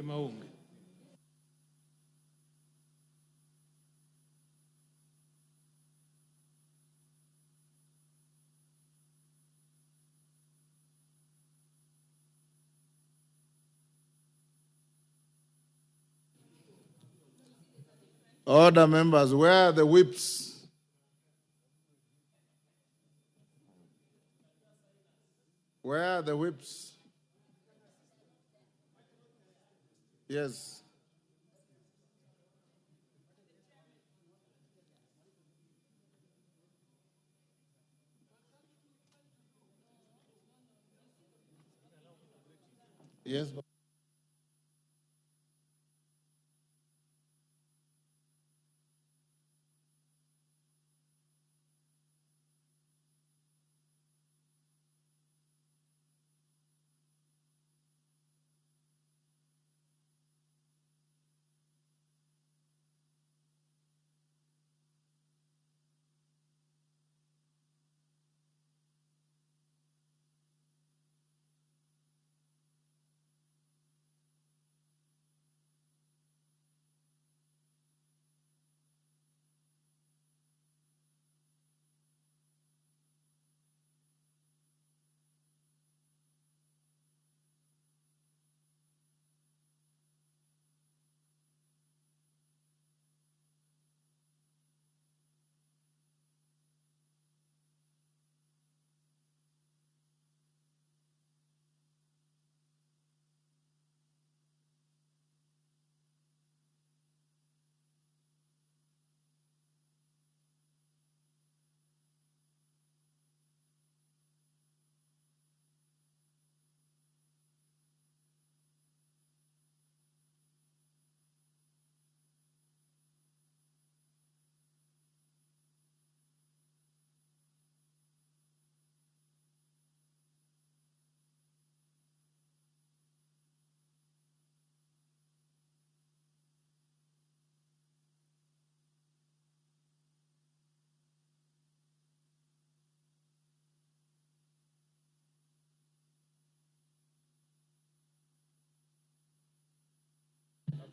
Maunge. Order, members, where are the whips? Where are the whips? Yes. Yes.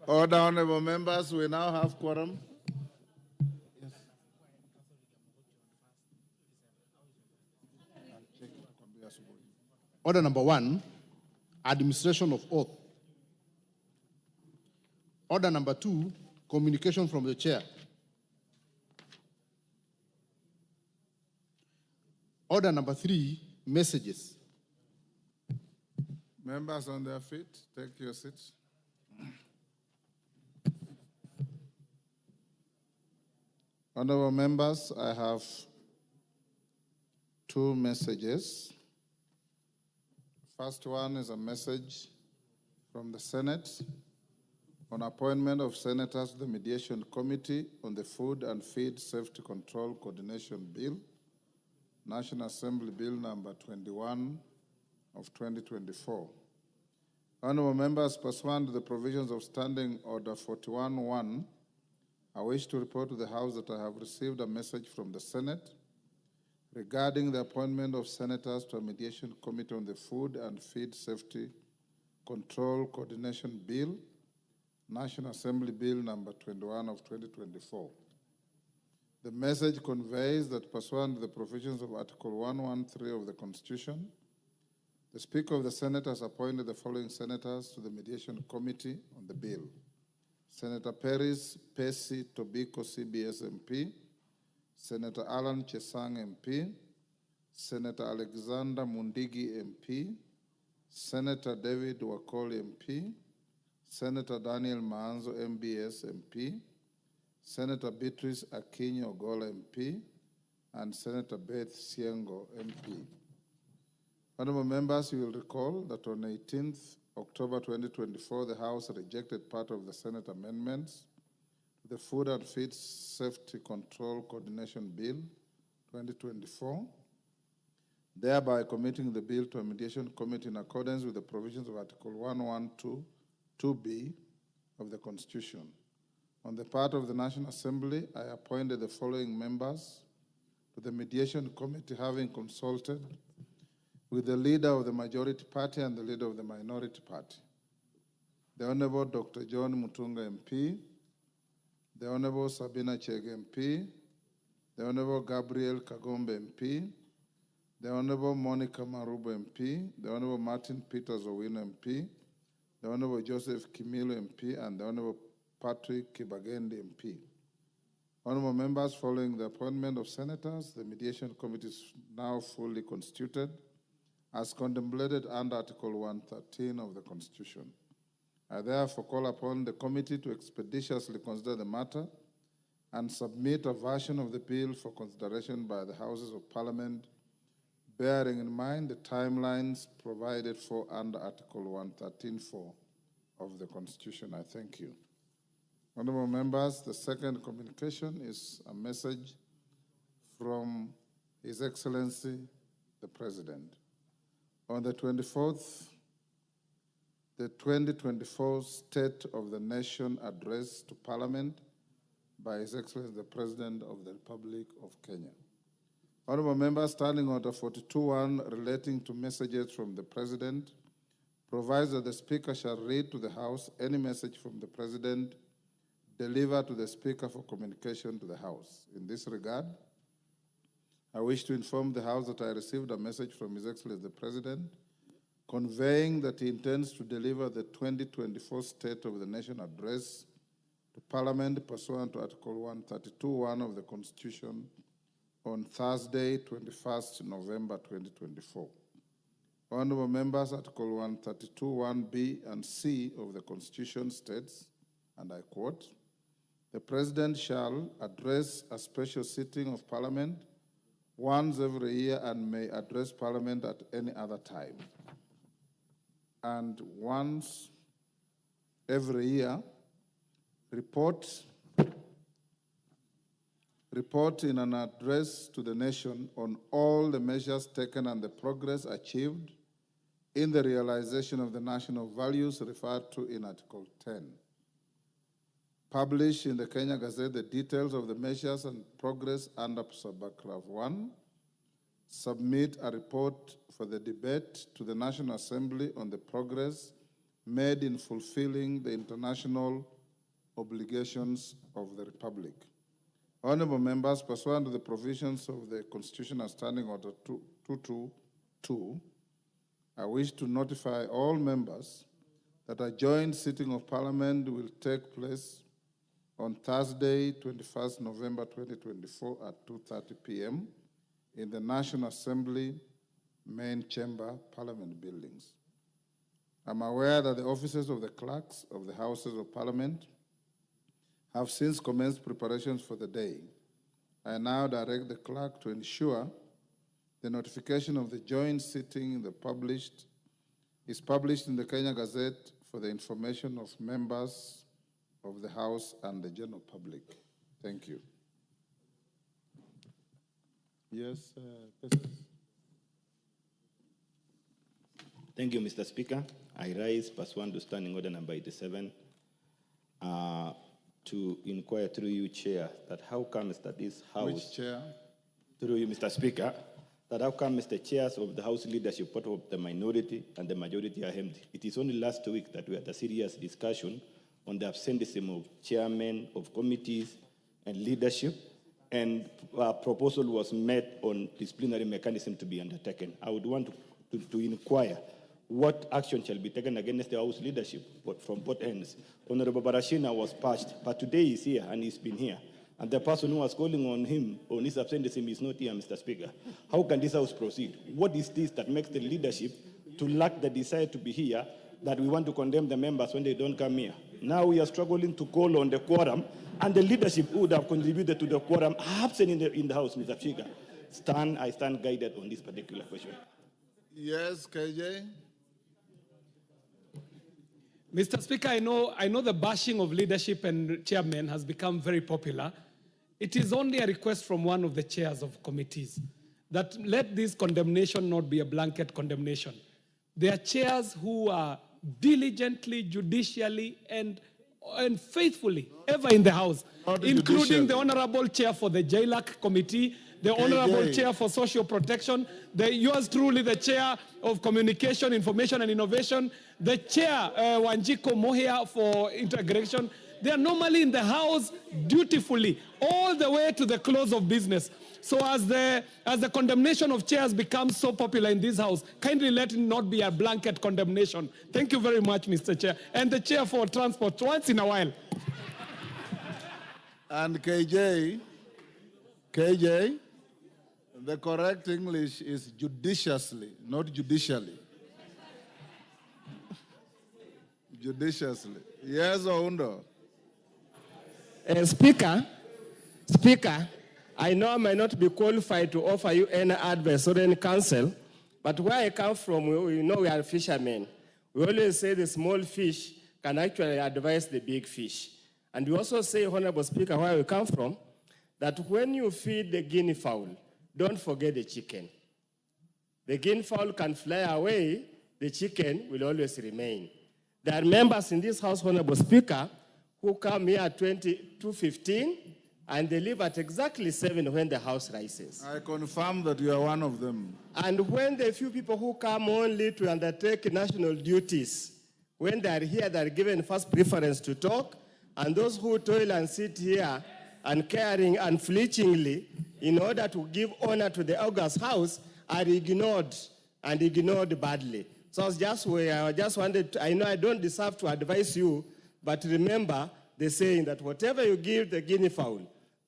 Order, honorable members, we now have quorum. Yes. Order number 1, administration of oath. Order number 2, communication from the chair. Order number 3, messages. Members on their feet, take your seats. Honorable members, I have 2 messages. First one is a message from the Senate on appointment of senators to the Mediation Committee on the Food and Feed Safety Control Coordination Bill, National Assembly Bill number 21 of 2024. Honorable members, pursuant to the provisions of Standing Order 41-1, I wish to report to the House that I have received a message from the Senate regarding the appointment of senators to a Mediation Committee on the Food and Feed Safety Control Coordination Bill, National Assembly Bill number 21 of 2024. The message conveys that pursuant to the provisions of Article 113 of the Constitution, the Speaker of the Senate has appointed the following senators to the Mediation Committee on the bill. Senator Peris Pesi Tobiko CBS MP, Senator Alan Chesang MP, Senator Alexander Mundigi MP, Senator David Wakoli MP, Senator Daniel Maanzo MBS MP, Senator Beatrice Akinyi Ogola MP, and Senator Beth Siengo MP. Honorable members, you will recall that on 18th October 2024, the House rejected part of the Senate amendments to the Food and Feed Safety Control Coordination Bill 2024, thereby committing the bill to a mediation committee in accordance with the provisions of Article 112(2)(b) of the Constitution. On the part of the National Assembly, I appointed the following members to the mediation committee, having consulted with the leader of the majority party and the leader of the minority party. the Honorable Dr. John Mutunga MP, the Honorable Sabina Chege MP, the Honorable Gabriel Kagombe MP, the Honorable Monica Marubo MP, the Honorable Martin Peters Owino MP, the Honorable Joseph Kimilu MP, and the Honorable Patrick Kibagendi MP. Honorable members, following the appointment of senators, the mediation committee is now fully constituted as contemplated under Article 113 of the Constitution. I therefore call upon the committee to expeditiously consider the matter and submit a version of the bill for consideration by the Houses of Parliament, bearing in mind the timelines provided for under Article 113.4 of the Constitution. I thank you. Honorable members, the second communication is a message from His Excellency, the President. On the 24th, the 2024 State of the Nation address to Parliament by His Excellency, the President of the Republic of Kenya. Honorable members, Standing Order 42.1 relating to messages from the President provides that the Speaker shall read to the House any message from the President delivered to the Speaker for communication to the House. In this regard, I wish to inform the House that I received a message from His Excellency the President conveying that he intends to deliver the 2024 State of the Nation address to Parliament pursuant to Article 132.1 of the Constitution on Thursday, 21st November 2024. Honorable members, Article 132.1b and c of the Constitution states, and I quote, "The President shall address a special sitting of Parliament once every year and may address Parliament at any other time. And once every year, report in an address to the nation on all the measures taken and the progress achieved in the realization of the national values referred to in Article 10. Publish in the Kenya Gazette the details of the measures and progress under subparagraph 1. Submit a report for the debate to the National Assembly on the progress made in fulfilling the international obligations of the Republic. Honorable members, pursuant to the provisions of the Constitutional Standing Order 222, I wish to notify all members that a joint sitting of Parliament will take place on Thursday, 21st November 2024 at 2:30 p.m. in the National Assembly main chamber, Parliament buildings. I'm aware that the offices of the clerks of the Houses of Parliament have since commenced preparations for the day. I now direct the clerk to ensure the notification of the joint sitting is published in the Kenya Gazette for the information of members of the House and the general public. Thank you. Yes, Thank you, Mr. Speaker. I rise pursuant to Standing Order number 87 to inquire through you, Chair, that how comes that this House... Which chair? Through you, Mr. Speaker, that how come Mr. Chairs of the House leadership, part of the minority and the majority are empty. It is only last week that we had a serious discussion on the absenteeism of chairmen of committees and leadership, and a proposal was made on disciplinary mechanism to be undertaken. I would want to inquire what action shall be taken against the House leadership from both ends. Honorable Barashina was patched, but today he's here and he's been here. And the person who was calling on him, on his absenteeism, is not here, Mr. Speaker. How can this House proceed? What is this that makes the leadership to lack the desire to be here, that we want to condemn the members when they don't come here? Now we are struggling to call on the quorum, and the leadership who would have contributed to the quorum are absent in the House, Mr. Speaker. I stand guided on this particular question. Yes, KJ? Mr. Speaker, I know the bashing of leadership and chairmen has become very popular. It is only a request from one of the chairs of committees that let this condemnation not be a blanket condemnation. There are chairs who are diligently, judicially, and and faithfully ever in the House, Not including judicially. the Honorable Chair for the JLAC Committee, the Honorable Chair for Social Protection, yours truly, the Chair of Communication, Information and Innovation, the Chair, Wanjiko Mohia, for Integration. They are normally in the House dutifully, all the way to the close of business. So as the condemnation of chairs becomes so popular in this House, kindly let it not be a blanket condemnation. Thank you very much, Mr. Chair. And the Chair for Transport, once in a while. And KJ, the correct English is judiciously, not judicially. Judiciously. Yes, Oundo. Speaker, I know I might not be qualified to offer you any advice or any counsel, but where I come from, we know we are fishermen. We always say the small fish can actually advise the big fish. And we also say, Honorable Speaker, where we come from, that when you feed the guinea fowl, don't forget the chicken. The guinea fowl can fly away, the chicken will always remain. There are members in this House, Honorable Speaker, who come here at 2:15, and they leave at exactly 7 when the House rises. I confirm that you are one of them. And when the few people who come only to undertake national duties, when they are here, they are given first preference to talk, and those who toil and sit here and caring unflinchingly in order to give honor to the August House are ignored and ignored badly. So I just wanted to, I know I don't deserve to advise you, but remember the saying that whatever you give the guinea fowl,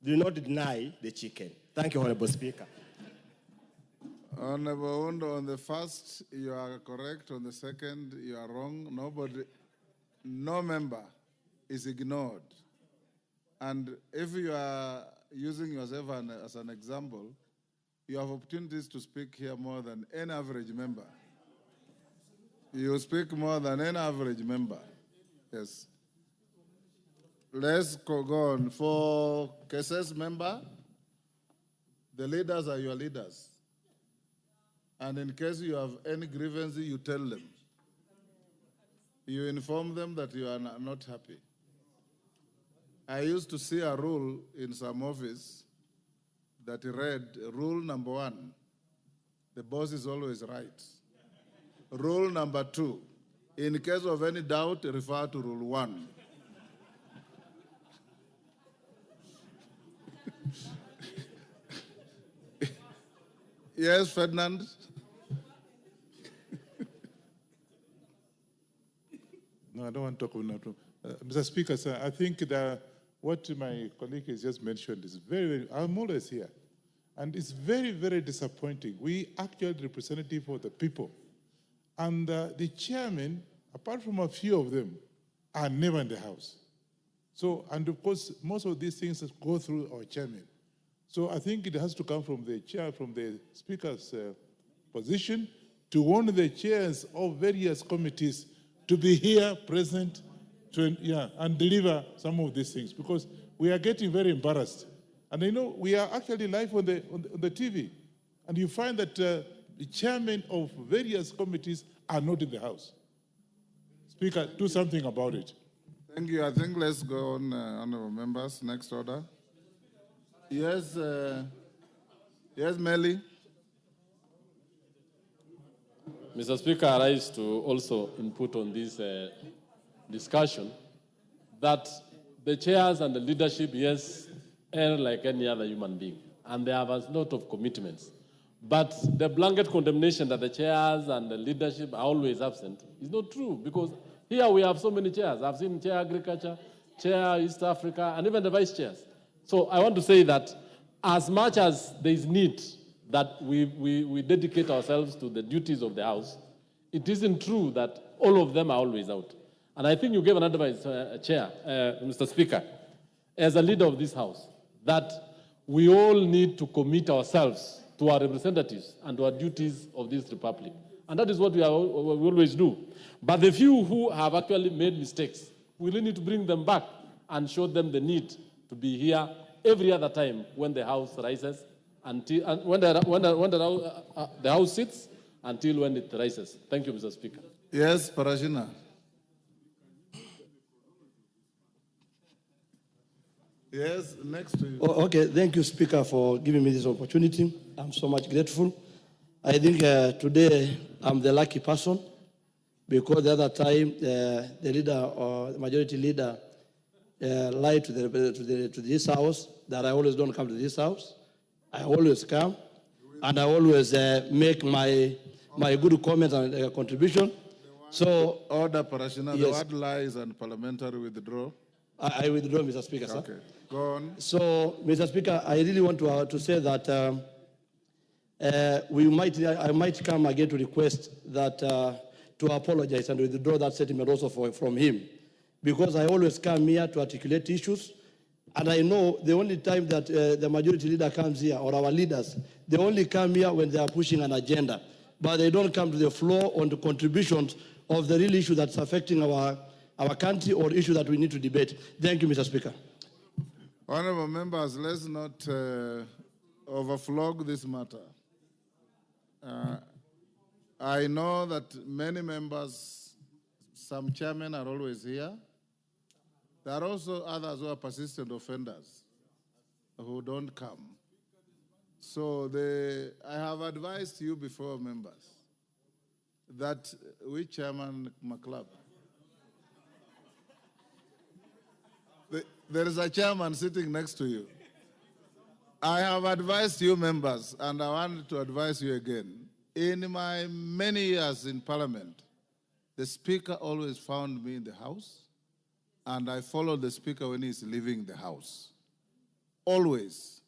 do not deny the chicken. Thank you, Honorable Speaker. Honorable Oundo, on the first, you are correct. On the second, you are wrong. No member is ignored. And if you are using yourself as an example, you have opportunities to speak here more than any average member. You speak more than any average member. Yes. Let's go on. For cases member, the leaders are your leaders. And in case you have any grievance, you tell them. You inform them that you are not happy. I used to see a rule in some office that read, rule number 1, the boss is always right. Rule number 2, in case of any doubt, refer to rule 1. Yes, Ferdinand? No, I don't want to talk about that. Mr. Speaker, sir, I think that what my colleague has just mentioned is I'm always here. And it's very, very disappointing. We actually representative of the people. And the chairman, apart from a few of them, are never in the House. So, and of course, most of these things go through our chairman. So I think it has to come from the chair, from the speaker's position, to warn the chairs of various committees to be here present and deliver some of these things, because we are getting very embarrassed. And I know we are actually live on the TV, and you find that the chairmen of various committees are not in the House. Speaker, do something about it. Thank you. I think let's go on, honorable members. Next order. Yes, yes, Melly. Mr. Speaker, I rise to also input on this discussion that the chairs and the leadership, yes, are like any other human being, and they have a lot of commitments. But the blanket condemnation that the chairs and the leadership are always absent is not true, because here we have so many chairs. I've seen chair agriculture, chair East Africa, and even the vice chairs. So I want to say that as much as there is need that we dedicate ourselves to the duties of the House, it isn't true that all of them are always out. And I think you gave an advice, Chair, Mr. Speaker, as a leader of this House, that we all need to commit ourselves to our representatives and to our duties of this republic. And that is what we always do. But the few who have actually made mistakes, we really need to bring them back and show them the need to be here every other time when the House rises, until when the House sits, until when it rises. Thank you, Mr. Speaker. Yes, Parashina. Yes, next to you. Oh, okay, thank you, Speaker, for giving me this opportunity. I'm so much grateful. I think today I'm the lucky person because the other time the leader or the majority leader lied to this house that I always don't come to this house. I always come, and I always make my good comments and contribution. So Order, Parashina. The yes. word lies and parliamentary withdrawal. I withdraw, Mr. Speaker, sir. Okay, go on. So, Mr. Speaker, I really want to say that I might come again to request that to apologize and withdraw that statement also from him, because I always come here to articulate issues, and I know the only time that the majority leader comes here, or our leaders, they only come here when they are pushing an agenda, but they don't come to the floor on the contributions of the real issue that's affecting our country or issue that we need to debate. Thank you, Mr. Speaker. Honorable members, let's not overflog this matter. I know that many members, some chairmen are always here. There are also others who are persistent offenders who don't come. So I have advised you before, members, that we chairman McClub. There is a chairman sitting next to you. I have advised you, members, and I want to advise you again. In my many years in Parliament, the Speaker always found me in the House, and I follow the Speaker when he's leaving the House. Always.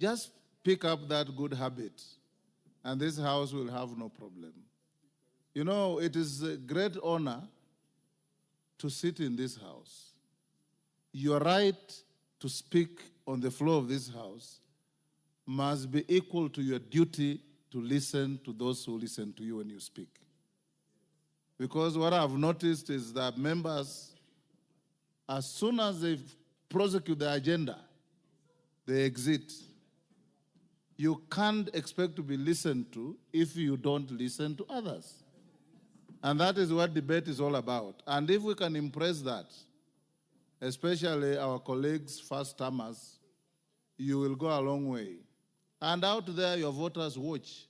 Just pick up that good habit, and this House will have no problem. You know, it is a great honor to sit in this House. Your right to speak on the floor of this House must be equal to your duty to listen to those who listen to you when you speak. Because what I've noticed is that members, as soon as they prosecute the agenda, they exit. You can't expect to be listened to if you don't listen to others. And that is what debate is all about. And if we can impress that, especially our colleagues, first-timers, you will go a long way. And out there, your voters watch.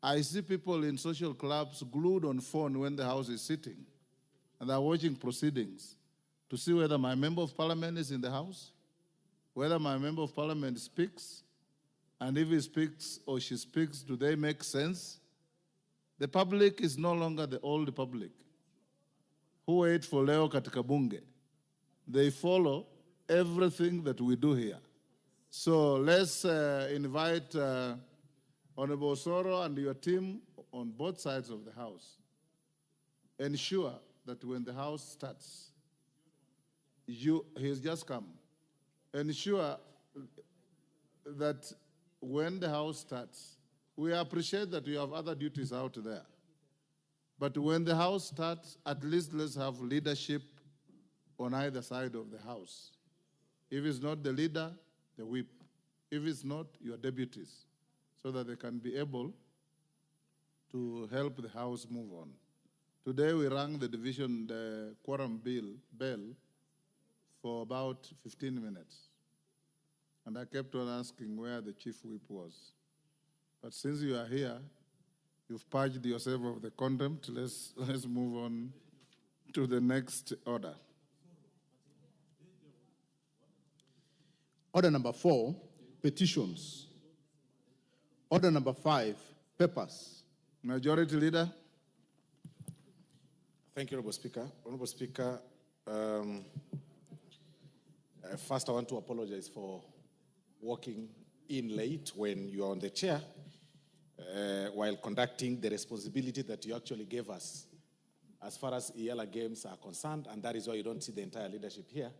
I see people in social clubs glued on phone when the House is sitting, and they're watching proceedings to see whether my member of parliament is in the House, whether my member of parliament speaks, and if he speaks or she speaks, do they make sense? The public is no longer the old public who wait for leo katika bunge. They follow everything that we do here. So let's invite Honorable Soro and your team on both sides of the House. Ensure that when the House starts, he's just come. Ensure that when the House starts, we appreciate that you have other duties out there. But when the House starts, at least let's have leadership on either side of the House. If it's not the leader, the whip. If it's not, your deputies, so that they can be able to help the House move on. Today we rang the quorum bell for about 15 minutes. And I kept on asking where the chief whip was. But since you are here, you've purged yourself of the contempt. Let's move on to the next order. Order number 4, petitions. Order number 5, papers. Majority Leader. Thank you, Honorable Speaker. Honorable Speaker, first I want to apologize for walking in late when you are on the chair while conducting the responsibility that you actually gave us as far as EALA games are concerned, and that is why you don't see the entire leadership here.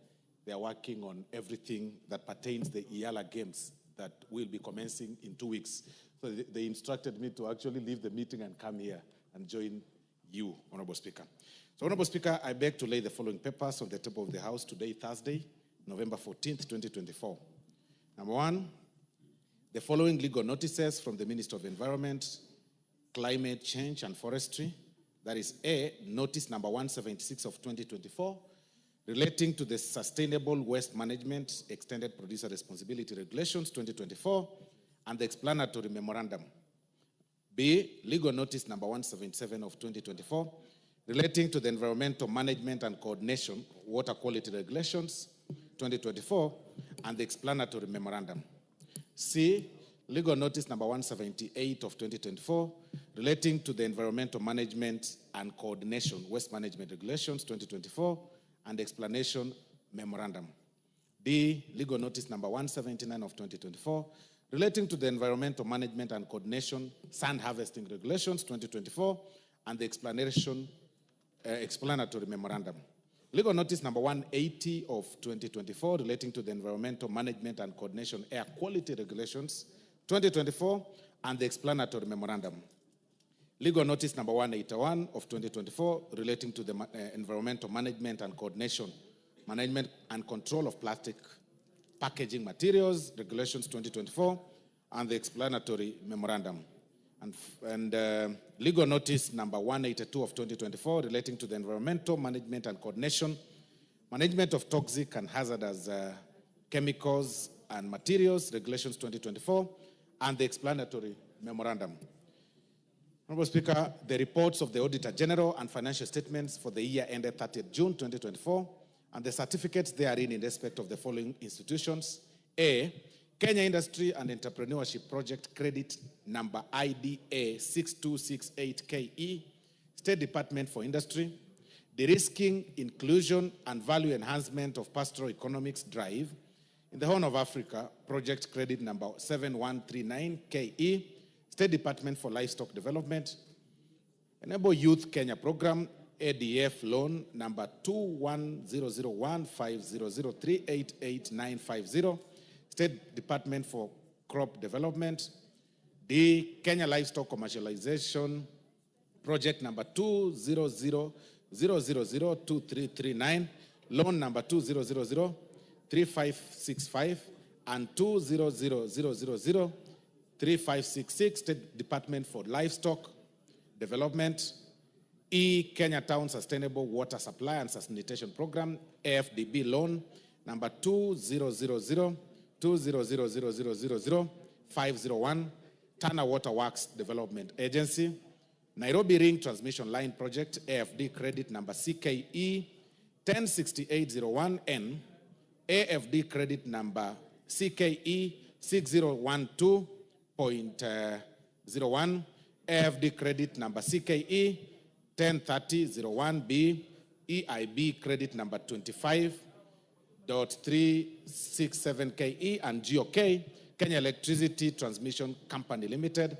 They are working on everything that pertains to the EALA games that will be commencing in 2 weeks. So they instructed me to actually leave the meeting and come here and join you, Honorable Speaker. So, Honorable Speaker, I beg to lay the following papers on the table of the House today, Thursday, November 14th, 2024. Number 1, the following legal notices from the Minister of Environment, Climate Change and Forestry. That is A, notice number 176 of 2024, relating to the Sustainable Waste Management Extended Producer Responsibility Regulations 2024 and the explanatory memorandum. B, legal notice number 177 of 2024 relating to the Environmental Management and Coordination Water Quality Regulations 2024 and the explanatory memorandum. C, legal notice number 178 of 2024 relating to the Environmental Management and Coordination Waste Management Regulations 2024 and explanation memorandum. D, legal notice number 179 of 2024 relating to the Environmental Management and Coordination Sand Harvesting Regulations 2024 and the explanatory memorandum. Legal notice number 180 of 2024 relating to the Environmental Management and Coordination Air Quality Regulations 2024 and the explanatory memorandum. Legal notice number 181 of 2024 relating to the Environmental Management and Coordination, Management and Control of Plastic Packaging Materials Regulations 2024 and the explanatory memorandum. And legal notice number 182 of 2024 relating to the Environmental Management and Coordination, Management of Toxic and Hazardous Chemicals and Materials Regulations 2024 and the explanatory memorandum. Honorable Speaker, the reports of the Auditor General and financial statements for the year ended 30th June 2024 and the certificates therein in respect of the following institutions. A, Kenya Industry and Entrepreneurship Project Credit Number IDA 6268KE, State Department for Industry, De-risking, Inclusion and Value Enhancement of Pastoral Economics Drive in the Horn of Africa, Project Credit Number 7139KE, State Department for Livestock Development, Enable Youth Kenya Program, ADF Loan Number 210015003888950, State Department for Crop Development. D, Kenya Livestock Commercialization Project Number 200002339, Loan Number 20003565 and 200003566, State Department for Livestock Development. E, Kenya Town Sustainable Water Supply and Sanitation Program, AFDB Loan Number 20000000501, Tana Water Works Development Agency. Nairobi Ring Transmission Line Project, AFD Credit Number CKE 106801N, AFD Credit Number CKE 6012.01, AFD Credit Number CKE 103001B, EIB Credit Number 25.367KE, and GOK, Kenya Electricity Transmission Company Limited,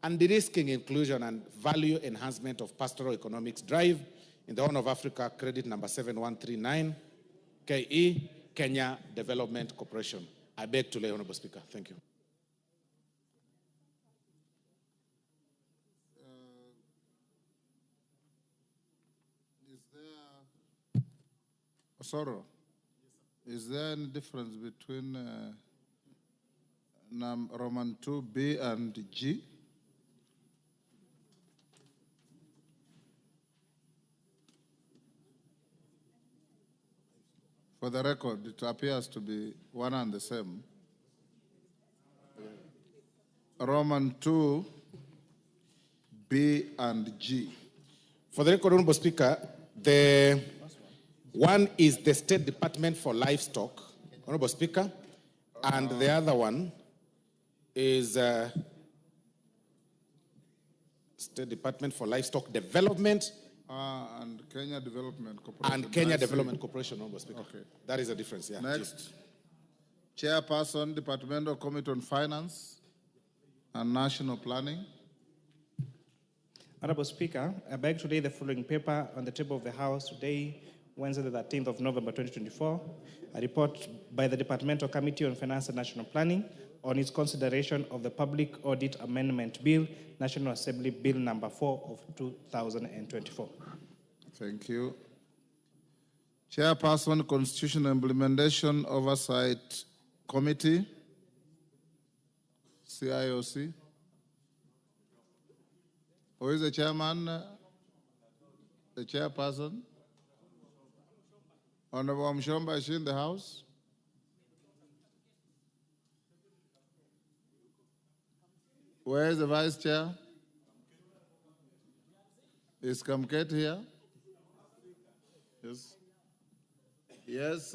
and de-risking, inclusion and value enhancement of pastoral economics drive in the Horn of Africa, Credit Number 7139KE, Kenya Development Corporation. I beg to lay, Honorable Speaker. Thank you. Osoro, is there any difference between Roman 2B and G? For the record, it appears to be one and the same. Roman 2, B and G. For the record, Honorable Speaker, the one is the State Department for Livestock, Honorable Speaker, and the other one is State Department for Livestock Development. And Kenya Development Corporation. And Kenya Development Corporation, Honorable Speaker. Okay. That is the difference, yeah. Next, Chairperson, Departmental Committee on Finance and National Planning. Honorable Speaker, I beg to lay the following paper on the table of the House today, Wednesday, the 13th of November, 2024, a report by the Departmental Committee on Finance and National Planning on its consideration of the Public Audit Amendment Bill, National Assembly Bill Number 4 of 2024. Thank you. Chairperson, Constitutional Implementation Oversight Committee, CIOC. Who is the chairman? The chairperson? Honorable Mshomba, is she in the house? Where is the Vice Chair? Is Kamket here? Yes. Yes,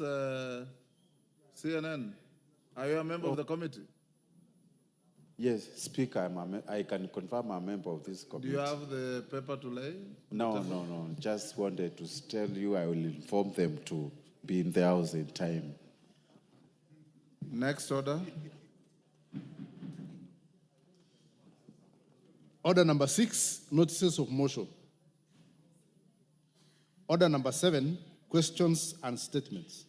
CNN. Are you a member of the committee? Yes, Speaker, I can confirm I'm a member of this committee. Do you have the paper to lay? No. Just wanted to tell you I will inform them to be in the house in time. Next order. Order number 6, notices of motion. Order number 7, questions and statements.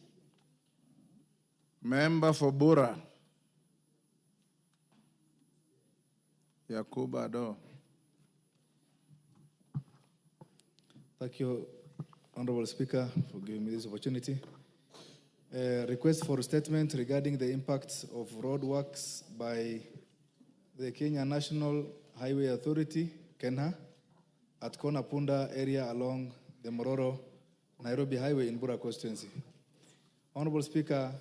Member for Bura. Yakuba Ado. Thank you, Honorable Speaker, for giving me this opportunity. Request for a statement regarding the impact of road works by the Kenyan National Highway Authority, KENHA, at Konapunda area along the Mororo Nairobi Highway in Bura constituency. Honorable Speaker,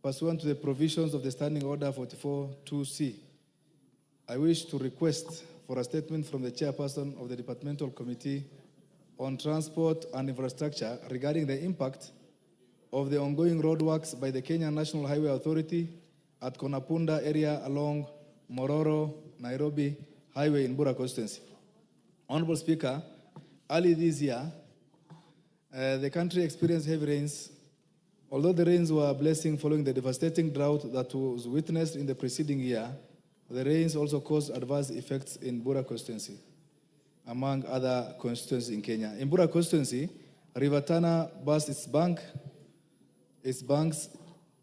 pursuant to the provisions of the Standing Order 44-2C, I wish to request for a statement from the chairperson of the Departmental Committee on Transport and Infrastructure regarding the impact of the ongoing roadworks by the Kenyan National Highway Authority at Konapunda area along Mororo Nairobi Highway in Bura constituency. Honorable Speaker, early this year, the country experienced heavy rains. Although the rains were a blessing following the devastating drought that was witnessed in the preceding year, the rains also caused adverse effects in Bura constituency, among other constituencies in Kenya. In Bura constituency, River Tana burst its banks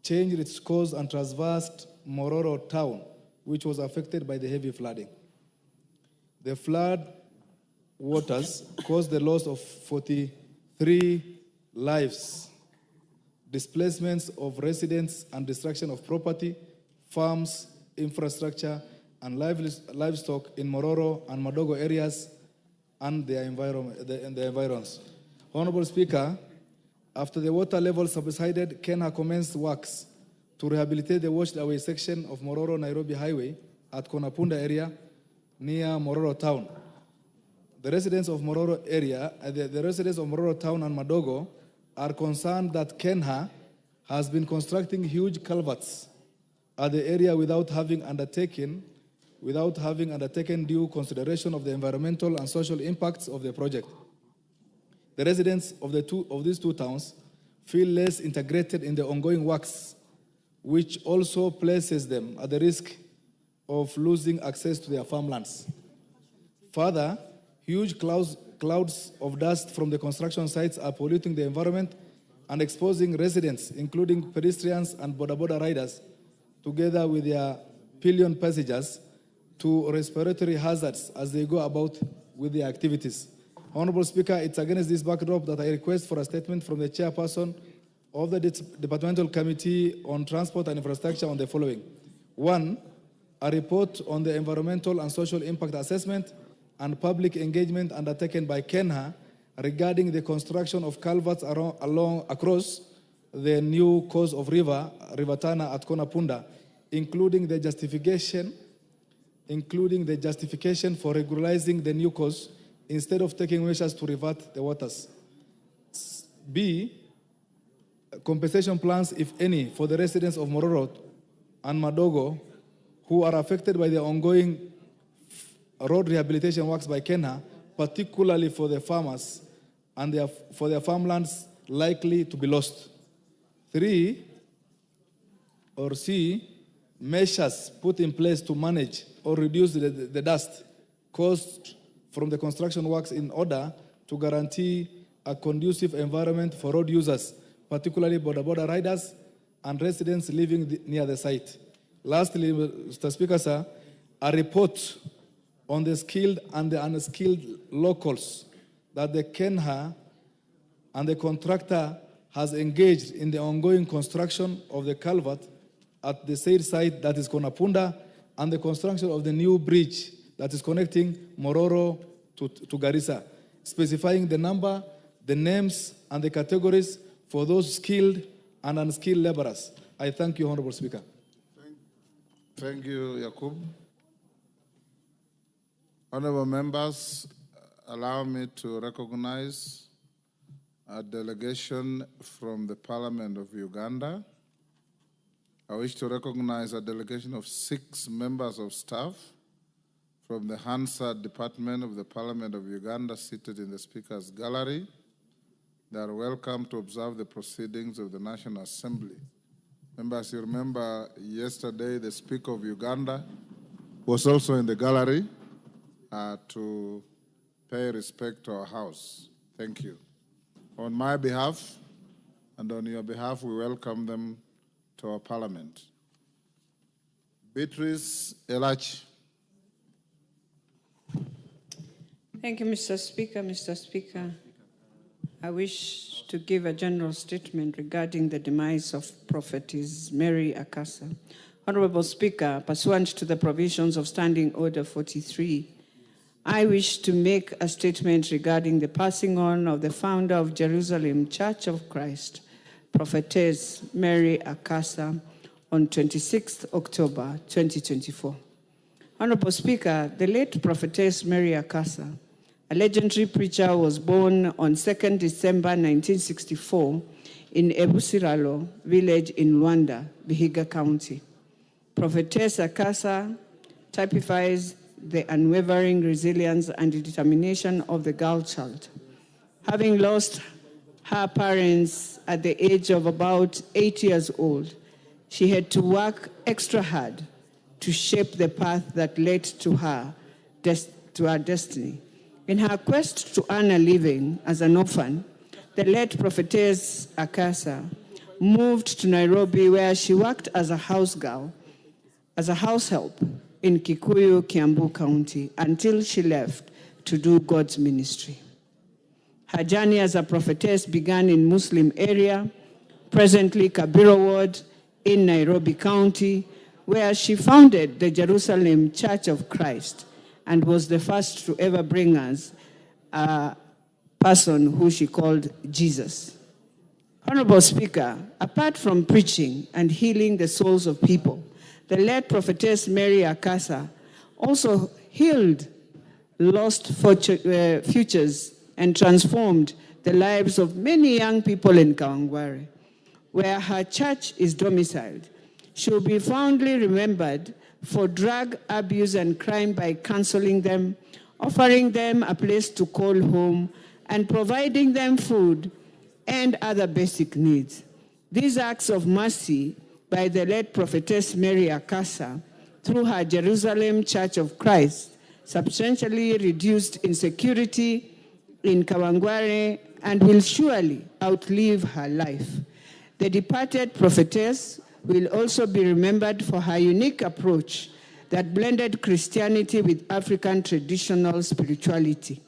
changed its course and traversed Mororo town, which was affected by the heavy flooding. The flood waters caused the loss of 43 lives, displacements of residents and destruction of property, farms, infrastructure, and livestock in Mororo and Madogo areas and their environs. Honorable Speaker, after the water level subsided, KENHA commenced works to rehabilitate the washed away section of Mororo Nairobi Highway at Konapunda area near Mororo town. The residents of Mororo area, the residents of Mororo town and Madogo are concerned that KENHA has been constructing huge culverts at the area without having undertaken due consideration of the environmental and social impacts of the project. The residents of these two towns feel less integrated in the ongoing works, which also places them at the risk of losing access to their farmlands. Further, huge clouds of dust from the construction sites are polluting the environment and exposing residents, including pedestrians and boda riders, together with their pillion passengers, to respiratory hazards as they go about with their activities. Honorable Speaker, it's against this backdrop that I request for a statement from the chairperson of the Departmental Committee on Transport and Infrastructure on the following. 1, a report on the environmental and social impact assessment and public engagement undertaken by KENHA regarding the construction of culverts across the new course of River Tana at Konapunda, including the justification for regularizing the new course instead of taking measures to revert the waters. B, compensation plans, if any, for the residents of Mororo and Madogo who are affected by the ongoing road rehabilitation works by KENHA, particularly for the farmers and for their farmlands likely to be lost. 3, or C, measures put in place to manage or reduce the dust caused from the construction works in order to guarantee a conducive environment for road users, particularly boda riders and residents living near the site. Lastly, Mr. Speaker, sir, a report on the skilled and the unskilled locals that the KENHA and the contractor has engaged in the ongoing construction of the culvert at the said site, that is Konapunda, and the construction of the new bridge that is connecting Mororo to Garissa, specifying the number, the names, and the categories for those skilled and unskilled laborers. I thank you, Honorable Speaker. Thank you, Yakub. Honorable members, allow me to recognize a delegation from the Parliament of Uganda. I wish to recognize a delegation of 6 members of staff from the Hansard Department of the Parliament of Uganda seated in the Speaker's Gallery. They are welcome to observe the proceedings of the National Assembly. Members, you remember yesterday the Speaker of Uganda was also in the gallery to pay respect to our House. Thank you. On my behalf and on your behalf, we welcome them to our Parliament. Beatrice Elachi. Thank you, Mr. Speaker. Mr. Speaker, I wish to give a general statement regarding the demise of Prophetess Mary Akasa. Honorable Speaker, pursuant to the provisions of Standing Order 43, I wish to make a statement regarding the passing on of the founder of Jerusalem Church of Christ, Prophetess Mary Akasa, on 26th October 2024. Honorable Speaker, the late Prophetess Mary Akasa, a legendary preacher, was born on 2nd December 1964 in Ebusiralo village in Luanda, Vihiga County. Prophetess Akasa typifies the unwavering resilience and determination of the girl child. Having lost her parents at the age of about 8 years old, she had to work extra hard to shape the path that led to her destiny. In her quest to earn a living as an orphan, the late Prophetess Akasa moved to Nairobi, where she worked as a house girl, as a house help in Kikuyu, Kiambu County, until she left to do God's ministry. Her journey as a prophetess began in Muslim area, presently Kabiro Ward in Nairobi County, where she founded the Jerusalem Church of Christ and was the first to ever bring us a person who she called Jesus. Honorable Speaker, apart from preaching and healing the souls of people, the late Prophetess Mary Akasa also healed lost futures and transformed the lives of many young people in Kawangware, where her church is domiciled. She will be fondly remembered for drug abuse and crime by counseling them, offering them a place to call home, and providing them food and other basic needs. These acts of mercy by the late Prophetess Mary Akasa through her Jerusalem Church of Christ substantially reduced insecurity in Kawangware and will surely outlive her life. The departed prophetess will also be remembered for her unique approach that blended Christianity with African traditional spirituality,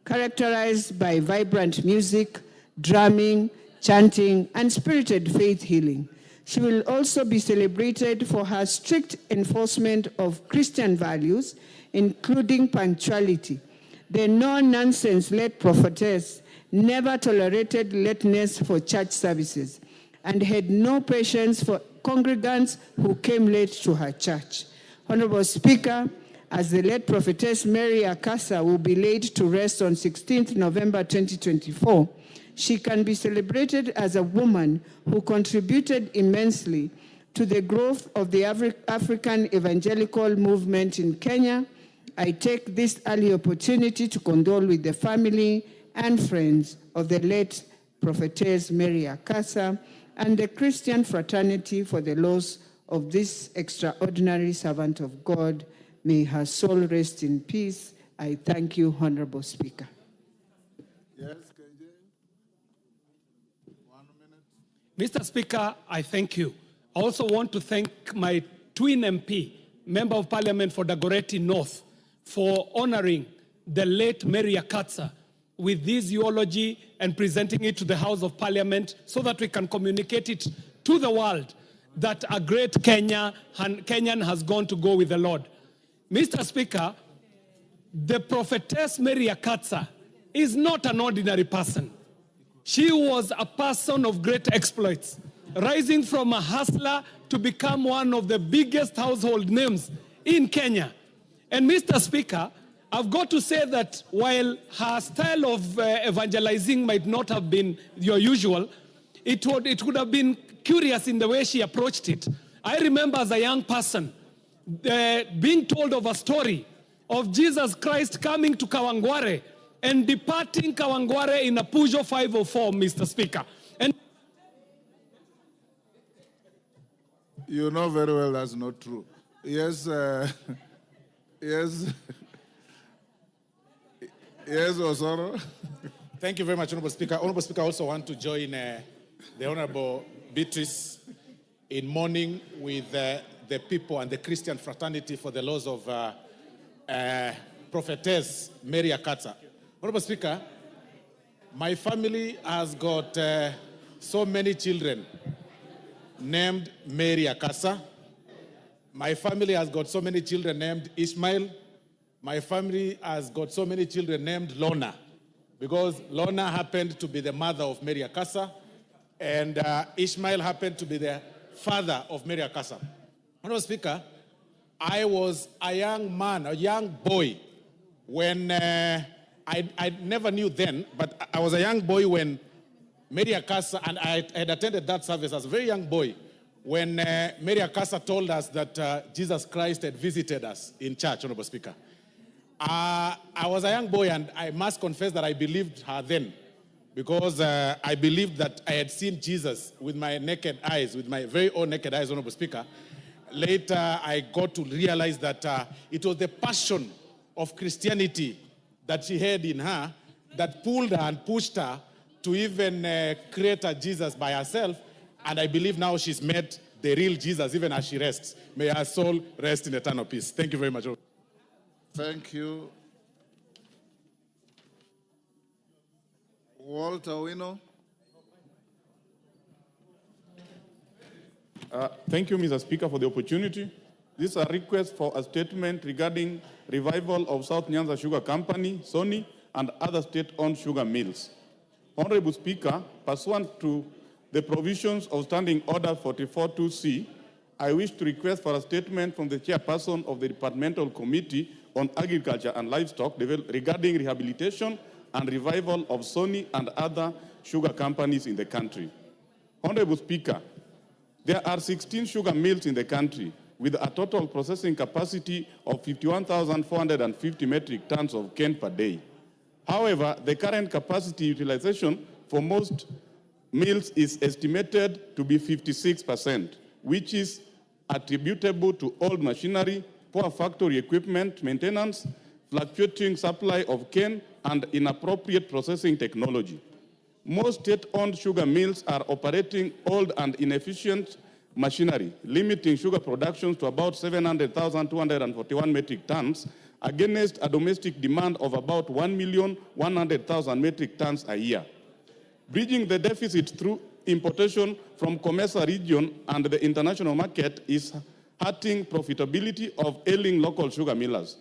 characterized by vibrant music, drumming, chanting, and spirited faith healing. She will also be celebrated for her strict enforcement of Christian values, including punctuality. The no-nonsense late prophetess never tolerated lateness for church services and had no patience for congregants who came late to her church. Honorable Speaker, as the late Prophetess Mary Akasa will be laid to rest on 16th November 2024, she can be celebrated as a woman who contributed immensely to the growth of the African evangelical movement in Kenya. I take this early opportunity to condole with the family and friends of the late Prophetess Mary Akasa and the Christian fraternity for the loss of this extraordinary servant of God. May her soul rest in peace. I thank you, Honorable Speaker. Yes, KJ. 1 minute. Mr. Speaker, I thank you. I also want to thank my twin MP, Member of Parliament for Dagoretti North, for honoring the late Mary Akasa with this eulogy and presenting it to the House of Parliament so that we can communicate it to the world that a great Kenyan has gone to go with the Lord. Mr. Speaker, the prophetess Mary Akasa is not an ordinary person. She was a person of great exploits, rising from a hustler to become one of the biggest household names in Kenya. And Mr. Speaker, I've got to say that while her style of evangelizing might not have been your usual, it would have been curious in the way she approached it. I remember as a young person being told of a story of Jesus Christ coming to Kawangware and departing Kawangware in a Peugeot 504, Mr. Speaker. And you know very well that's not true. Yes, yes. Yes, Osoro. Thank you very much, Honorable Speaker. Honorable Speaker, I also want to join the Honorable Beatrice in mourning with the people and the Christian fraternity for the loss of prophetess Mary Akatsa. Honorable Speaker, my family has got so many children named Mary Akatsa. My family has got so many children named Ishmael. My family has got so many children named Lona, because Lona happened to be the mother of Mary Akatsa, and Ishmael happened to be the father of Mary Akatsa. Honorable Speaker, I was a young man, a young boy, when I never knew then, but I was a young boy when Mary Akatsa, and I had attended that service as a very young boy, when Mary Akatsa told us that Jesus Christ had visited us in church, Honorable Speaker. I was a young boy, and I must confess that I believed her then, because I believed that I had seen Jesus with my naked eyes, with my very own naked eyes, Honorable Speaker. Later, I got to realize that it was the passion of Christianity that she had in her that pulled her and pushed her to even create a Jesus by herself. And I believe now she's met the real Jesus, even as she rests. May her soul rest in eternal peace. Thank you very much. Thank you. Walter Wino. Thank you, Mr. Speaker, for the opportunity. This is a request for a statement regarding revival of South Nyanza Sugar Company, Sony, and other state-owned sugar mills. Honorable Speaker, pursuant to the provisions of Standing Order 44.2c, I wish to request for a statement from the chairperson of the Departmental Committee on Agriculture and Livestock regarding rehabilitation and revival of Sony and other sugar companies in the country. Honorable Speaker, there are 16 sugar mills in the country with a total processing capacity of 51,450 metric tons of cane per day. However, the current capacity utilization for most mills is estimated to be 56%, which is attributable to old machinery, poor factory equipment maintenance, fluctuating supply of cane, and inappropriate processing technology. Most state-owned sugar mills are operating old and inefficient machinery, limiting sugar production to about 700,241 metric tons against a domestic demand of about 1,100,000 metric tons a year. Bridging the deficit through importation from Comesa region and the international market is hurting profitability of ailing local sugar millers.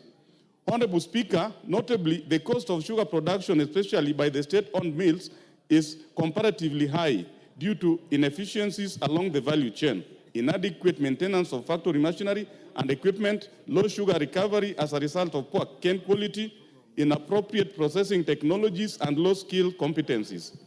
Honorable Speaker, notably, the cost of sugar production, especially by the state-owned mills, is comparatively high due to inefficiencies along the value chain, inadequate maintenance of factory machinery and equipment, low sugar recovery as a result of poor cane quality, inappropriate processing technologies, and low skill competencies.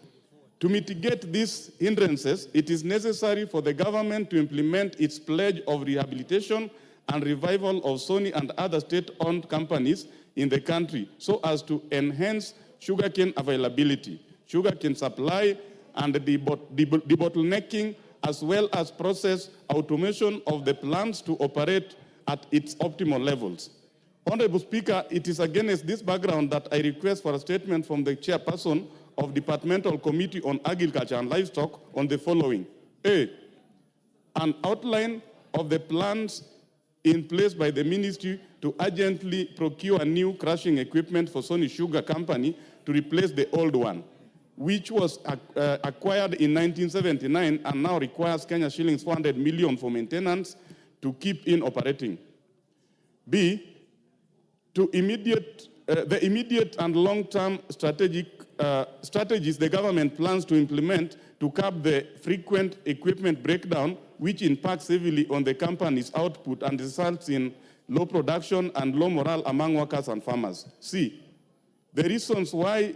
To mitigate these hindrances, it is necessary for the government to implement its pledge of rehabilitation and revival of Sony and other state-owned companies in the country so as to enhance sugarcane availability, sugarcane supply, and the debottlenecking, as well as process automation of the plants to operate at its optimal levels. Honorable Speaker, it is against this background that I request for a statement from the chairperson of Departmental Committee on Agriculture and Livestock on the following. A, an outline of the plans in place by the ministry to urgently procure new crushing equipment for Sony Sugar Company to replace the old one, which was acquired in 1979 and now requires Kenya shillings 400 million for maintenance to keep in operating. B, to the immediate and long-term strategic strategies the government plans to implement to curb the frequent equipment breakdown, which impacts heavily on the company's output and results in low production and low morale among workers and farmers. C, the reasons why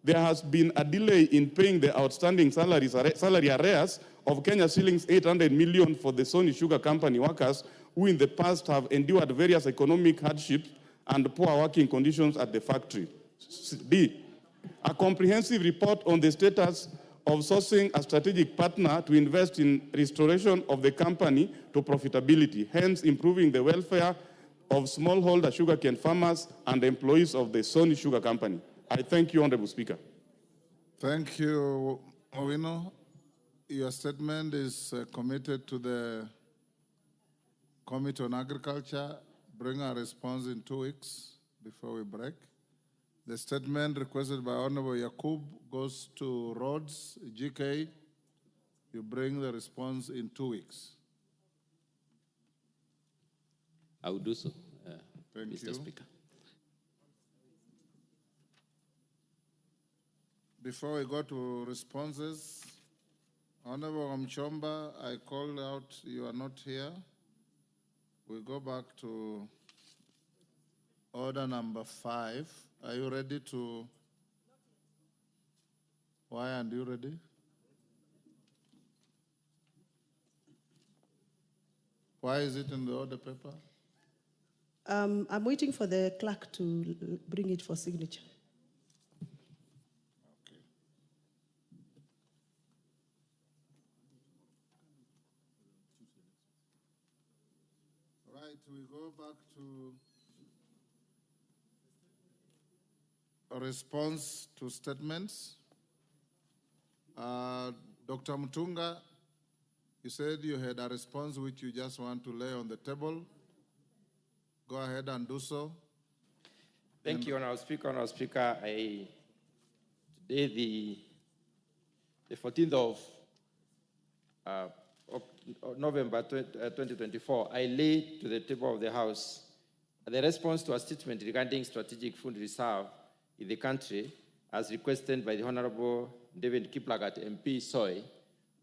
there has been a delay in paying the outstanding salary arrears of Kenya shillings 800 million for the Sony Sugar Company workers who in the past have endured various economic hardships and poor working conditions at the factory. D, a comprehensive report on the status of sourcing a strategic partner to invest in restoration of the company to profitability, hence improving the welfare of smallholder sugarcane farmers and employees of the Sony Sugar Company. I thank you, Honorable Speaker. Thank you, Owino. Your statement is committed to the Committee on Agriculture. Bring a response in 2 weeks before we break. The statement requested by Honorable Yakub goes to Rhodes, GK. You bring the response in 2 weeks. I will do so, Thank Mr. you. Speaker. Before we go to responses, Honorable Mchomba, I called out, you are not here. We go back to order number 5. Are you ready to? Why aren't you ready? Why is it in the order paper? I'm waiting for the clerk to bring it for signature. Right, we go back to a response to statements. Dr. Mutunga, you said you had a response which you just want to lay on the table. Go ahead and do so. Thank you, Honorable Speaker. Honorable Speaker, today, the 14th of November 2024, I laid to the table of the House the response to a statement regarding strategic food reserve in the country as requested by the Honorable David Kiplagat, MP Soy.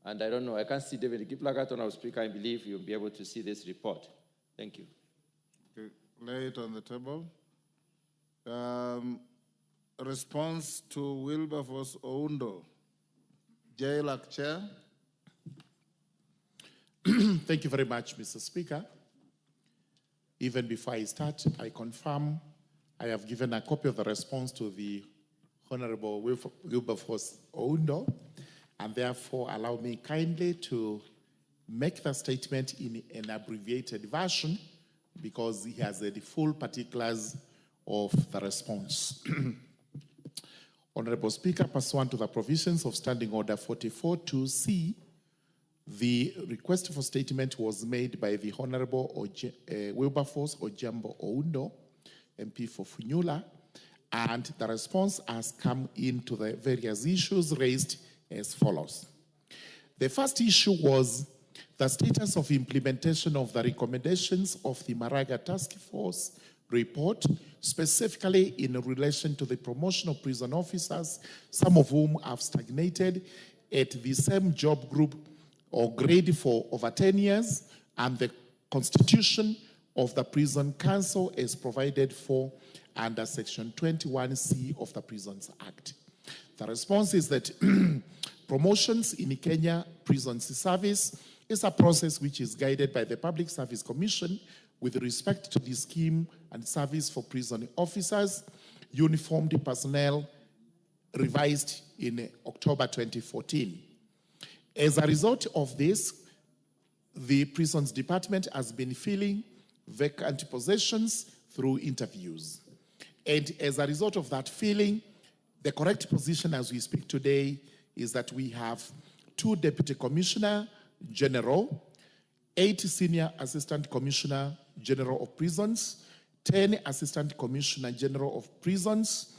And I don't know, I can't see David Kiplagat, Honorable Speaker. I believe you'll be able to see this report. Thank you. Okay, lay it on the table. Response to Wilberforce Oundo. JLAC Chair. Thank you very much, Mr. Speaker. Even before I start, I confirm I have given a copy of the response to the Honorable Wilberforce Oundo, and therefore allow me kindly to make the statement in an abbreviated version because he has the full particulars of the response. Honorable Speaker, pursuant to the provisions of Standing Order 44-2C, the request for statement was made by the Honorable Wilberforce Ojambo Oundo, MP for Funyula, and the response has come into the various issues raised as follows. The first issue was the status of implementation of the recommendations of the Maraga Task Force report, specifically in relation to the promotion of prison officers, some of whom have stagnated at the same job group or grade for over 10 years, and the constitution of the Prison Council is provided for under Section 21C of the Prisons Act. The response is that promotions in Kenya Prison Service is a process which is guided by the Public Service Commission with respect to the scheme and service for prison officers, uniformed personnel, revised in October 2014. As a result of this, the Prisons Department has been filling vacant positions through interviews. And as a result of that filling, the correct position as we speak today is that we have 2 Deputy Commissioner General, 8 Senior Assistant Commissioner General of Prisons, 10 Assistant Commissioner General of Prisons,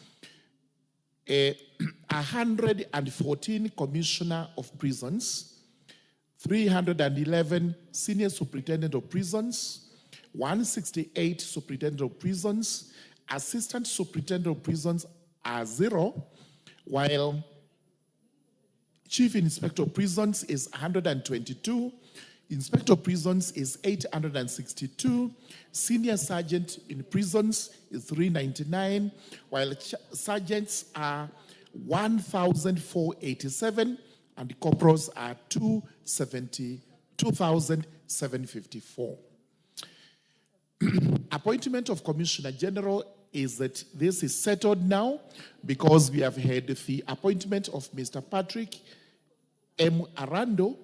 114 Commissioner of Prisons, 311 Senior Superintendent of Prisons, 168 Superintendent of Prisons, Assistant Superintendent of Prisons are 0, while Chief Inspector of Prisons is 122, Inspector of Prisons is 862, Senior Sergeant in Prisons is 399, while sergeants are 1,487 and corporals are 2,754. Appointment of Commissioner General is that this is settled now because we have had the appointment of Mr. Patrick M. Arando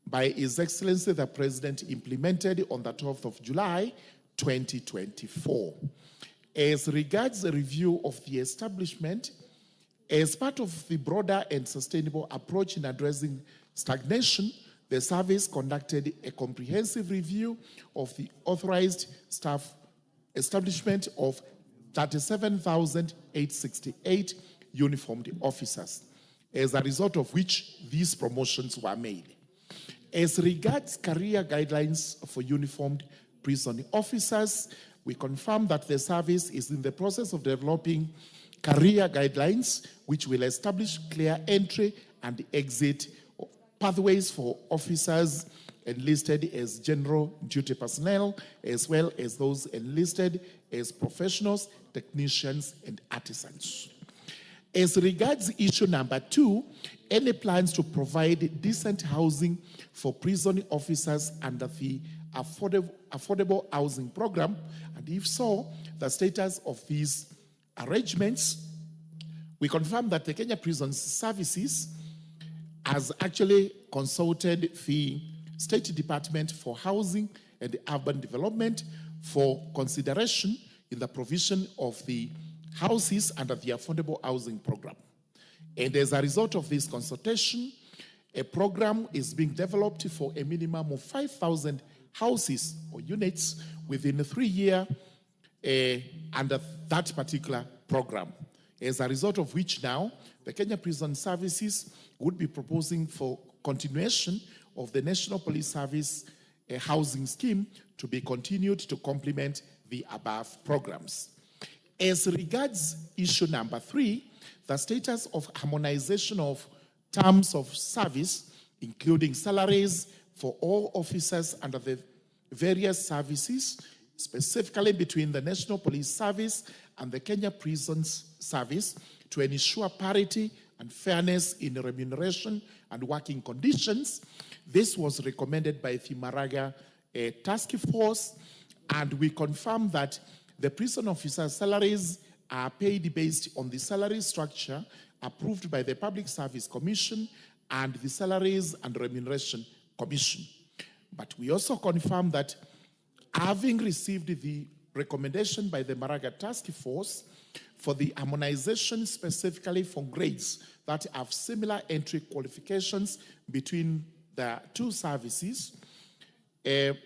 by His Excellency the President implemented on the 12th of July 2024. As regards the review of the establishment, as part of the broader and sustainable approach in addressing stagnation, the service conducted a comprehensive review of the authorized staff establishment of 37,868 uniformed officers, as a result of which these promotions were made. As regards career guidelines for uniformed prison officers, we confirm that the service is in the process of developing career guidelines which will establish clear entry and exit pathways for officers enlisted as general duty personnel, as well as those enlisted as professionals, technicians, and artisans. As regards issue number 2, any plans to provide decent housing for prison officers under the affordable housing program, and if so, the status of these arrangements, we confirm that the Kenya Prison Services has actually consulted the State Department for Housing and Urban Development for consideration in the provision of the houses under the affordable housing program. And as a result of this consultation, a program is being developed for a minimum of 5,000 houses or units within a 3-year under that particular program. As a result of which now, the Kenya Prison Services would be proposing for continuation of the National Police Service housing scheme to be continued to complement the above programs. As regards issue number 3, the status of harmonization of terms of service, including salaries for all officers under the various services, specifically between the National Police Service and the Kenya Prisons Service, to ensure parity and fairness in remuneration and working conditions. This was recommended by the Maraga Task Force, and we confirm that the prison officers' salaries are paid based on the salary structure approved by the Public Service Commission and the Salaries and Remuneration Commission. But we also confirm that having received the recommendation by the Maraga Task Force for the harmonization specifically for grades that have similar entry qualifications between the two services, the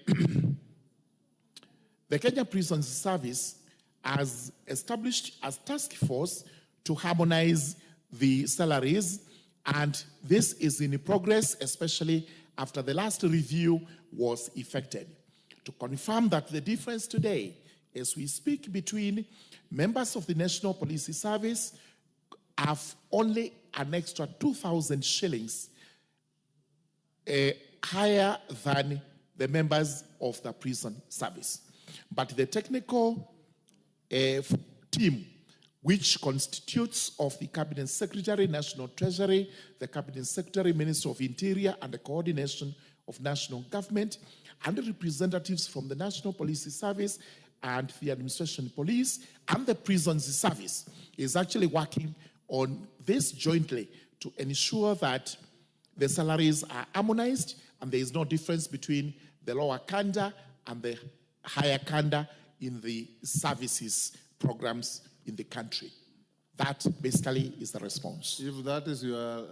Kenya Prisons Service has established a task force to harmonize the salaries, and this is in progress, especially after the last review was effected. To confirm that the difference today, as we speak, between members of the National Police Service have only an extra 2,000 shillings higher than the members of the prison service. But the technical team, which constitutes of the Cabinet Secretary, National Treasury, the Cabinet Secretary, Minister of Interior, and the coordination of national government, and the representatives from the National Police Service and the Administration Police and the Prisons Service, is actually working on this jointly to ensure that the salaries are harmonized and there is no difference between the lower kanda and the higher kanda in the services programs in the country. That basically is the response. If that is your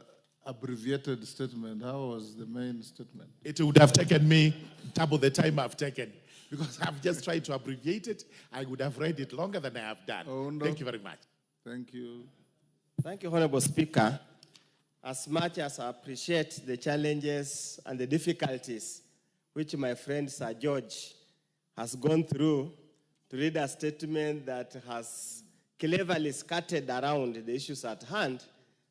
abbreviated statement, how was the main statement? It would have taken me double the time I've taken, because I've just tried to abbreviate it. I would have read it longer than I have done. Oh, no. Thank you very much. Thank you. Thank you, Honorable Speaker. As much as I appreciate the challenges and the difficulties which my friend Sir George has gone through to read a statement that has cleverly skirted around the issues at hand,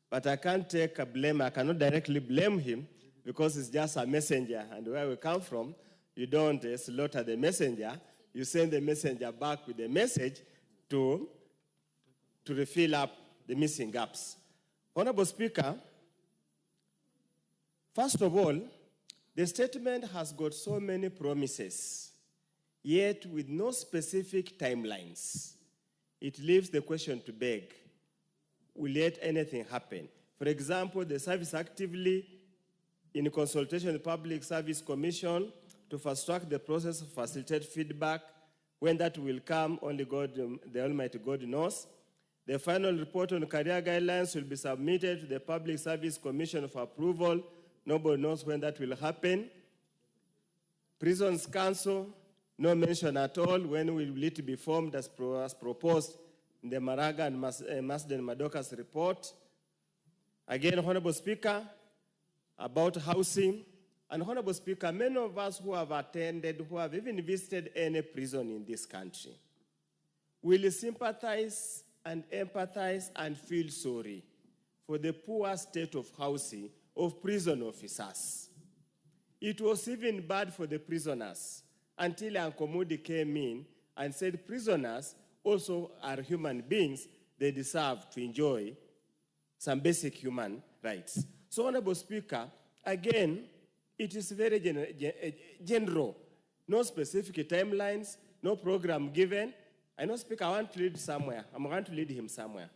but I can't take a blame. I cannot directly blame him because it's just a messenger. And where we come from, you don't slaughter the messenger. You send the messenger back with the message to refill up the missing gaps. Honorable Speaker, first of all, the statement has got so many promises, yet with no specific timelines. It leaves the question to beg, will yet anything happen? For example, the service actively in consultation with the Public Service Commission to fast-track the process of facilitate feedback. When that will come, only God, the Almighty God knows. The final report on career guidelines will be submitted to the Public Service Commission for approval. Nobody knows when that will happen. Prisons Council, no mention at all. When will it be formed as proposed in the Maraga and Masden Madoka's report? Again, Honorable Speaker, about housing. And Honorable Speaker, many of us who have attended, who have even visited any prison in this country, will sympathize and empathize and feel sorry for the poor state of housing of prison officers. It was even bad for the prisoners until Uncle Moody came in and said prisoners also are human beings. They deserve to enjoy some basic human rights. So, Honorable Speaker, again, it is very general. No specific timelines, no program given. I know, Speaker, I want to lead somewhere. I'm going to lead him somewhere.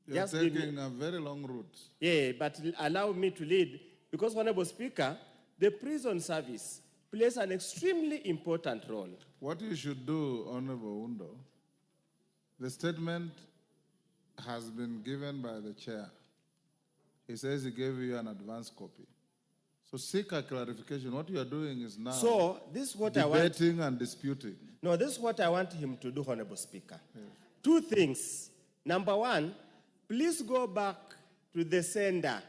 You're taking a very long route. Yeah, but allow me to lead, because, Honorable Speaker, the prison service plays an extremely important role. What you should do, Honorable Undo, the statement has been given by the chair. He says he gave you an advance copy. So seek a clarification. What you are doing is now this is what debating and disputing. No, this is what I want him to do, Honorable Speaker. Yes. Two things. Number one, please go back to the sender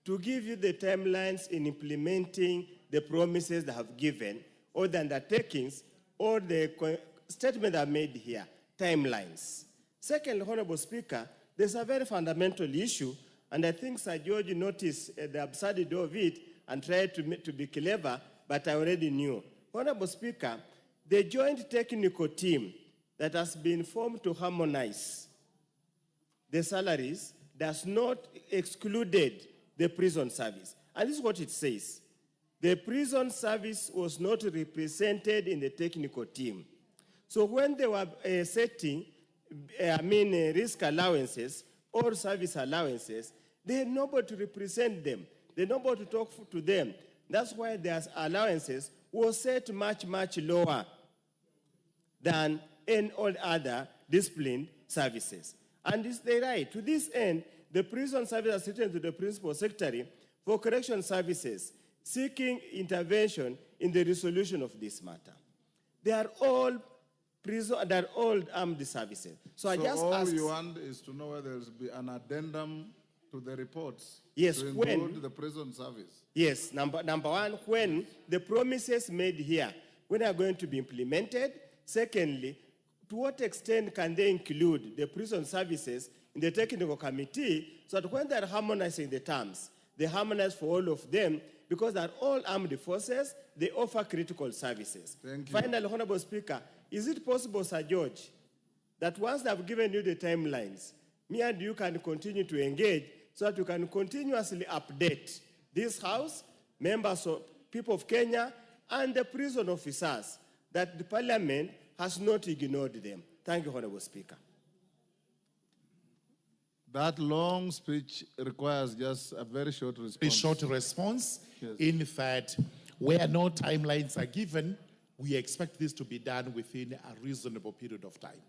to give you the timelines in implementing the promises they have given, or the undertakings, or the statement that are made here, timelines. Second, Honorable Speaker, there's a very fundamental issue, and I think Sir George noticed the absurdity of it and tried to be clever, but I already knew. Honorable Speaker, the joint technical team that has been formed to harmonize the salaries does not excluded the prison service. And this is what it says. The prison service was not represented in the technical team. So when they were setting, risk allowances or service allowances, they had nobody to represent them. They had nobody to talk to them. That's why their allowances were set much, much lower than in all other disciplined services. And it's the right. To this end, the prison service has written to the Principal Secretary for Correction Services, seeking intervention in the resolution of this matter. They are all armed services. So I just all ask, you want is to know whether there will be an addendum to the reports yes, to include the prison service. Yes, number one, when the promises made here, when are going to be implemented? Secondly, to what extent can they include the prison services in the technical committee so that when they're harmonizing the terms, they harmonize for all of them because they're all armed forces, they offer critical services. Thank you. Finally, Honorable Speaker, is it possible, Sir George, that once they've given you the timelines, me and you can continue to engage so that you can continuously update this House, members of people of Kenya, and the prison officers, that the Parliament has not ignored them. Thank you, Honorable Speaker. That long speech requires just a very short response. A short response. Yes. In fact, where no timelines are given, we expect this to be done within a reasonable period of time.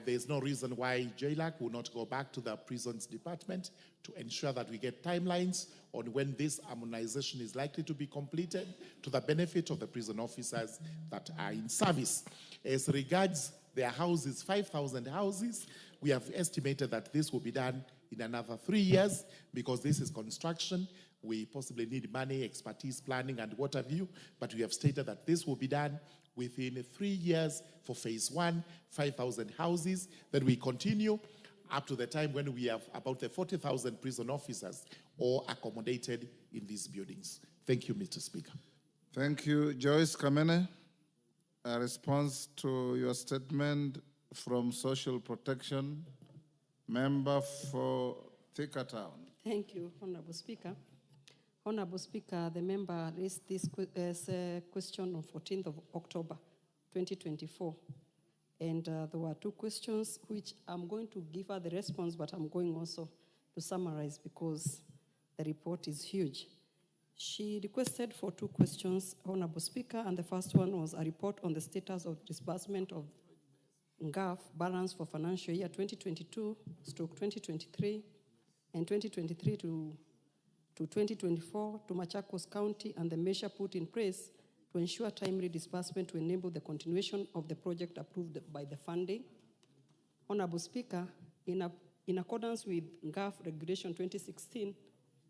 There's no reason why JLAC will not go back to the prisons department to ensure that we get timelines on when this harmonization is likely to be completed to the benefit of the prison officers that are in service. As regards their houses, 5,000 houses, we have estimated that this will be done in another 3 years because this is construction. We possibly need money, expertise, planning, and what have you, but we have stated that this will be done within 3 years for phase 1, 5,000 houses. Then we continue up to the time when we have about the 40,000 prison officers all accommodated in these buildings. Thank you, Mr. Speaker. Thank you. Joyce Kamene, a response to your statement from Social Protection, member for Thika Town. Thank you, Honorable Speaker. Honorable Speaker, the member raised this question on 14th of October, 2024. And there were two questions which I'm going to give her the response, but I'm going also to summarize because the report is huge. She requested for two questions, Honorable Speaker, and the first one was a report on the status of disbursement of NGAF balance for financial year 2022/2023 and 2023 to 2024 to Machakos County and the measure put in place to ensure timely disbursement to enable the continuation of the project approved by the funding. Honorable Speaker, in accordance with NGAF Regulation 2016,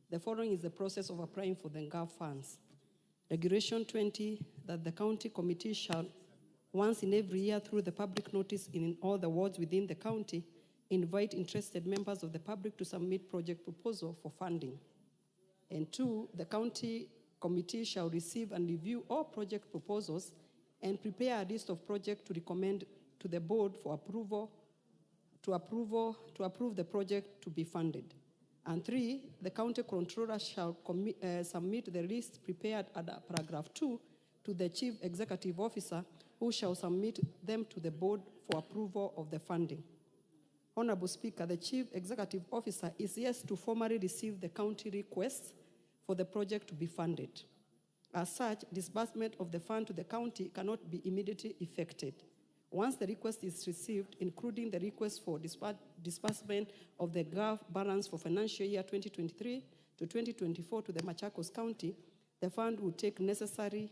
the following is the process of applying for the NGAF funds. Regulation 20, that the county committee shall, once in every year through the public notice in all the wards within the county, invite interested members of the public to submit project proposal for funding. And two, the county committee shall receive and review all project proposals and prepare a list of projects to recommend to the board for approval to approve the project to be funded. And three, the county controller shall submit the list prepared under paragraph 2 to the chief executive officer, who shall submit them to the board for approval of the funding. Honorable Speaker, the chief executive officer is yet to formally receive the county request for the project to be funded. As such, disbursement of the fund to the county cannot be immediately effected. Once the request is received, including the request for disbursement of the NGAF balance for financial year 2023 to 2024 to the Machakos County, the fund will take necessary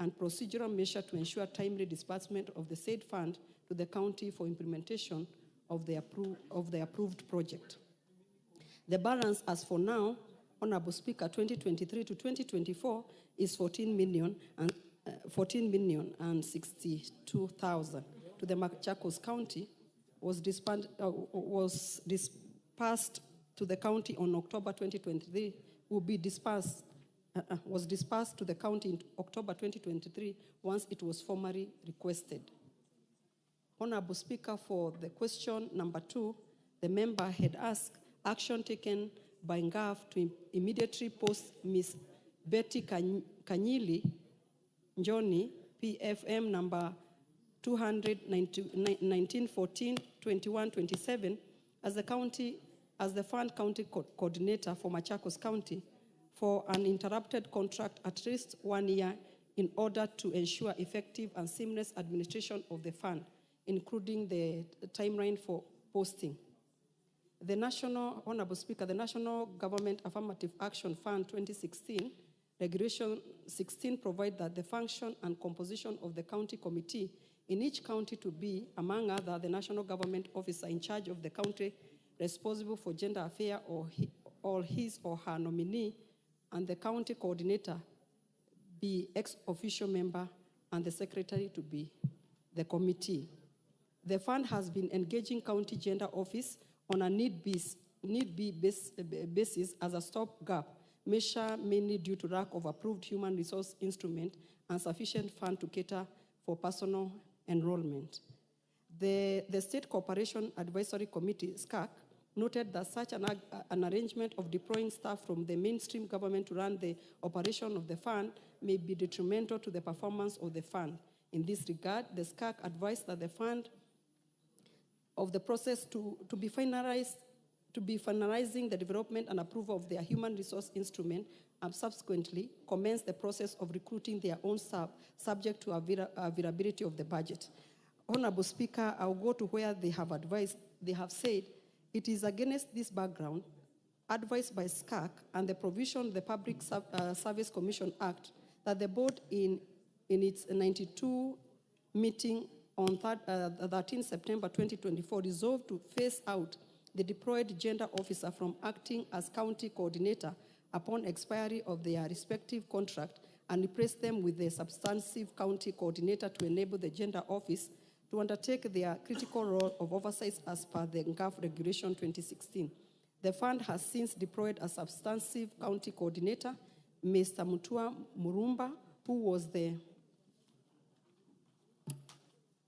and procedural measures to ensure timely disbursement of the said fund to the county for implementation of the approved project. The balance as for now, Honorable Speaker, 2023 to 2024 is 14 million and 62,000 to the Machakos County, was disbursed to the county on October 2023, was disbursed to the county in October 2023 once it was formally requested. Honorable Speaker, for the question number 2, the member had asked action taken by NGAF to immediately post Ms. Betty Kanyili Njoni, PFM number 21914-2127 as the fund county coordinator for Machakos County for an interrupted contract at least 1 year in order to ensure effective and seamless administration of the fund, including the timeline for posting. The Honorable Speaker, the National Government Affirmative Action Fund 2016, Regulation 16 provides that the function and composition of the county committee in each county to be, among other, the national government officer in charge of the county responsible for gender affairs or his or her nominee, and the county coordinator be ex-officio member, and the secretary to be the committee. The fund has been engaging county gender office on a need-basis as a stopgap measure, mainly due to lack of approved human resource instrument and sufficient fund to cater for personal enrollment. The State Cooperation Advisory Committee, SCAC, noted that such an arrangement of deploying staff from the mainstream government to run the operation of the fund may be detrimental to the performance of the fund. In this regard, the SCAC advised that the fund of the process to be finalizing the development and approval of their human resource instrument, and subsequently commence the process of recruiting their own staff, subject to availability of the budget. Honorable Speaker, I'll go to where they have advised. They have said, it is against this background, advised by SCAC and the provision of the Public Service Commission Act, that the board in its 92 meeting on 13 September 2024 resolved to phase out the deployed gender officer from acting as county coordinator upon expiry of their respective contract and replace them with a substantive county coordinator to enable the gender office to undertake their critical role of oversight as per the NGAF Regulation 2016. The fund has since deployed a substantive county coordinator, Mr. Mutua Murumba, who was the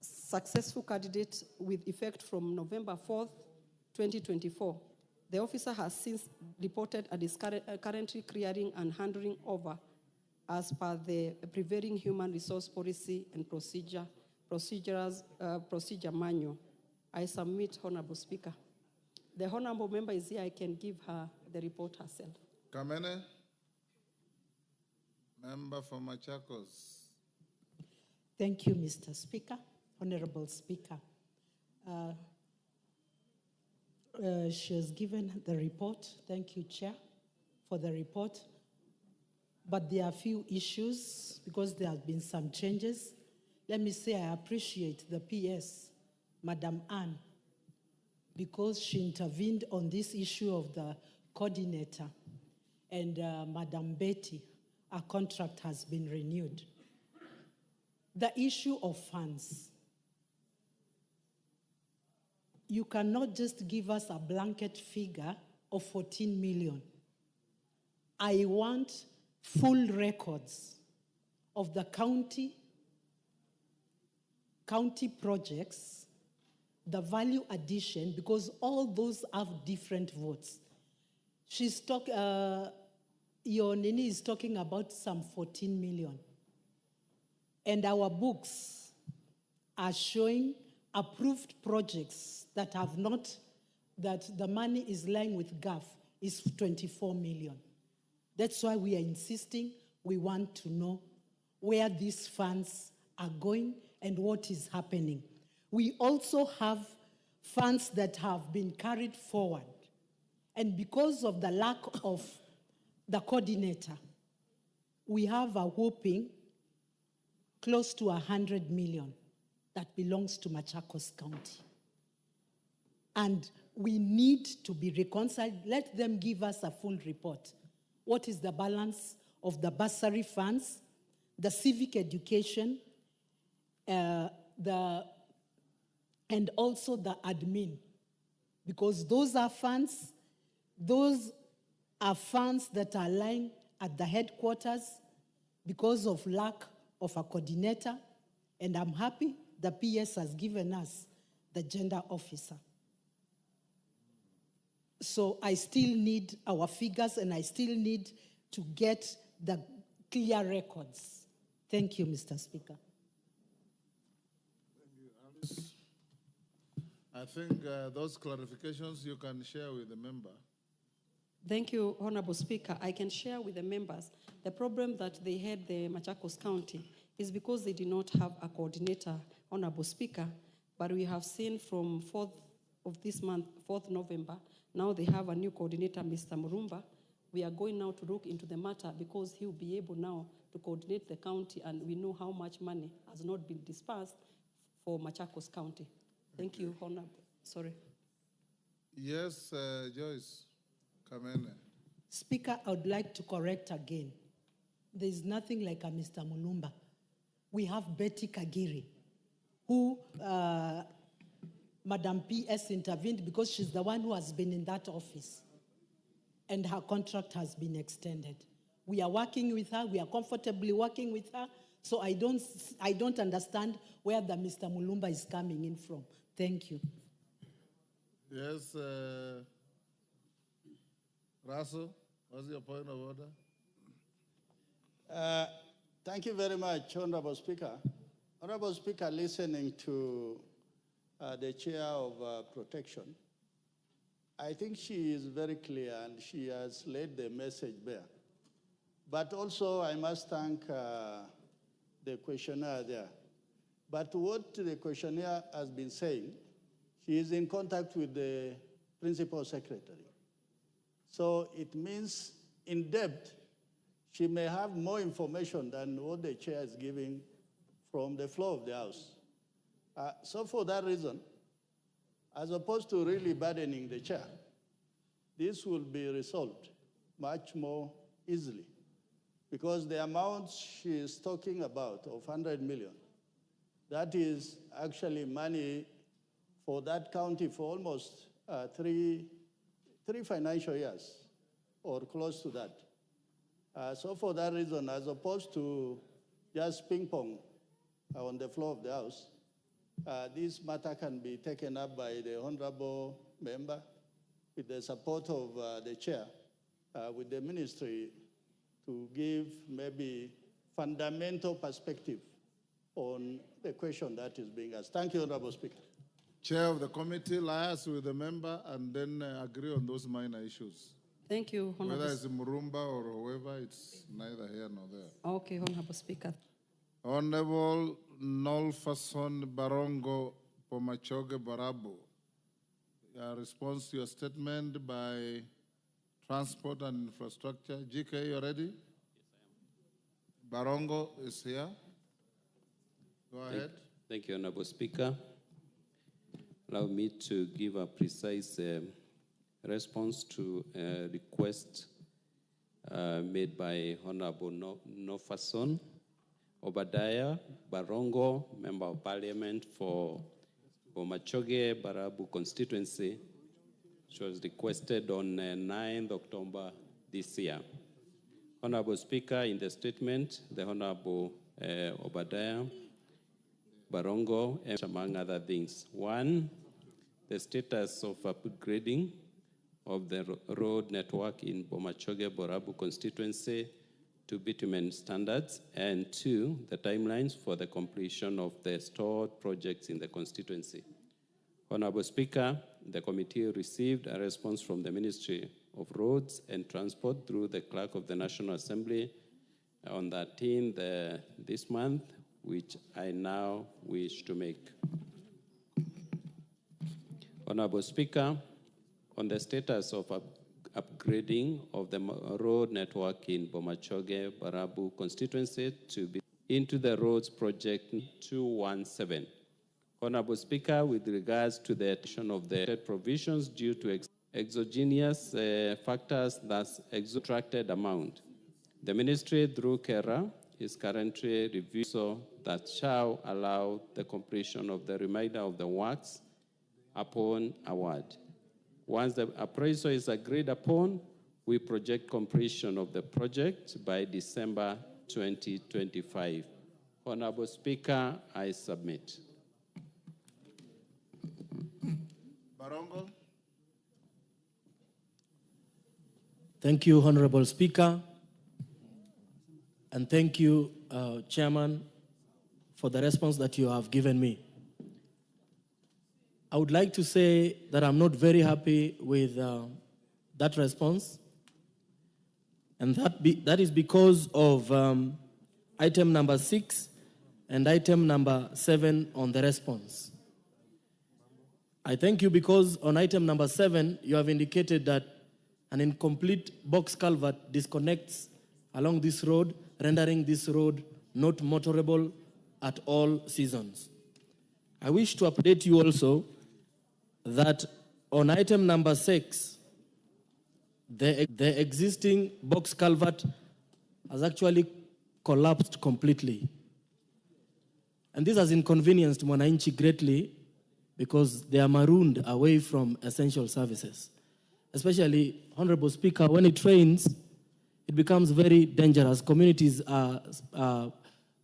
successful candidate with effect from November 4th, 2024. The officer has since reported and is currently clearing and handing over as per the prevailing human resource policy and procedure manual. I submit, Honorable Speaker. The Honorable member is here. I can give her the report herself. Kamene, member for Machakos. Thank you, Mr. Speaker. Honorable Speaker. She has given the report. Thank you, Chair, for the report. But there are a few issues because there have been some changes. Let me say I appreciate the PS, Madam Anne, because she intervened on this issue of the coordinator. And Madam Betty, our contract has been renewed. The issue of funds. You cannot just give us a blanket figure of 14 million. I want full records of the county projects, the value addition, because all those have different votes. Your Nini is talking about some 14 million. And our books are showing approved projects that have not, that the money is lying with GAF is 24 million. That's why we are insisting, we want to know where these funds are going and what is happening. We also have funds that have been carried forward. And because of the lack of the coordinator, we have a whopping close to 100 million that belongs to Machakos County. And we need to be reconciled. Let them give us a full report. What is the balance of the bursary funds, the civic education, and also the admin? Because those are funds that are lying at the headquarters because of lack of a coordinator. And I'm happy the PS has given us the gender officer. So I still need our figures and I still need to get the clear records. Thank you, Mr. Speaker. I think those clarifications you can share with the member. Thank you, Honorable Speaker. I can share with the members the problem that they had the Machakos County is because they did not have a coordinator, Honorable Speaker, but we have seen from 4th of this month, 4th November, now they have a new coordinator, Mr. Murumba. We are going now to look into the matter because he will be able now to coordinate the county, and we know how much money has not been dispersed for Machakos County. Thank you, Honorable. Sorry. Yes, Joyce Kamene. Speaker, I would like to correct again. There is nothing like a Mr. Mulumba. We have Betty Kagiri, who Madam PS intervened because she's the one who has been in that office. And her contract has been extended. We are working with her. We are comfortably working with her. So I don't understand where the Mr. Mulumba is coming in from. Thank you. Yes, Russell, what's your point of order? Thank you very much, Honorable Speaker. Honorable Speaker, listening to the Chair of Protection, I think she is very clear and she has laid the message bare. But also, I must thank the questionnaire there. But what the questionnaire has been saying, she is in contact with the Principal Secretary. So it means, in depth, she may have more information than what the Chair is giving from the floor of the House. So for that reason, as opposed to really burdening the Chair, this will be resolved much more easily because the amount she is talking about of 100 million, That is actually money for that county for almost three financial years or close to that. So for that reason, as opposed to just ping pong on the floor of the House, this matter can be taken up by the honorable member with the support of the chair, with the ministry, to give maybe fundamental perspective on the question that is being asked. Thank you, Honorable Speaker. Chair of the committee, liaise with the member and then agree on those minor issues. Thank you, Honorable. Whether it's Murumba or whoever, it's neither here nor there. Okay, Honorable Speaker. Honorable Nolfason Barongo Pomachoge Barabu. Response to your statement by Transport and Infrastructure. GK, you ready? Yes, I am. Barongo is here. Go ahead. Thank you, Honorable Speaker. Allow me to give a precise response to a request made by Honorable Nofason Obadiah Barongo, Member of Parliament for Bomachoge Barabu constituency, which was requested on 9th October this year. Honorable Speaker, in the statement, the Honorable Obadiah Barongo, among other things. One, the status of upgrading of the road network in Bomachoge Borabu constituency to bitumen standards, and two, the timelines for the completion of the stored projects in the constituency. Honorable Speaker, the committee received a response from the Ministry of Roads and Transport through the Clerk of the National Assembly on 13th this month, which I now wish to make. Honorable Speaker, on the status of upgrading of the road network in Bomachoge Barabu constituency to be into the roads project 217. Honorable Speaker, with regards to the addition of the provisions due to exogenous factors, thus extracted amount, the ministry through KERA is currently reviewing so that shall allow the completion of the remainder of the works upon award. Once the appraisal is agreed upon, we project completion of the project by December 2025. Honorable Speaker, I submit. Barongo. Thank you, Honorable Speaker. And thank you, Chairman, for the response that you have given me. I would like to say that I'm not very happy with that response. And that is because of item number 6 and item number 7 on the response. I thank you because on item number 7, you have indicated that an incomplete box culvert disconnects along this road, rendering this road not motorable at all seasons. I wish to update you also that on item number 6, the existing box culvert has actually collapsed completely. And this has inconvenienced Mwananchi greatly because they are marooned away from essential services. Especially, Honorable Speaker, when it rains, it becomes very dangerous. Communities are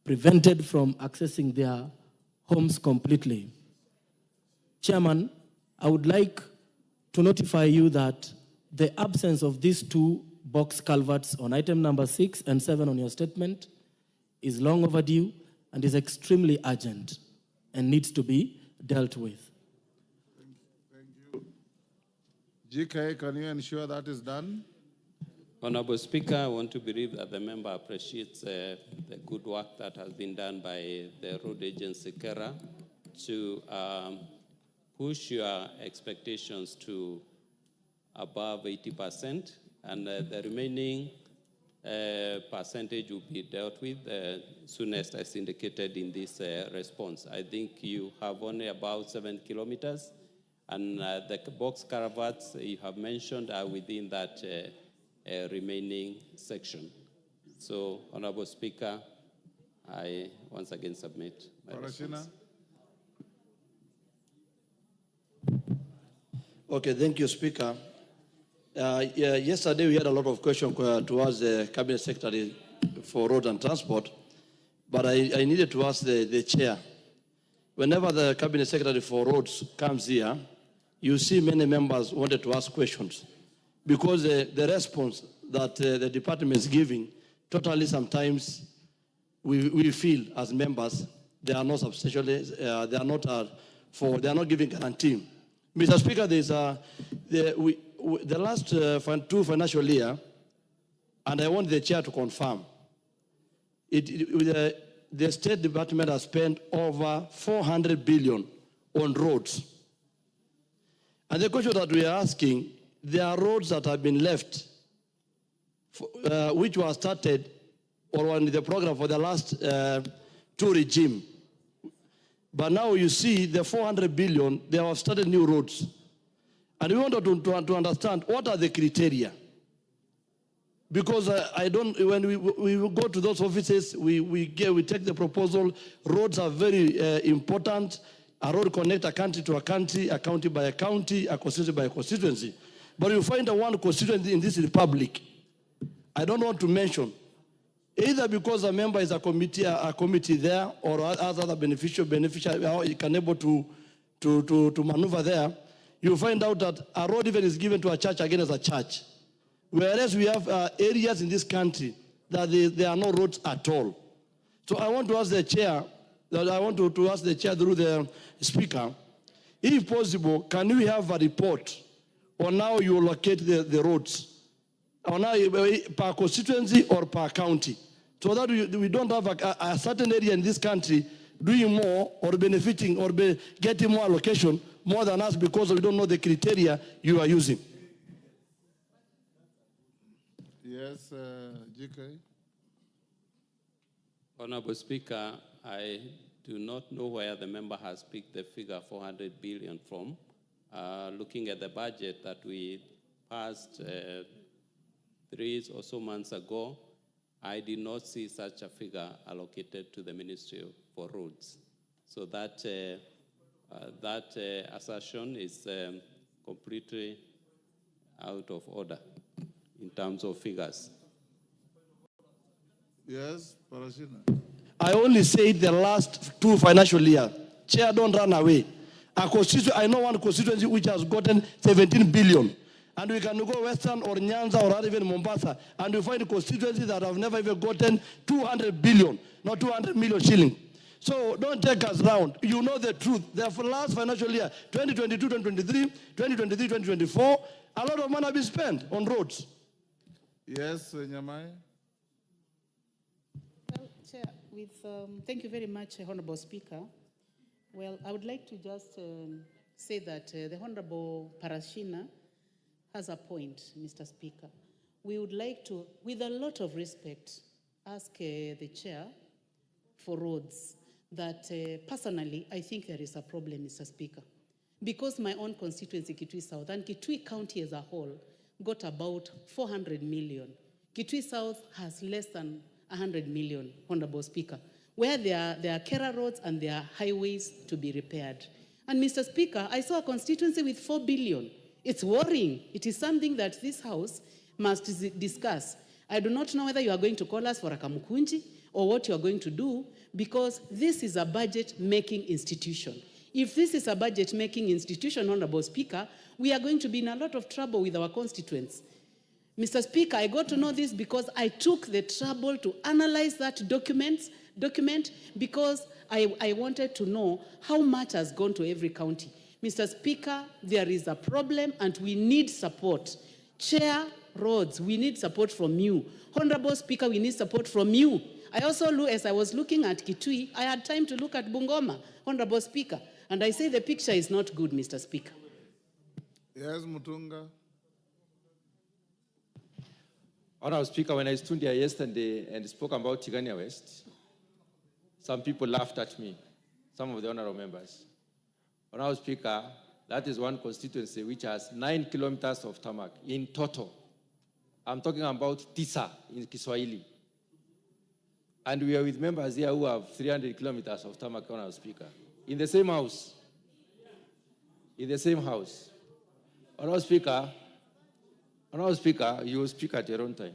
prevented from accessing their homes completely. Chairman, I would like to notify you that the absence of these two box culverts on item number 6 and 7 on your statement is long overdue and is extremely urgent and needs to be dealt with. Thank you. GK, can you ensure that is done? Honorable Speaker, I want to believe that the member appreciates the good work that has been done by the road agency KERA to push your expectations to above 80%, and the remaining percentage will be dealt with soonest as indicated in this response. I think you have only about 7 kilometers, and the box culverts you have mentioned are within that remaining section. So, Honorable Speaker, I once again submit my response. Okay, thank you, Speaker. Yesterday we had a lot of questions towards the Cabinet Secretary for Road and Transport, but I needed to ask the Chair. Whenever the Cabinet Secretary for Roads comes here, you see many members wanted to ask questions because the response that the department is giving, totally sometimes we feel as members, they are not substantially, they are not giving guarantee. Mr. Speaker, the last 2 financial year, and I want the Chair to confirm, the State Department has spent over 400 billion on roads. And the question that we are asking, there are roads that have been left, which were started or in the program for the last 2 regime. But now you see the 400 billion, they have started new roads. And we wanted to understand what are the criteria. Because when we go to those offices, we take the proposal. Roads are very important. A road connects a country to a country, a county by a county, a constituency by a constituency. But you find one constituency in this republic, I don't want to mention, either because a member is a committee there, or other beneficiary can able to maneuver there. You find out that a road even is given to a church again as a church. Whereas we have areas in this country that there are no roads at all. So I want to ask the Chair, to ask the Chair through the Speaker, if possible, can we have a report on how you locate the roads, on how per constituency or per county, so that we don't have a certain area in this country doing more or benefiting or getting more allocation more than us because we don't know the criteria you are using. Yes, GK. Honorable Speaker, I do not know where the member has picked the figure 400 billion from. Looking at the budget that we passed 3 or so months ago, I did not see such a figure allocated to the Ministry for Roads. So that assertion is completely out of order in terms of figures. Yes, Parashina. I only said the last 2 financial years. Chair, don't run away. I know one constituency which has gotten 17 billion. And we can go Western or Nyanza or even Mombasa, and we find constituencies that have never even gotten 200 billion, not 200 million shilling. So don't take us round. You know the truth. The last financial year, 2022, 2023, 2023, 2024, a lot of money has been spent on roads. Yes, Nyamai. Well, Chair, thank you very much, Honorable Speaker. Well, I would like to just say that the Honorable Parashina has a point, Mr. Speaker. We would like to, with a lot of respect, ask the Chair for Roads that personally, I think there is a problem, Mr. Speaker. Because my own constituency, Kitui South, and Kitui County as a whole, got about 400 million. Kitui South has less than 100 million, Honorable Speaker, where there are Kera roads and there are highways to be repaired. And Mr. Speaker, I saw a constituency with 4 billion. It's worrying. It is something that this House must discuss. I do not know whether you are going to call us for a kamukunji or what you are going to do, because this is a budget-making institution. If this is a budget-making institution, Honorable Speaker, we are going to be in a lot of trouble with our constituents. Mr. Speaker, I got to know this because I took the trouble to analyze that document because I wanted to know how much has gone to every county. Mr. Speaker, there is a problem and we need support. Chair, Roads, we need support from you. Honorable Speaker, we need support from you. I also, as I was looking at Kitui, I had time to look at Bungoma, Honorable Speaker, and I say the picture is not good, Mr. Speaker. Yes, Mutunga. Honorable Speaker, when I stood here yesterday and spoke about Tigania West, some people laughed at me, some of the honorable members. Honorable Speaker, that is one constituency which has 9 kilometers of tarmac in total. I'm talking about Tisa in Kiswahili. And we are with members here who have 300 kilometers of tarmac, Honorable Speaker. In the same house. In the same house. Honourable Speaker, you will speak at your own time.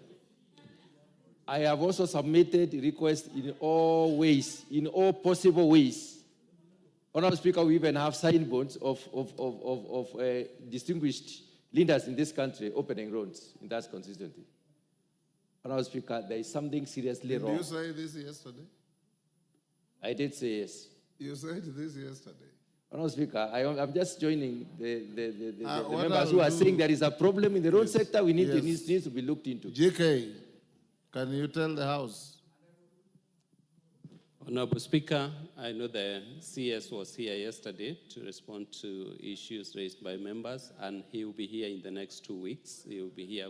I have also submitted requests in all ways, in all possible ways. Honourable Speaker, we even have signboards of distinguished leaders in this country opening roads in that constituency. Honourable Speaker, there is something seriously wrong. Did you say this yesterday? I did say yes. You said this yesterday. Honourable Speaker, I'm just joining the what members I'll who are do- saying there is a problem in the road sector. We need Yes. needs to be looked into. GK, can you tell the House? Honorable Speaker, I know the CS was here yesterday to respond to issues raised by members, and he will be here in the next 2 weeks. He will be here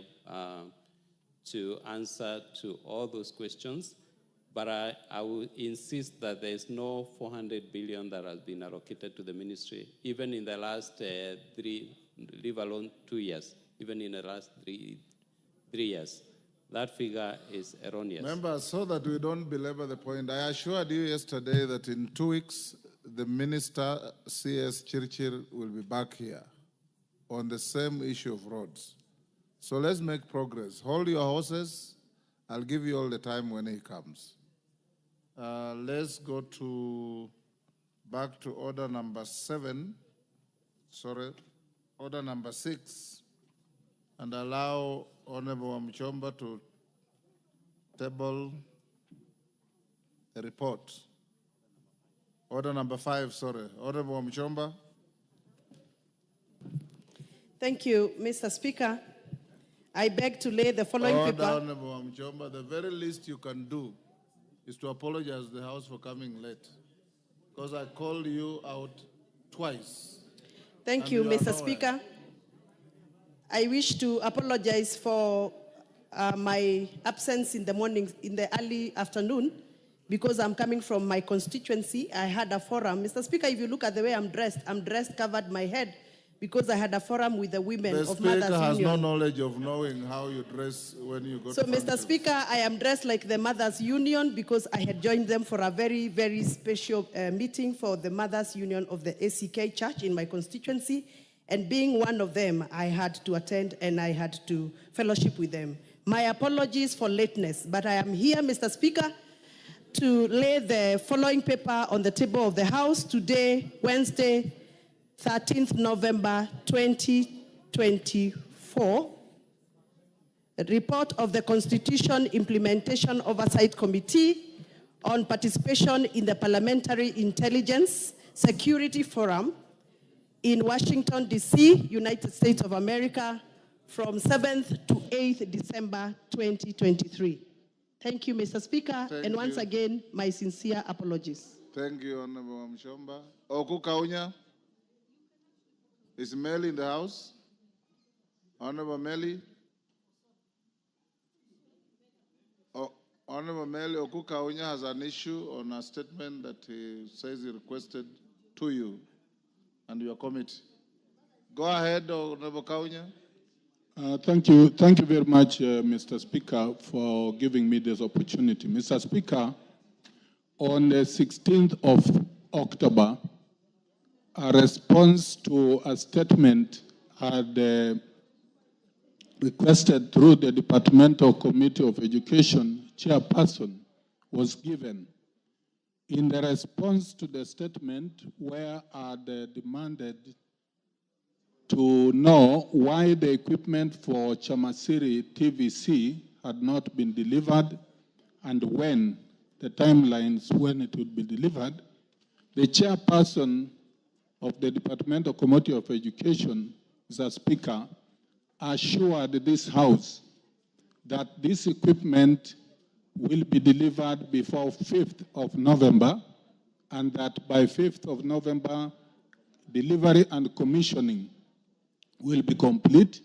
to answer to all those questions. But I will insist that there is no 400 billion that has been allocated to the ministry, even in the last leave alone 2 years, even in the last three years. That figure is erroneous. Members, so that we don't belabor the point, I assured you yesterday that in 2 weeks, the Minister, CS Chirchir, will be back here on the same issue of roads. So let's make progress. Hold your horses. I'll give you all the time when he comes. Let's go back to order number 6, and allow Honorable Mchomba to table the report. Order number 5, Honorable Mchomba. Thank you, Mr. Speaker. I beg to lay the following Order, paper. Honorable Mchomba. The very least you can do is to apologize to the House for coming late, because I called you out twice. Thank you, Mr. Speaker. I wish to apologize for my absence in the morning, in the early afternoon, because I'm coming from my constituency. I had a forum. Mr. Speaker, if you look at the way I'm dressed, covered my head, because I had a forum with the women The of Speaker Mothers has Union. no knowledge of knowing how you dress when you go So, to Mr. functions. Speaker, I am dressed like the Mothers Union because I had joined them for a very, very special meeting for the Mothers Union of the ACK Church in my constituency. And being one of them, I had to attend and I had to fellowship with them. My apologies for lateness, but I am here, Mr. Speaker, to lay the following paper on the table of the House today, Wednesday, 13th November 2024. A report of the Constitution Implementation Oversight Committee on participation in the Parliamentary Intelligence Security Forum in Washington, D.C., United States of America, from 7th to 8th December 2023. Thank you, Mr. Speaker, Thank and once you. again, my sincere apologies. Thank you, Honorable Mchomba. Oku Kaunya. Is Meli in the house? Honorable Meli? Honorable Meli, Oku Kaunya has an issue on a statement that he says he requested to you and your committee. Go ahead, Honorable Kaunya. Thank you very much, Mr. Speaker, for giving me this opportunity. Mr. Speaker, on the 16th of October, a response to a statement had requested through the Departmental Committee of Education chairperson was given. In the response to the statement, where they demanded to know why the equipment for Chamasiri TVC had not been delivered and when, the timelines when it would be delivered, the chairperson of the Departmental Committee of Education, Mr. Speaker, assured this House that this equipment will be delivered before 5th of November and that by 5th of November, delivery and commissioning will be complete,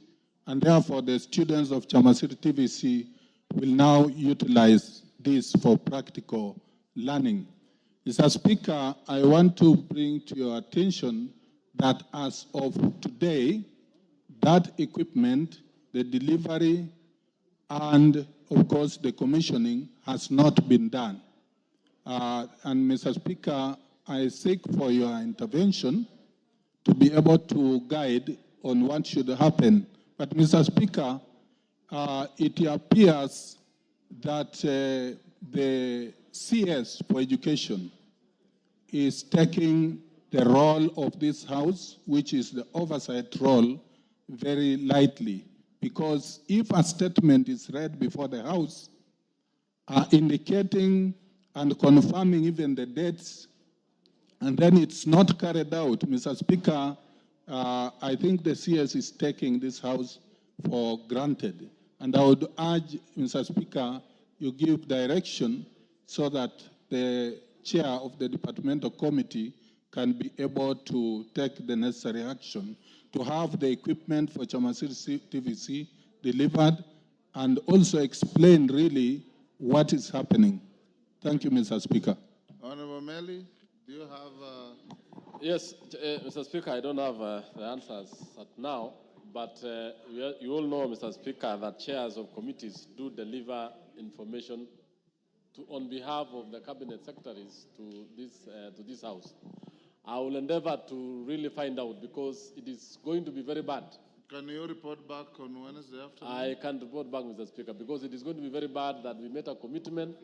and therefore the students of Chamasiri TVC will now utilize this for practical learning. Mr. Speaker, I want to bring to your attention that as of today, that equipment, the delivery, and of course the commissioning has not been done. And Mr. Speaker, I seek for your intervention to be able to guide on what should happen. But, Mr. Speaker, it appears that the CS for education is taking the role of this House, which is the oversight role, very lightly. Because if a statement is read before the House, indicating and confirming even the dates, and then it's not carried out, Mr. Speaker, I think the CS is taking this House for granted. And I would urge, Mr. Speaker, you give direction so that the chair of the departmental committee can be able to take the necessary action to have the equipment for Chamasiri TVC delivered and also explain really what is happening. Thank you, Mr. Speaker. Honorable Meli, do you have... Yes, Mr. Speaker, I don't have the answers at now, but you all know, Mr. Speaker, that chairs of committees do deliver information on behalf of the cabinet secretaries to this House. I will endeavor to really find out because it is going to be very bad. Can you report back on Wednesday afternoon? I can't report back, Mr. Speaker, because it is going to be very bad that we made a commitment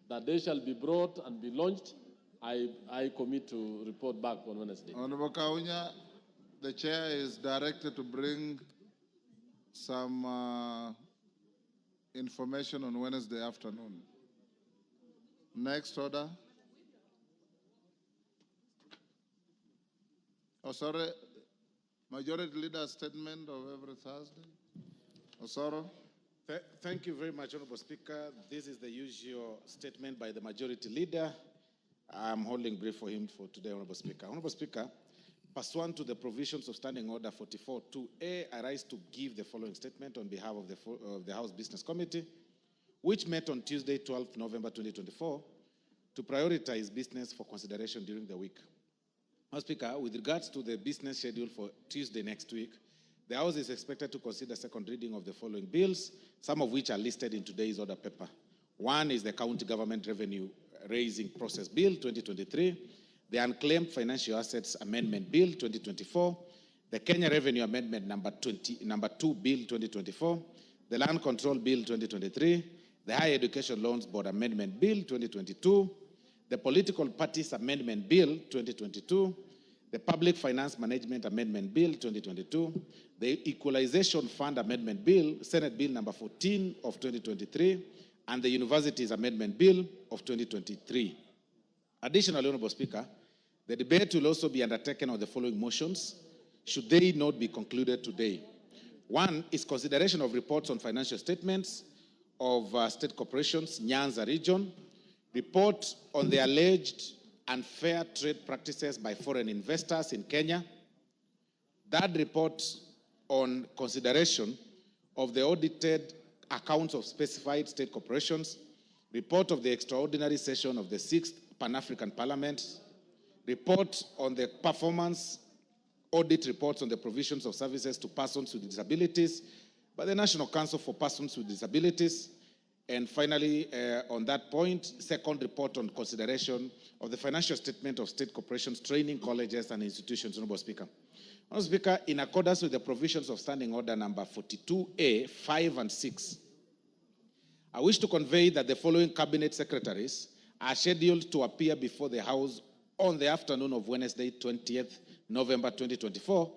that they shall be brought and be launched. I commit to report back on Wednesday. Honorable Kaunya, the chair is directed to bring some information on Wednesday afternoon. Next order. Oh, sorry. Majority Leader statement of every Thursday. Osoro. Thank you very much, Honorable Speaker. This is the usual statement by the Majority Leader. I'm holding brief for him for today, Honorable Speaker. Honorable Speaker, pursuant to the provisions of Standing Order 44.2a, I rise to give the following statement on behalf of the House Business Committee, which met on Tuesday, 12 November 2024, to prioritize business for consideration during the week. Mr. Speaker, with regards to the business schedule for Tuesday next week, the House is expected to consider second reading of the following bills, some of which are listed in today's order paper. One is the County Government Revenue Raising Process Bill 2023, the Unclaimed Financial Assets Amendment Bill 2024, the Kenya Revenue Amendment number 2 Bill 2024, the Land Control Bill 2023, the Higher Education Loans Board Amendment Bill 2022, the Political Parties Amendment Bill 2022, the Public Finance Management Amendment Bill 2022, the Equalization Fund Amendment Bill, Senate Bill number 14 of 2023, and the Universities Amendment Bill of 2023. Additionally, Honorable Speaker, the debate will also be undertaken on the following motions, should they not be concluded today. One is consideration of reports on financial statements of state corporations, Nyanza region, report on the alleged unfair trade practices by foreign investors in Kenya. That report on consideration of the audited accounts of specified state corporations, report of the extraordinary session of the 6th Pan-African Parliament, report on the performance audit reports on the provisions of services to persons with disabilities by the National Council for Persons with Disabilities, and finally, on that point, second report on consideration of the financial statement of state corporations, training colleges, and institutions, Honorable Speaker. Honorable Speaker, in accordance with the provisions of Standing Order number 42A, 5 and 6, I wish to convey that the following cabinet secretaries are scheduled to appear before the House on the afternoon of Wednesday, 20th November 2024,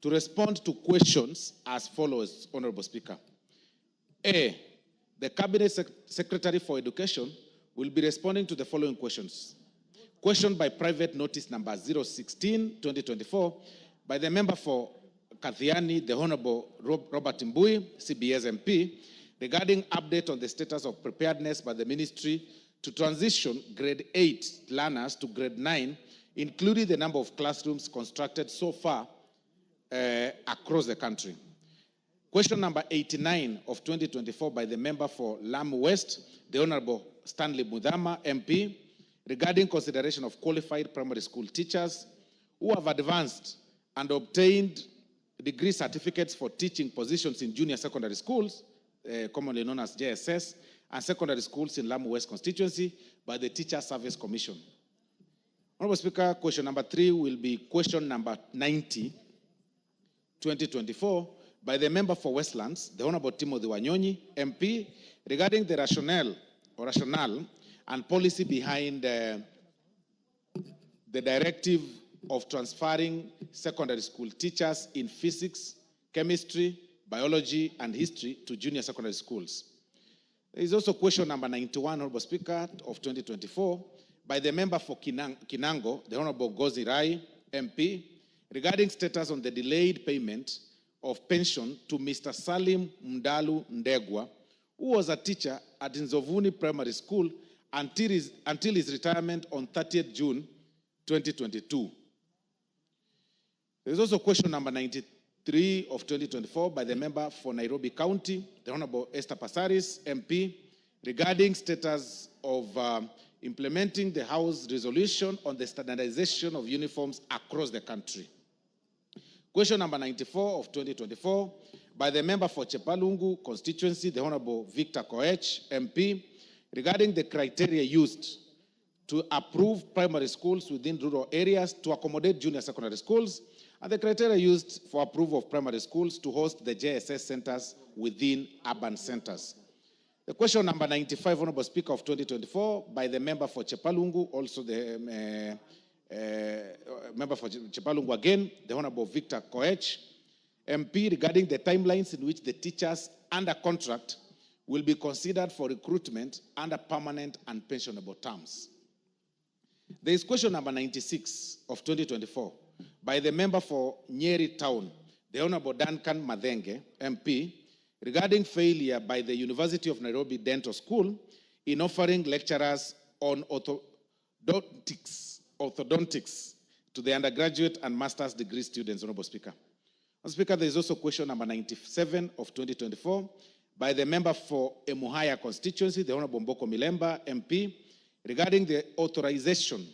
to respond to questions as follows, Honorable Speaker. A, the Cabinet Secretary for Education will be responding to the following questions. Question by private notice number 016-2024 by the member for Kathiani, the Honorable Robert Mbui, CBS MP, regarding update on the status of preparedness by the Ministry to transition grade 8 learners to grade 9, including the number of classrooms constructed so far across the country. Question number 89 of 2024 by the member for Lamu West, the Honorable Stanley Mudhama, MP, regarding consideration of qualified primary school teachers who have advanced and obtained degree certificates for teaching positions in junior secondary schools, commonly known as JSS, and secondary schools in Lamu West constituency by the Teacher Service Commission. Honorable Speaker, question number 3 will be question number 90. 2024, by the member for Westlands, the Honorable Timothy Wanyonyi, MP, regarding the rationale and policy behind the directive of transferring secondary school teachers in physics, chemistry, biology, and history to junior secondary schools. There is also question number 91, Honorable Speaker, of 2024, by the member for Kinango, the Honorable Gozi Rai, MP, regarding status on the delayed payment of pension to Mr. Salim Mdalu Ndegwa, who was a teacher at Nzovuni Primary School until his retirement on 30th June 2022. There is also question number 93 of 2024 by the member for Nairobi County, the Honorable Esther Passaris, MP, regarding status of implementing the House resolution on the standardization of uniforms across the country. Question number 94 of 2024 by the member for Chepalungu constituency, the Honorable Victor Koech, MP, regarding the criteria used to approve primary schools within rural areas to accommodate junior secondary schools, and the criteria used for approval of primary schools to host the JSS centers within urban centers. The question number 95, Honorable Speaker, of 2024 by the member for Chepalungu, also the member for Chepalungu again, the Honorable Victor Koech, MP, regarding the timelines in which the teachers under contract will be considered for recruitment under permanent and pensionable terms. There is question number 96 of 2024 by the member for Nyeri Town, the Honorable Duncan Madenge, MP, regarding failure by the University of Nairobi Dental School in offering lecturers on orthodontics to the undergraduate and master's degree students, Honorable Speaker. Honorable Speaker, there is also question number 97 of 2024 by the member for Emuhaya constituency, the Honorable Mboko Milemba, MP, regarding the authorization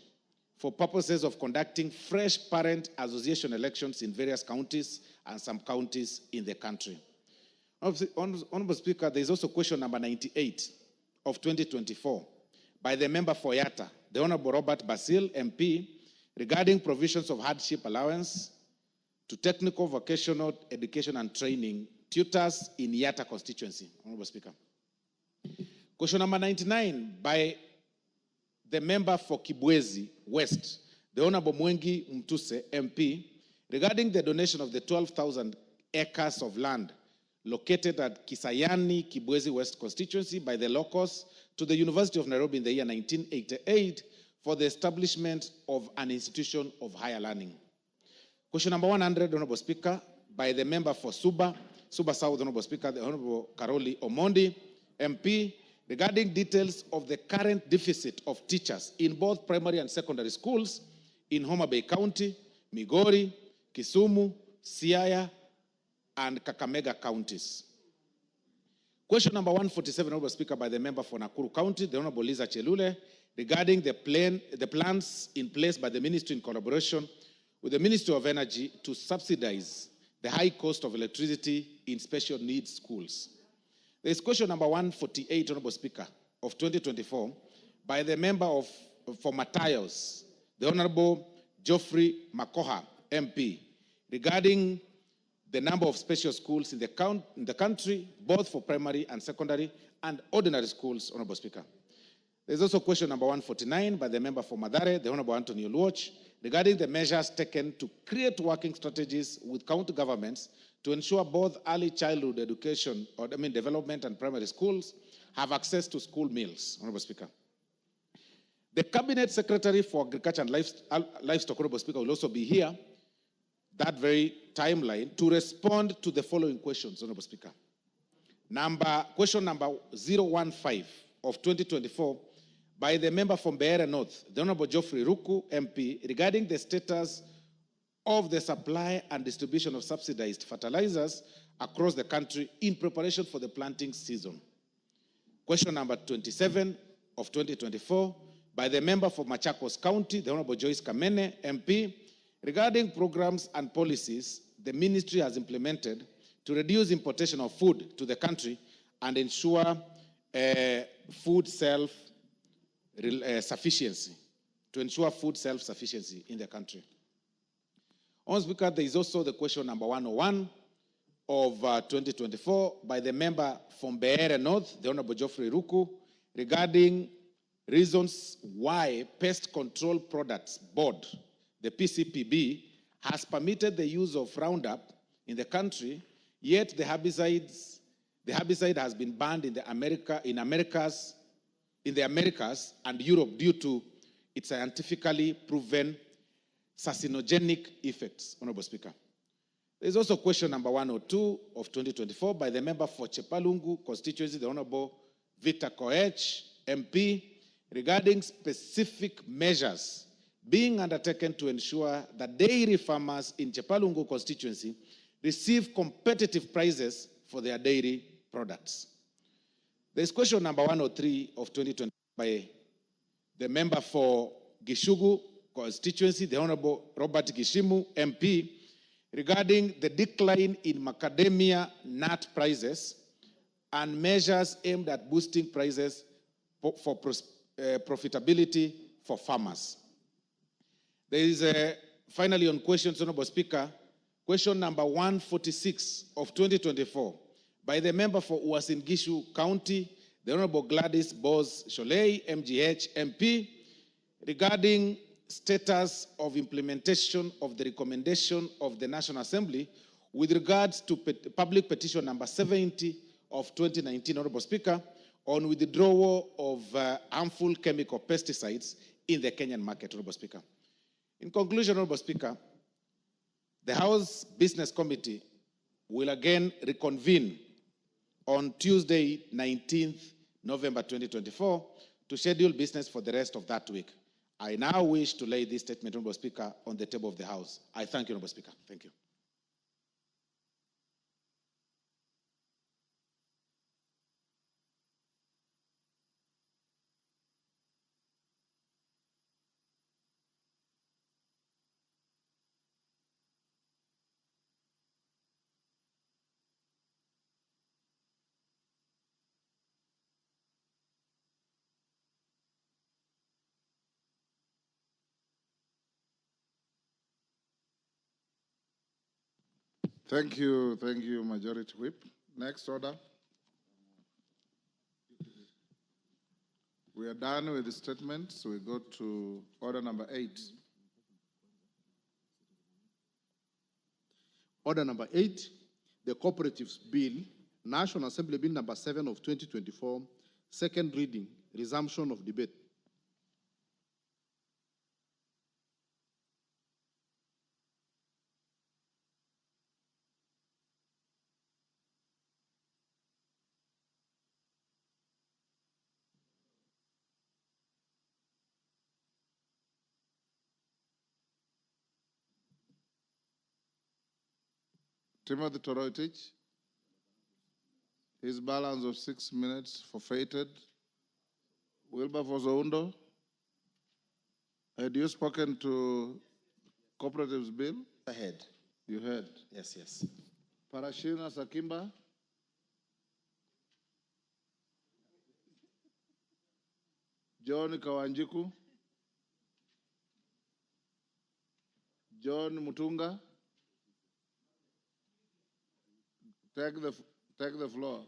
for purposes of conducting fresh parent association elections in various counties and some counties in the country. Honorable Speaker, there is also question number 98 of 2024 by the member for Yatta, the Honorable Robert Basil, MP, regarding provisions of hardship allowance to technical vocational education and training tutors in Yatta constituency. Honorable Speaker. Question number 99 by the member for Kibwezi West, the Honorable Mwengi Mtuse, MP, regarding the donation of the 12,000 acres of land located at Kisayani, Kibwezi West constituency by the locals to the University of Nairobi in the year 1988 for the establishment of an institution of higher learning. Question number 100, Honorable Speaker, by the member for Suba South, Honorable Speaker, the Honorable Karoli Omondi, MP, regarding details of the current deficit of teachers in both primary and secondary schools in Homa Bay County, Migori, Kisumu, Siaya, and Kakamega counties. Question number 147, Honorable Speaker, by the member for Nakuru County, the Honorable Liza Chelule, regarding the plans in place by the ministry in collaboration with the Ministry of Energy to subsidize the high cost of electricity in special needs schools. There is question number 148, Honorable Speaker, of 2024, by the member for Matayos, the Honorable Geoffrey Makoha, MP, regarding the number of special schools in the country, both for primary and secondary and ordinary schools, Honorable Speaker. There is also question number 149 by the member for Madare, the Honorable Anthony Oluoch, regarding the measures taken to create working strategies with county governments to ensure both early childhood education, development and primary schools have access to school meals, Honorable Speaker. The Cabinet Secretary for Agriculture and Livestock, Honorable Speaker, will also be here, that very timeline, to respond to the following questions, Honorable Speaker. Question number 015 of 2024 by the member from Beira North, the Honorable Geoffrey Ruku, MP, regarding the status of the supply and distribution of subsidized fertilizers across the country in preparation for the planting season. Question number 27 of 2024 by the member for Machakos County, the Honorable Joyce Kamene, MP, regarding programs and policies the ministry has implemented to reduce importation of food to the country and ensure food self-sufficiency in the country. Honorable Speaker, there is also the question number 101 of 2024 by the member from Beere North, the Honorable Geoffrey Ruku, regarding reasons why Pest Control Products Board, the PCPB, has permitted the use of Roundup in the country, yet the herbicide has been banned in the Americas and Europe due to its scientifically proven carcinogenic effects, Honorable Speaker. There is also question number 102 of 2024 by the member for Chepalungu constituency, the Honorable Victor Koech, MP, regarding specific measures being undertaken to ensure that dairy farmers in Chepalungu constituency receive competitive prices for their dairy products. There is question number 103 of 2020 by the member for Gishugu constituency, the Honorable Robert Gishimu, MP, regarding the decline in macadamia nut prices and measures aimed at boosting prices for profitability for farmers. There is finally on questions, Honorable Speaker, question number 146 of 2024 by the member for Uasin Gishu County, the Honorable Gladys Bose Sholei, MGH, MP, regarding status of implementation of the recommendation of the National Assembly with regards to public petition number 70 of 2019, Honorable Speaker, on withdrawal of harmful chemical pesticides in the Kenyan market, Honorable Speaker. In conclusion, Honorable Speaker, the House Business Committee will again reconvene on Tuesday, 19th November 2024, to schedule business for the rest of that week. I now wish to lay this statement, Honorable Speaker, on the table of the House. I thank you, Honorable Speaker. Thank you. Thank you, Majority Whip. Next order. We are done with the statements. We go to order number 8. Order number 8, the Cooperatives Bill, National Assembly Bill number 7 of 2024, second reading, resumption of debate. Timothy Toroitich, his balance of 6 minutes forfeited. Wilberforce Oundo, had you spoken to Cooperatives Bill? I had. You had? Yes, yes. Parashina Sakimba? John Kawanjiku? John Mutunga? Take the floor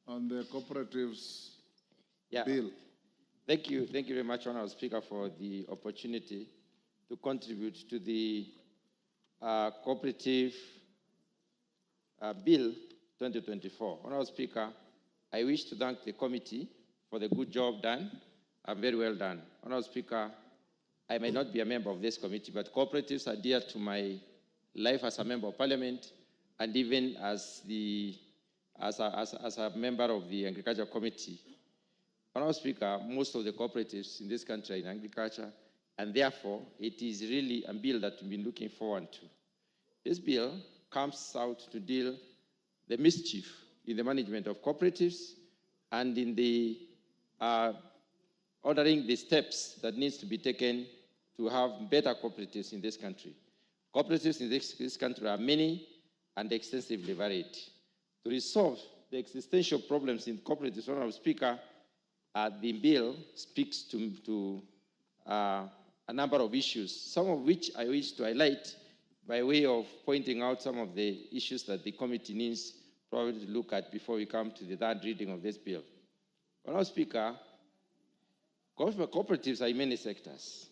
on the Cooperatives Bill. Thank you very much, Honorable Speaker, for the opportunity to contribute to the Cooperative Bill 2024. Honorable Speaker, I wish to thank the committee for the good job done, and very well done. Honorable Speaker, I may not be a member of this committee, but cooperatives are dear to my life as a member of Parliament, and even as a member of the Agriculture Committee. Honorable Speaker, most of the cooperatives in this country are in agriculture, and therefore it is really a bill that we've been looking forward to. This bill comes out to deal the mischief in the management of cooperatives and in the ordering the steps that needs to be taken to have better cooperatives in this country. Cooperatives in this country are many and extensively varied. To resolve the existential problems in cooperatives, Honorable Speaker, the bill speaks to a number of issues, some of which I wish to highlight by way of pointing out some of the issues that the committee needs probably to look at before we come to the third reading of this bill. Honourable Speaker, cooperatives are in many sectors.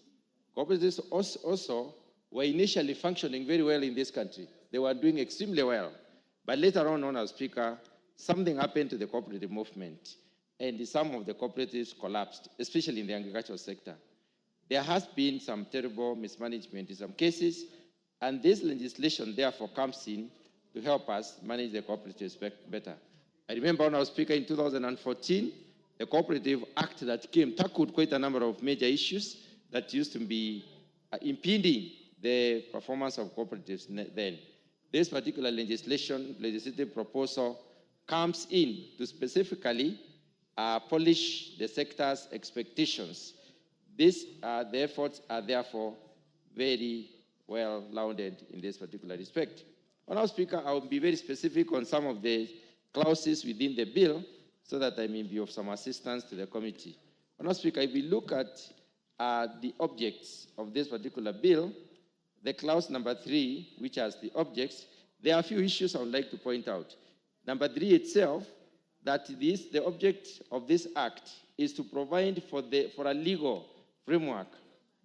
Cooperatives also were initially functioning very well in this country. They were doing extremely well. But later on, Honourable Speaker, something happened to the cooperative movement, and some of the cooperatives collapsed, especially in the agricultural sector. There has been some terrible mismanagement in some cases, and this legislation therefore comes in to help us manage the cooperatives better. I remember, Honourable Speaker, in 2014, the Cooperative Act that came tackled quite a number of major issues that used to be impeding the performance of cooperatives then. This particular legislative proposal comes in to specifically polish the sector's expectations. The efforts are therefore very well rounded in this particular respect. Honourable Speaker, I will be very specific on some of the clauses within the bill so that I may be of some assistance to the committee. Honourable Speaker, if we look at the objects of this particular bill, the clause number 3, which has the objects, there are a few issues I would like to point out. Number 3 itself, that the object of this act is to provide for a legal framework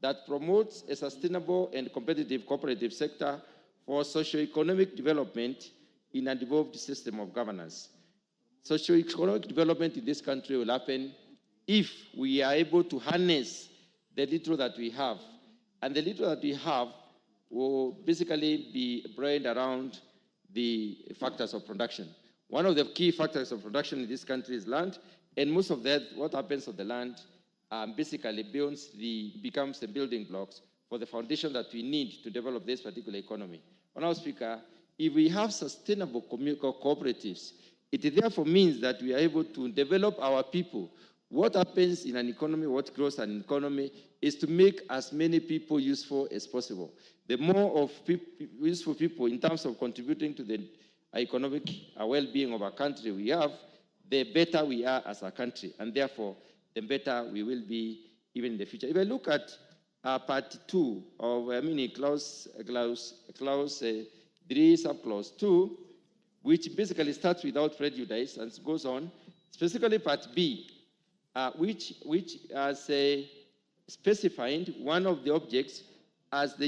that promotes a sustainable and competitive cooperative sector for socio-economic development in a devolved system of governance. Socio-economic development in this country will happen if we are able to harness the little that we have. And the little that we have will basically be brained around the factors of production. One of the key factors of production in this country is land, and most of that, what happens on the land, basically becomes the building blocks for the foundation that we need to develop this particular economy. Honourable Speaker, if we have sustainable cooperatives, it therefore means that we are able to develop our people. What happens in an economy, what grows an economy, is to make as many people useful as possible. The more of useful people in terms of contributing to the economic well-being of our country we have, the better we are as a country, and therefore, the better we will be even in the future. If I look at part 2 of, clause 3, subclause 2, which basically starts without prejudice and goes on, specifically part B, which has specified one of the objects as the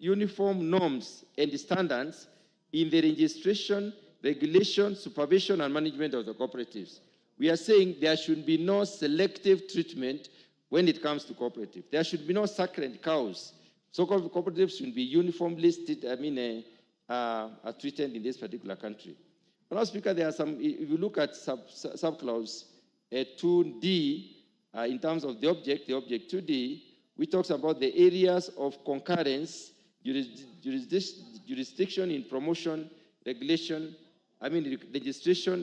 uniform norms and standards in the registration, regulation, supervision, and management of the cooperatives. We are saying there should be no selective treatment when it comes to cooperatives. There should be no sacred cows. So cooperatives should be uniformly treated in this particular country. Honourable Speaker, there are some, if you look at subclause 2D, in terms of the object 2D, which talks about the areas of concurrence, jurisdiction in promotion, registration,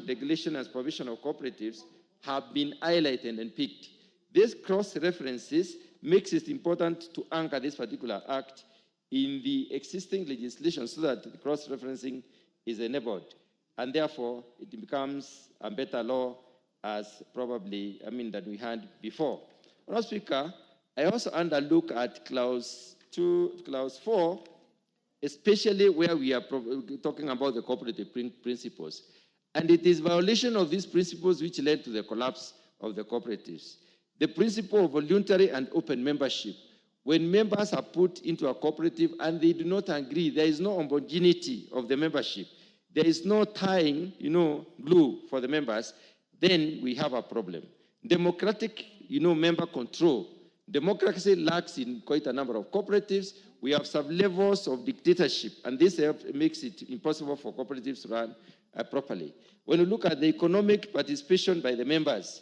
regulation, and supervision of cooperatives have been highlighted and picked. This cross-references makes it important to anchor this particular act in the existing legislation so that the cross-referencing is enabled. And therefore, it becomes a better law as probably, than we had before. Honourable Speaker, I also underlook at clause 4, especially where we are talking about the cooperative principles. And it is violation of these principles which led to the collapse of the cooperatives. The principle of voluntary and open membership. When members are put into a cooperative and they do not agree, there is no homogeneity of the membership. There is no tying, glue for the members, then we have a problem. Democratic, member control. Democracy lacks in quite a number of cooperatives. We have some levels of dictatorship, and this makes it impossible for cooperatives to run properly. When you look at the economic participation by the members,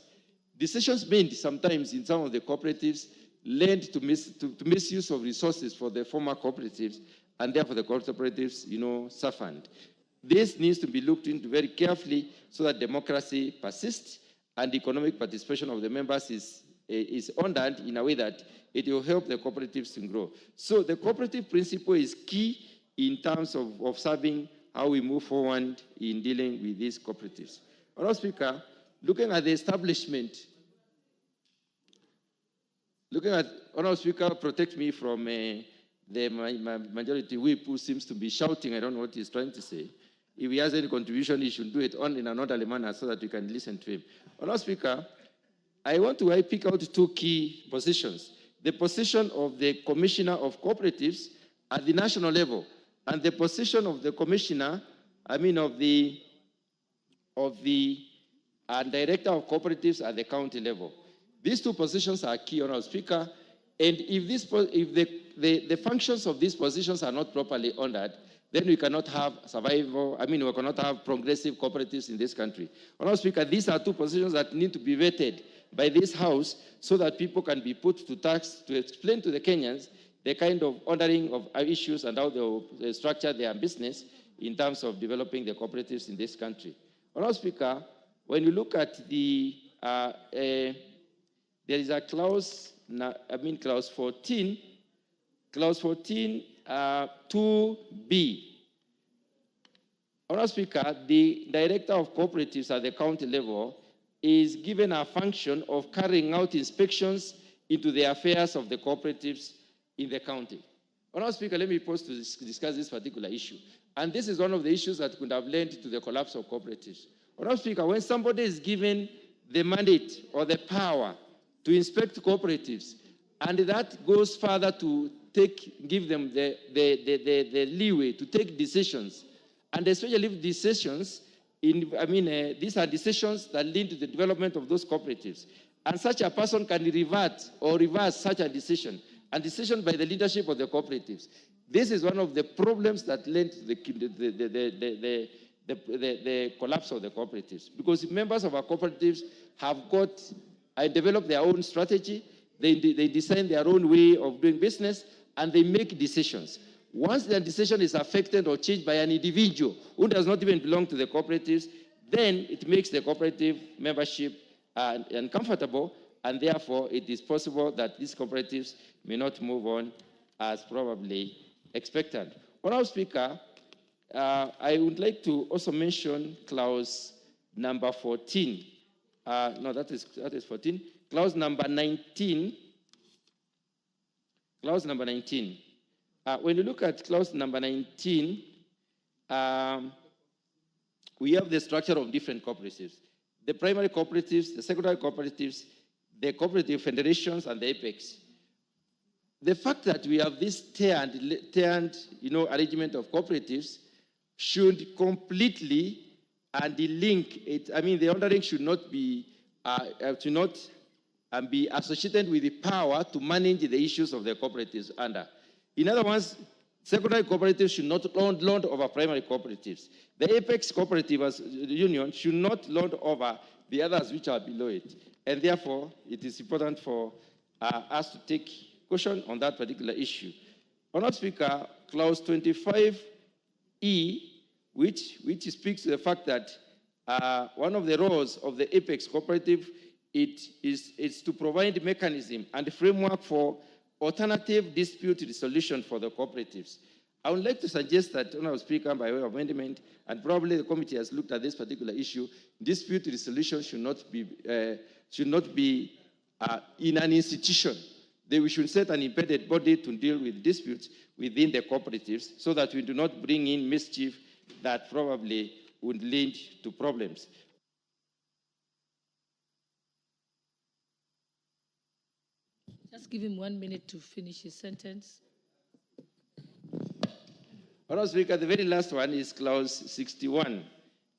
decisions made sometimes in some of the cooperatives led to misuse of resources for the former cooperatives, and therefore the cooperatives, suffered. This needs to be looked into very carefully so that democracy persists and economic participation of the members is honored in a way that it will help the cooperatives to grow. So the cooperative principle is key in terms of serving how we move forward in dealing with these cooperatives. Honourable Speaker, looking at the establishment looking at, Honorable Speaker, protect me from my majority whip who seems to be shouting. I don't know what he's trying to say. If he has any contribution, he should do it in an orderly manner so that we can listen to him. Honorable Speaker, I want to pick out two key positions. The position of the Commissioner of Cooperatives at the national level and the position of the Commissioner, of the Director of Cooperatives at the county level. These two positions are key, Honorable Speaker, and if the functions of these positions are not properly honored, then we cannot have survival, we cannot have progressive cooperatives in this country. Honorable Speaker, these are two positions that need to be vetted by this House so that people can be put to task to explain to the Kenyans the kind of honoring of issues and how they structure their business in terms of developing the cooperatives in this country. Honorable Speaker, when you look at the, there is a clause, clause 14, 2B. Honorable Speaker, the Director of Cooperatives at the county level is given a function of carrying out inspections into the affairs of the cooperatives in the county. Honorable Speaker, let me pause to discuss this particular issue. And this is one of the issues that could have led to the collapse of cooperatives. Honorable Speaker, when somebody is given the mandate or the power to inspect cooperatives, and that goes further to give them the leeway to take decisions, and especially decisions, these are decisions that lead to the development of those cooperatives. And such a person can revert or reverse such a decision by the leadership of the cooperatives. This is one of the problems that led to the collapse of the cooperatives. Because members of our cooperatives have developed their own strategy, they design their own way of doing business, and they make decisions. Once their decision is affected or changed by an individual who does not even belong to the cooperatives, then it makes the cooperative membership uncomfortable, and therefore it is possible that these cooperatives may not move on as probably expected. Honorable Speaker, I would like to also mention clause number 14. No, that is 14. Clause number 19. Clause number 19. When you look at clause number 19, we have the structure of different cooperatives. The primary cooperatives, the secondary cooperatives, the cooperative federations, and the apex. The fact that we have this tiered arrangement of cooperatives should completely link it. The honoring should not be be associated with the power to manage the issues of the cooperatives under. In other words, secondary cooperatives should not lord over primary cooperatives. The apex cooperative as union should not lord over the others which are below it. And therefore, it is important for us to take caution on that particular issue. Honorable Speaker, clause 25E, which speaks to the fact that one of the roles of the apex cooperative is to provide mechanism and framework for alternative dispute resolution for the cooperatives. I would like to suggest that, Honorable Speaker, by way of amendment, and probably the committee has looked at this particular issue, dispute resolution should not be in an institution. We should set an independent body to deal with disputes within the cooperatives so that we do not bring in mischief that probably would lead to problems. Just give him 1 minute to finish his sentence. Honorable Speaker, the very last one is clause 61.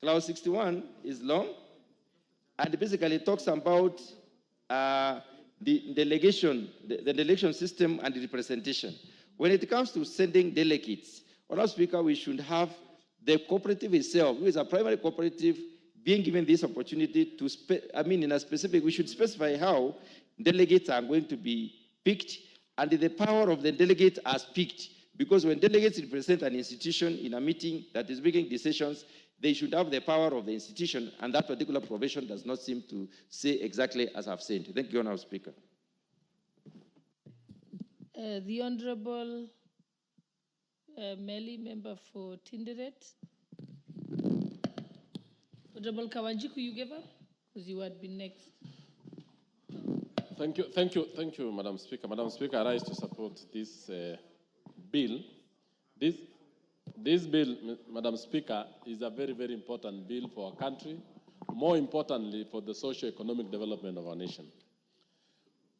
Clause 61 is long, and basically talks about the delegation system and the representation. When it comes to sending delegates, Honorable Speaker, we should have the cooperative itself, who is a primary cooperative, being given this opportunity to, in a specific, we should specify how delegates are going to be picked, and the power of the delegate as picked. Because when delegates represent an institution in a meeting that is making decisions, they should have the power of the institution, and that particular provision does not seem to say exactly as I've said. Thank you, Honorable Speaker. The Honorable Meli, member for Tinderet. Honorable Kawanjiku, you gave up? Because you had been next. Thank you, Madam Speaker. Madam Speaker, I rise to support this bill. This bill, Madam Speaker, is a very, very important bill for our country, more importantly for the socio-economic development of our nation.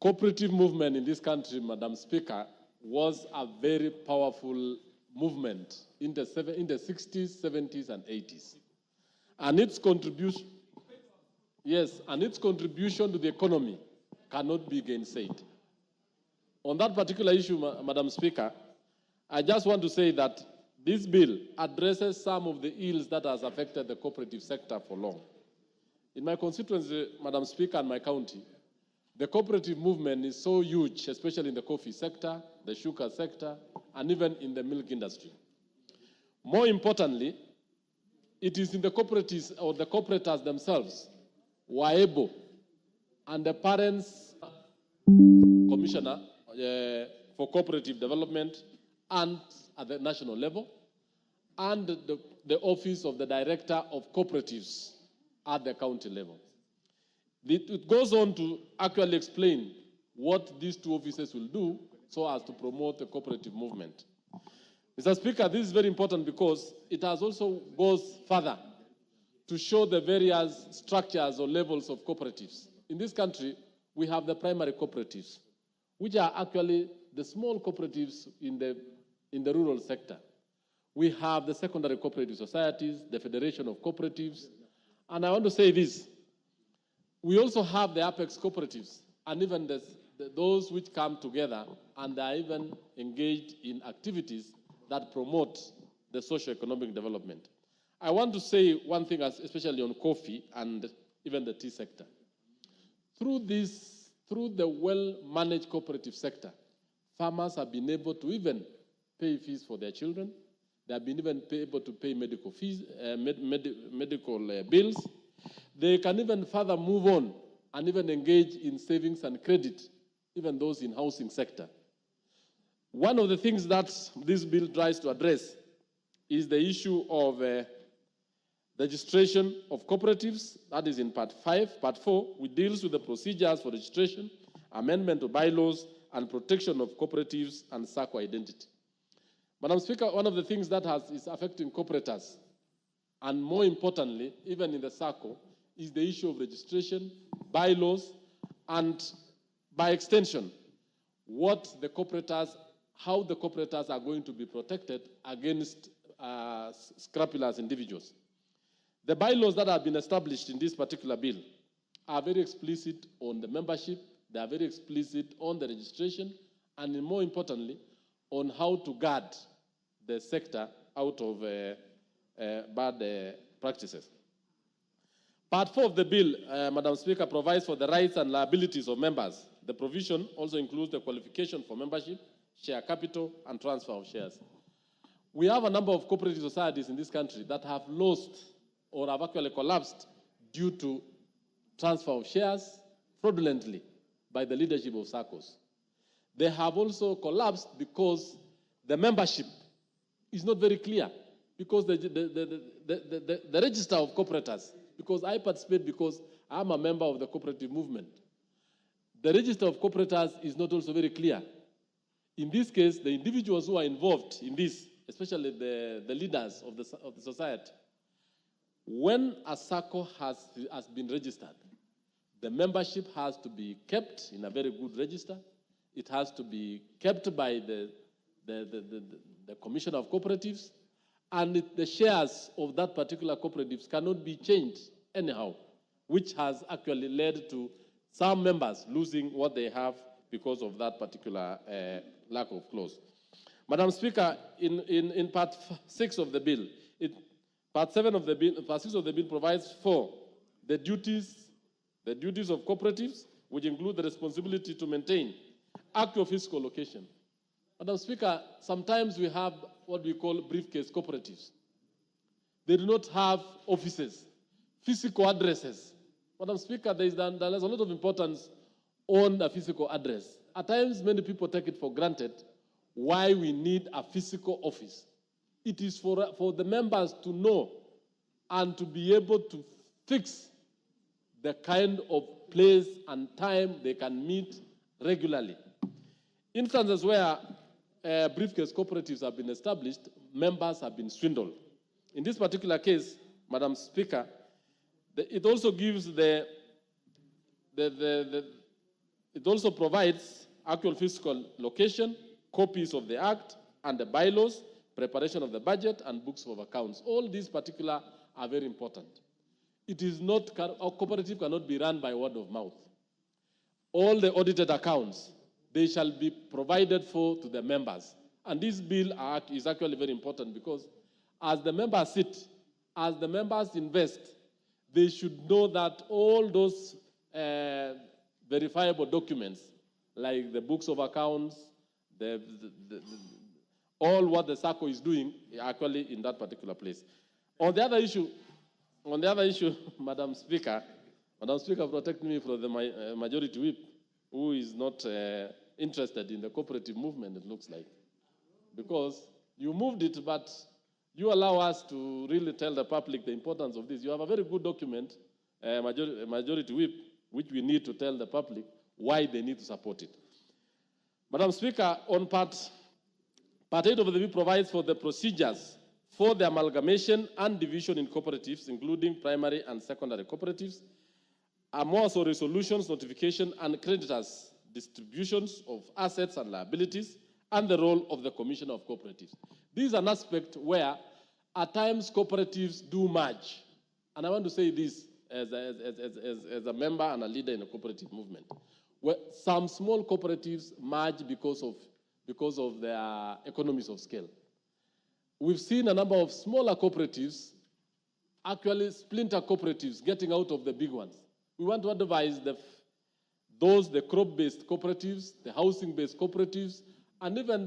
Cooperative movement in this country, Madam Speaker, was a very powerful movement in the 60s, 70s, and 80s. And its contribution, to the economy cannot be gainsaid. On that particular issue, Madam Speaker, I just want to say that this bill addresses some of the ills that has affected the cooperative sector for long. In my constituency, Madam Speaker, and my county, the cooperative movement is so huge, especially in the coffee sector, the sugar sector, and even in the milk industry. More importantly, it is in the cooperatives or the cooperators themselves who are able, and the parents, commissioner for cooperative development, and at the national level, and the office of the director of cooperatives at the county level. It goes on to actually explain what these two offices will do so as to promote the cooperative movement. Mr. Speaker, this is very important because it has also goes further to show the various structures or levels of cooperatives. In this country, we have the primary cooperatives, which are actually the small cooperatives in the rural sector. We have the secondary cooperative societies, the Federation of Cooperatives, and I want to say this. We also have the apex cooperatives, and even those which come together and are even engaged in activities that promote the socio-economic development. I want to say one thing, especially on coffee and even the tea sector. Through the well-managed cooperative sector, farmers have been able to even pay fees for their children. They have been even able to pay medical fees, medical bills. They can even further move on and even engage in savings and credit, even those in housing sector. One of the things that this bill tries to address is the issue of registration of cooperatives. That is in Part 5. Part 4, which deals with the procedures for registration, amendment of bylaws, and protection of cooperatives and SACCO identity. Madam Speaker, one of the things that is affecting cooperators, and more importantly, even in the SACCO, is the issue of registration, bylaws, and by extension, how the cooperators are going to be protected against scrupulous individuals. The bylaws that have been established in this particular bill are very explicit on the membership, they are very explicit on the registration, and more importantly, on how to guard the sector out of bad practices. Part 4 of the bill, Madam Speaker, provides for the rights and liabilities of members. The provision also includes the qualification for membership, share capital, and transfer of shares. We have a number of cooperative societies in this country that have lost or have actually collapsed due to transfer of shares fraudulently by the leadership of SACCOs. They have also collapsed because the membership is not very clear, because the register of cooperators, because I participate because I'm a member of the cooperative movement. The register of cooperators is not also very clear. In this case, the individuals who are involved in this, especially the leaders of the society, when a SACCO has been registered, the membership has to be kept in a very good register. It has to be kept by the Commissioner of Cooperatives, and the shares of that particular cooperatives cannot be changed anyhow, which has actually led to some members losing what they have because of that particular lack of clause. Madam Speaker, in Part 6 of the bill, Part 6 of the bill provides for the duties of cooperatives, which include the responsibility to maintain active fiscal location. Madam Speaker, sometimes we have what we call briefcase cooperatives. They do not have offices, physical addresses. Madam Speaker, there's a lot of importance on a physical address. At times, many people take it for granted why we need a physical office. It is for the members to know and to be able to fix the kind of place and time they can meet regularly. Instances where briefcase cooperatives have been established, members have been swindled. In this particular case, Madam Speaker, it also gives it also provides actual physical location, copies of the act and the bylaws, preparation of the budget and books of accounts. All these particular are very important. It is not, a cooperative cannot be run by word of mouth. All the audited accounts, they shall be provided for to the members. And this bill is actually very important because as the members sit, as the members invest, they should know that all those verifiable documents, like the books of accounts, all what the SACCO is doing, actually in that particular place. On the other issue, Madam Speaker, protect me from the majority whip, who is not interested in the cooperative movement, it looks like. Because you moved it, but you allow us to really tell the public the importance of this. You have a very good document, majority whip, which we need to tell the public why they need to support it. Madam Speaker, on Part 8 of the bill provides for the procedures for the amalgamation and division in cooperatives, including primary and secondary cooperatives, more so resolutions, notification, and creditors' distributions of assets and liabilities, and the role of the Commissioner of Cooperatives. This is an aspect where, at times, cooperatives do merge. And I want to say this as a member and a leader in a cooperative movement. Where some small cooperatives merge because of their economies of scale. We've seen a number of smaller cooperatives, actually splinter cooperatives, getting out of the big ones. We want to advise the crop-based cooperatives, the housing-based cooperatives, and even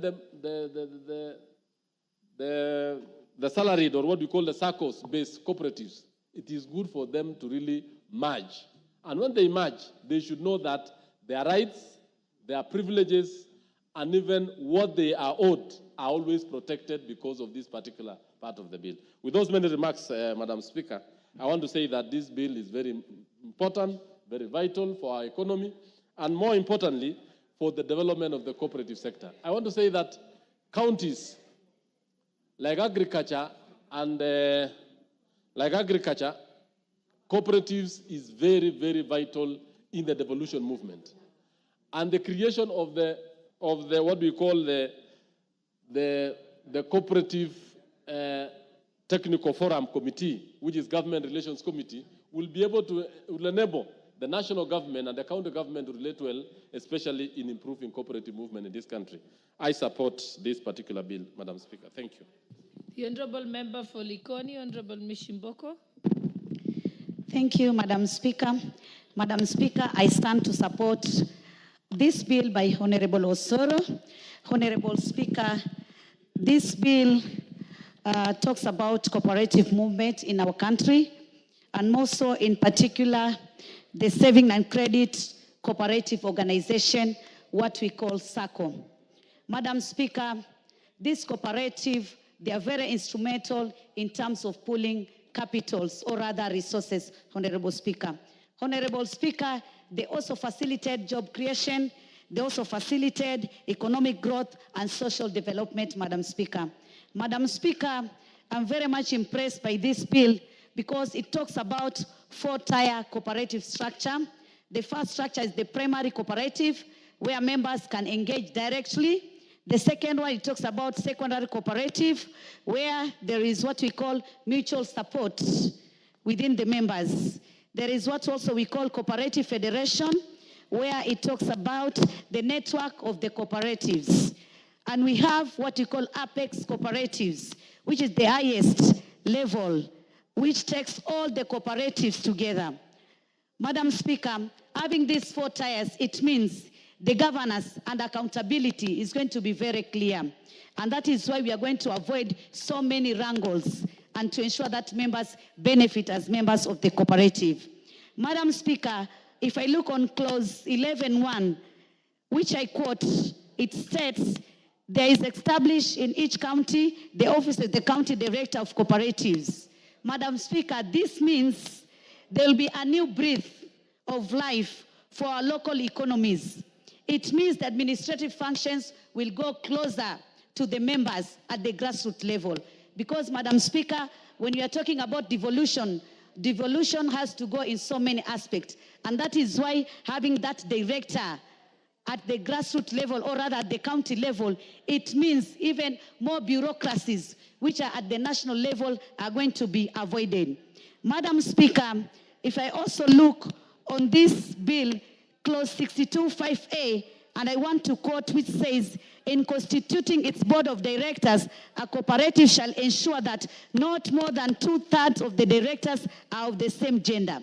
the salaried, or what we call the SACCOs-based cooperatives. It is good for them to really merge. And when they merge, they should know that their rights, their privileges, and even what they are owed are always protected because of this particular part of the bill. With those many remarks, Madam Speaker, I want to say that this bill is very important, very vital for our economy, and more importantly, for the development of the cooperative sector. I want to say that counties, like agriculture, cooperatives is very, very vital in the devolution movement. And the creation of the what we call the Cooperative Technical Forum Committee, which is Government Relations Committee, will enable the national government and the county government to relate well, especially in improving cooperative movement in this country. I support this particular bill, Madam Speaker. Thank you. The Honourable Member for Likoni, Honourable Mishimboko. Thank you, Madam Speaker. Madam Speaker, I stand to support this bill by Honourable Osoro. Honourable Speaker, this bill talks about cooperative movement in our country, and more so in particular, the Saving and Credit Cooperative Organization, what we call SACCO. Madam Speaker, this cooperative, they are very instrumental in terms of pooling capitals or other resources, Honourable Speaker. Honourable Speaker, they also facilitate job creation, they also facilitate economic growth and social development, Madam Speaker. Madam Speaker, I'm very much impressed by this bill because it talks about 4-tier cooperative structure. The first structure is the primary cooperative, where members can engage directly. The second one, it talks about secondary cooperative, where there is what we call mutual support within the members. There is what also we call cooperative federation, where it talks about the network of the cooperatives. And we have what we call apex cooperatives, which is the highest level, which takes all the cooperatives together. Madam Speaker, having these 4 tiers, it means the governance and accountability is going to be very clear. And that is why we are going to avoid so many wrangles and to ensure that members benefit as members of the cooperative. Madam Speaker, if I look on clause 11.1, which I quote, it states, there is established in each county the office of the county director of cooperatives. Madam Speaker, this means there will be a new breath of life for our local economies. It means the administrative functions will go closer to the members at the grassroots level. Because, Madam Speaker, when you are talking about devolution, devolution has to go in so many aspects. And that is why having that director at the grassroots level, or rather at the county level, it means even more bureaucracies which are at the national level are going to be avoided. Madam Speaker, if I also look on this bill, clause 62(5)(a), and I want to quote, which says, in constituting its board of directors, a cooperative shall ensure that not more than 2/3 of the directors are of the same gender.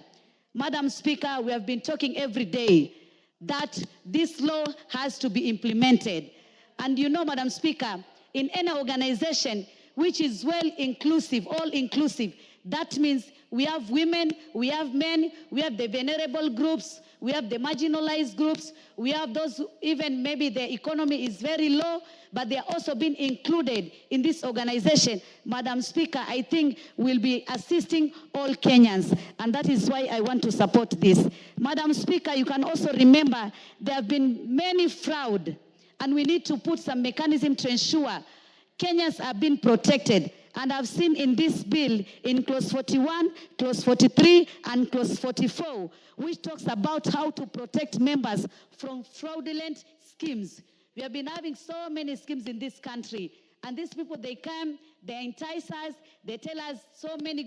Madam Speaker, we have been talking every day that this law has to be implemented. And you know, Madam Speaker, in any organization which is well inclusive, all inclusive, that means we have women, we have men, we have the vulnerable groups, we have the marginalized groups, we have those who even maybe their economy is very low, but they are also being included in this organization. Madam Speaker, I think we'll be assisting all Kenyans, and that is why I want to support this. Madam Speaker, you can also remember there have been many fraud, and we need to put some mechanism to ensure Kenyans are being protected. And I've seen in this bill, in clause 41, clause 43, and clause 44, which talks about how to protect members from fraudulent schemes. We have been having so many schemes in this country. And these people, they come, they entice us, they tell us so many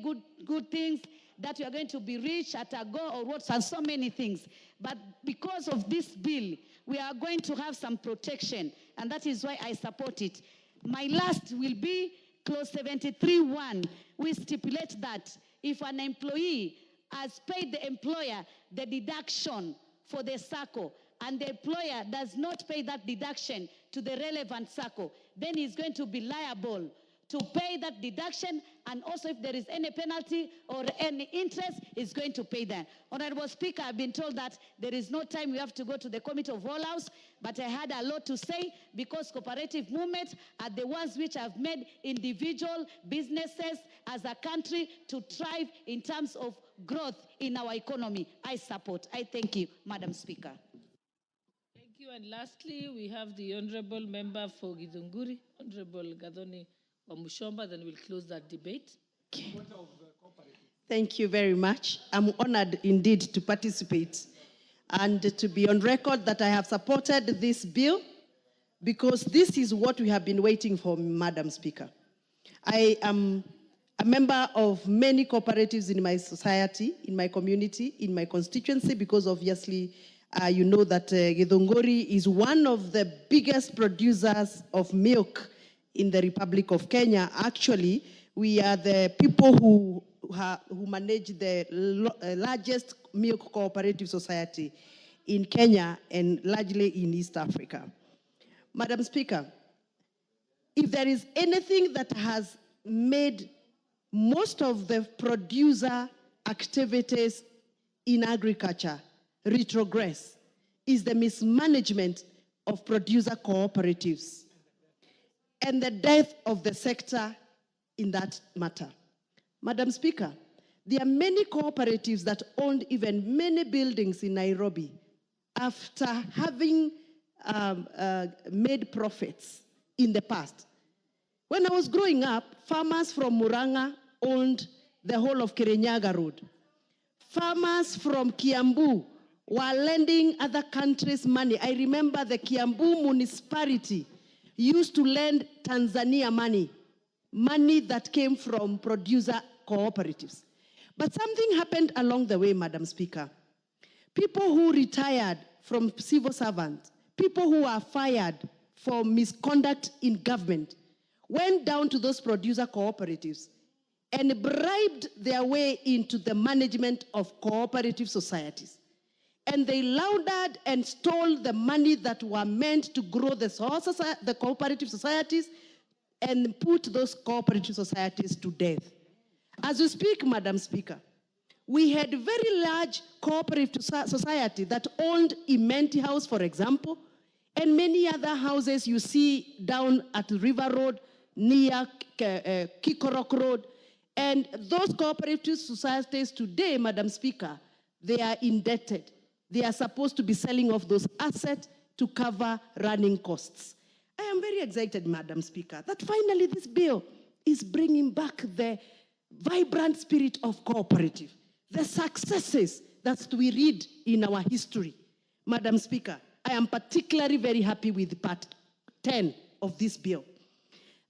good things, that we are going to be rich at a go or what, and so many things. But because of this bill, we are going to have some protection. And that is why I support it. My last will be clause 73(1), we stipulate that if an employee has paid the employer the deduction for the SACCO, and the employer does not pay that deduction to the relevant SACCO, then he's going to be liable to pay that deduction, and also if there is any penalty or any interest, is going to pay that. Honorable Speaker, I've been told that there is no time, we have to go to the Committee of All House, but I had a lot to say because cooperative movements are the ones which have made individual businesses as a country to thrive in terms of growth in our economy. I support. I thank you, Madam Speaker. Thank you. And lastly, we have the Honorable Member for Githunguri, Honorable Gathoni Wamushomba, then we'll close that debate. Thank you very much. I'm honored indeed to participate and to be on record that I have supported this bill because this is what we have been waiting for, Madam Speaker. I am a member of many cooperatives in my society, in my community, in my constituency, because obviously you know that Githunguri is one of the biggest producers of milk in the Republic of Kenya. Actually, we are the people who manage the largest milk cooperative society in Kenya and largely in East Africa. Madam Speaker, if there is anything that has made most of the producer activities in agriculture retrogress, is the mismanagement of producer cooperatives and the death of the sector in that matter. Madam Speaker, there are many cooperatives that owned even many buildings in Nairobi after having made profits in the past. When I was growing up, farmers from Murang'a owned the whole of Kirinyaga Road. Farmers from Kiambu were lending other countries money. I remember the Kiambu municipality used to lend Tanzania money that came from producer cooperatives. But something happened along the way, Madam Speaker. People who retired from civil servants, people who are fired for misconduct in government, went down to those producer cooperatives and bribed their way into the management of cooperative societies. And they laundered and stole the money that were meant to grow the cooperative societies and put those cooperative societies to death. As we speak, Madam Speaker, we had a very large cooperative society that owned Imenti House, for example, and many other houses you see down at River Road, near Kikorok Road. And those cooperative societies today, Madam Speaker, they are indebted. They are supposed to be selling off those assets to cover running costs. I am very excited, Madam Speaker, that finally this bill is bringing back the vibrant spirit of cooperative, the successes that we read in our history. Madam Speaker, I am particularly very happy with part 10 of this bill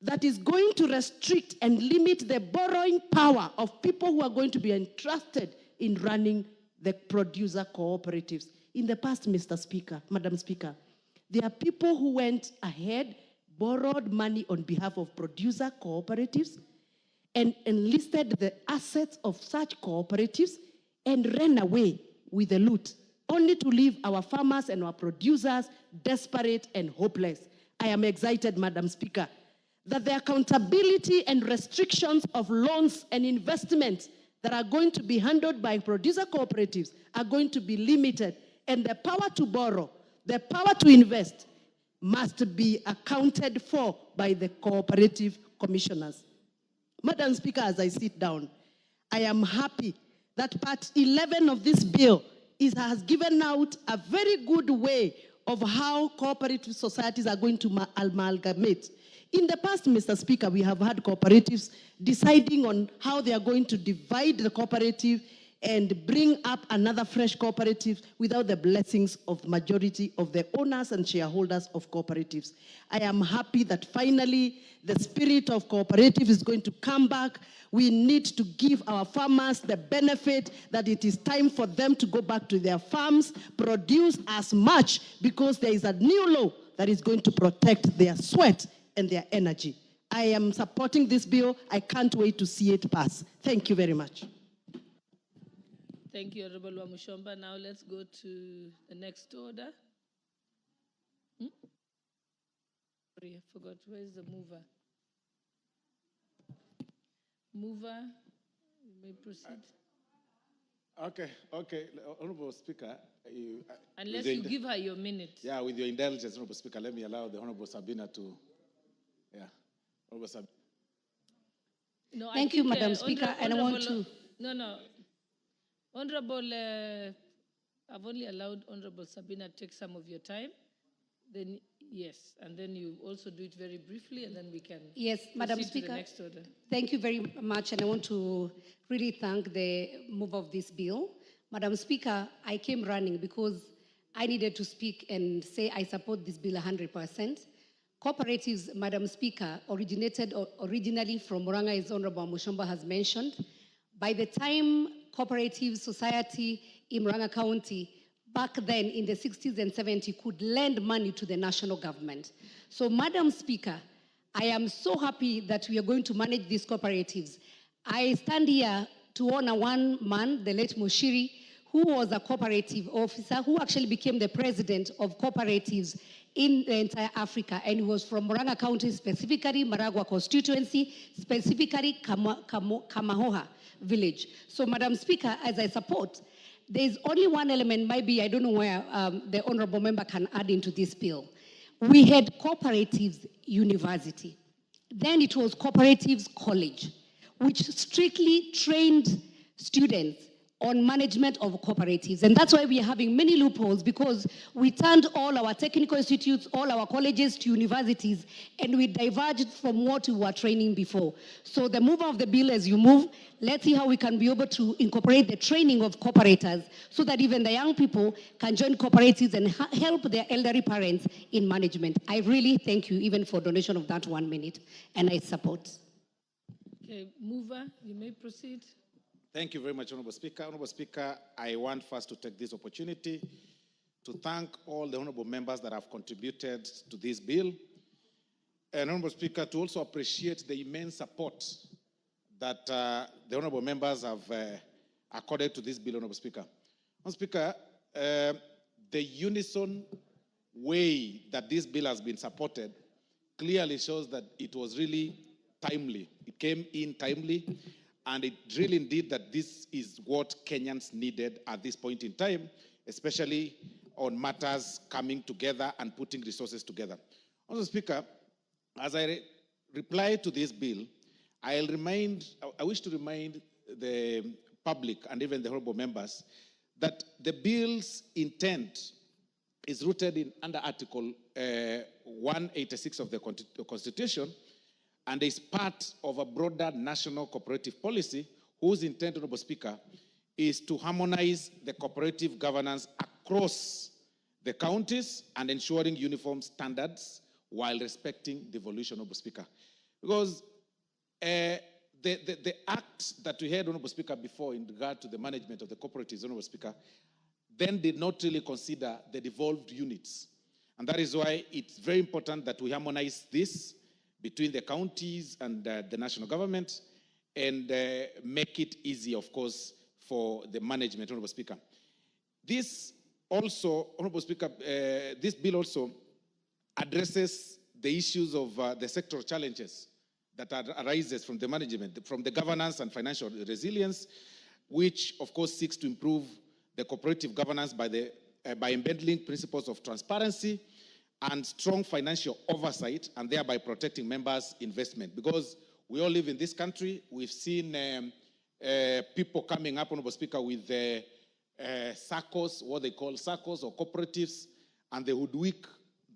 that is going to restrict and limit the borrowing power of people who are going to be entrusted in running the producer cooperatives. In the past, Mr. Speaker, Madam Speaker, there are people who went ahead, borrowed money on behalf of producer cooperatives, and enlisted the assets of such cooperatives and ran away with the loot, only to leave our farmers and our producers desperate and hopeless. I am excited, Madam Speaker, that the accountability and restrictions of loans and investments that are going to be handled by producer cooperatives are going to be limited, and the power to borrow, the power to invest must be accounted for by the cooperative commissioners. Madam Speaker, as I sit down, I am happy that part 11 of this bill has given out a very good way of how cooperative societies are going to amalgamate. In the past, Mr. Speaker, we have had cooperatives deciding on how they are going to divide the cooperative and bring up another fresh cooperative without the blessings of the majority of the owners and shareholders of cooperatives. I am happy that finally the spirit of cooperative is going to come back. We need to give our farmers the benefit that it is time for them to go back to their farms, produce as much, because there is a new law that is going to protect their sweat and their energy. I am supporting this bill. I can't wait to see it pass. Thank you very much. Thank you, Honorable Wamushomba. Now let's go to the next order. Sorry, I forgot. Where is the mover? Mover, you may proceed. Okay. Honorable Speaker. Unless you give her your minute. Yeah, with your indulgence, Honorable Speaker, let me allow the Honorable Sabina to, Honorable Sabina. No, Thank you, Madam Speaker, and I want to... No. Honorable, I've only allowed Honorable Sabina to take some of your time. Then, yes, and then you also do it very briefly, and then we can Madam proceed Speaker, to the next order. Thank you very much, and I want to really thank the mover of this bill. Madam Speaker, I came running because I needed to speak and say I support this bill 100%. Cooperatives, Madam Speaker, originated originally from Murang'a, as Honorable Mushomba has mentioned. By the time cooperative society in Murang'a County, back then in the 60s and 70s, could lend money to the national government. So, Madam Speaker, I am so happy that we are going to manage these cooperatives. I stand here to honor one man, the late Moshiri, who was a cooperative officer, who actually became the president of cooperatives in the entire Africa, and he was from Murang'a County, specifically Maragua constituency, specifically Kamahoha village. So, Madam Speaker, as I support, there is only one element, maybe I don't know where the honorable member can add into this bill. We had cooperatives university. Then it was cooperatives college, which strictly trained students on management of cooperatives. And that's why we are having many loopholes, because we turned all our technical institutes, all our colleges to universities, and we diverged from what we were training before. So the mover of the bill, as you move, let's see how we can be able to incorporate the training of cooperators so that even the young people can join cooperatives and help their elderly parents in management. I really thank you even for donation of that 1 minute, and I support. Okay, mover, you may proceed. Thank you very much, Honorable Speaker. Honorable Speaker, I want first to take this opportunity to thank all the honorable members that have contributed to this bill. And Honorable Speaker, to also appreciate the immense support that the honorable members have accorded to this bill, Honorable Speaker. Honorable Speaker, the unison way that this bill has been supported clearly shows that it was really timely. It came in timely. And it really indeed that this is what Kenyans needed at this point in time, especially on matters coming together and putting resources together. Honorable Speaker, as I reply to this bill, I wish to remind the public and even the honorable members that the bill's intent is rooted in under Article 186 of the Constitution and is part of a broader national cooperative policy whose intent, Honorable Speaker, is to harmonize the cooperative governance across the counties and ensuring uniform standards while respecting devolution, Honorable Speaker. Because the acts that we had, Honorable Speaker, before in regard to the management of the cooperatives, Honorable Speaker, then did not really consider the devolved units. And that is why it's very important that we harmonize this between the counties and the national government and make it easy, of course, for the management, Honorable Speaker. This also, Honorable Speaker, this bill also addresses the issues of the sectoral challenges that arises from the management, from the governance and financial resilience, which, of course, seeks to improve the cooperative governance by embedding principles of transparency and strong financial oversight, and thereby protecting members' investment. Because we all live in this country, we've seen people coming up, Honorable Speaker, with SACCOs, what they call SACCOs or cooperatives, and they hoodwink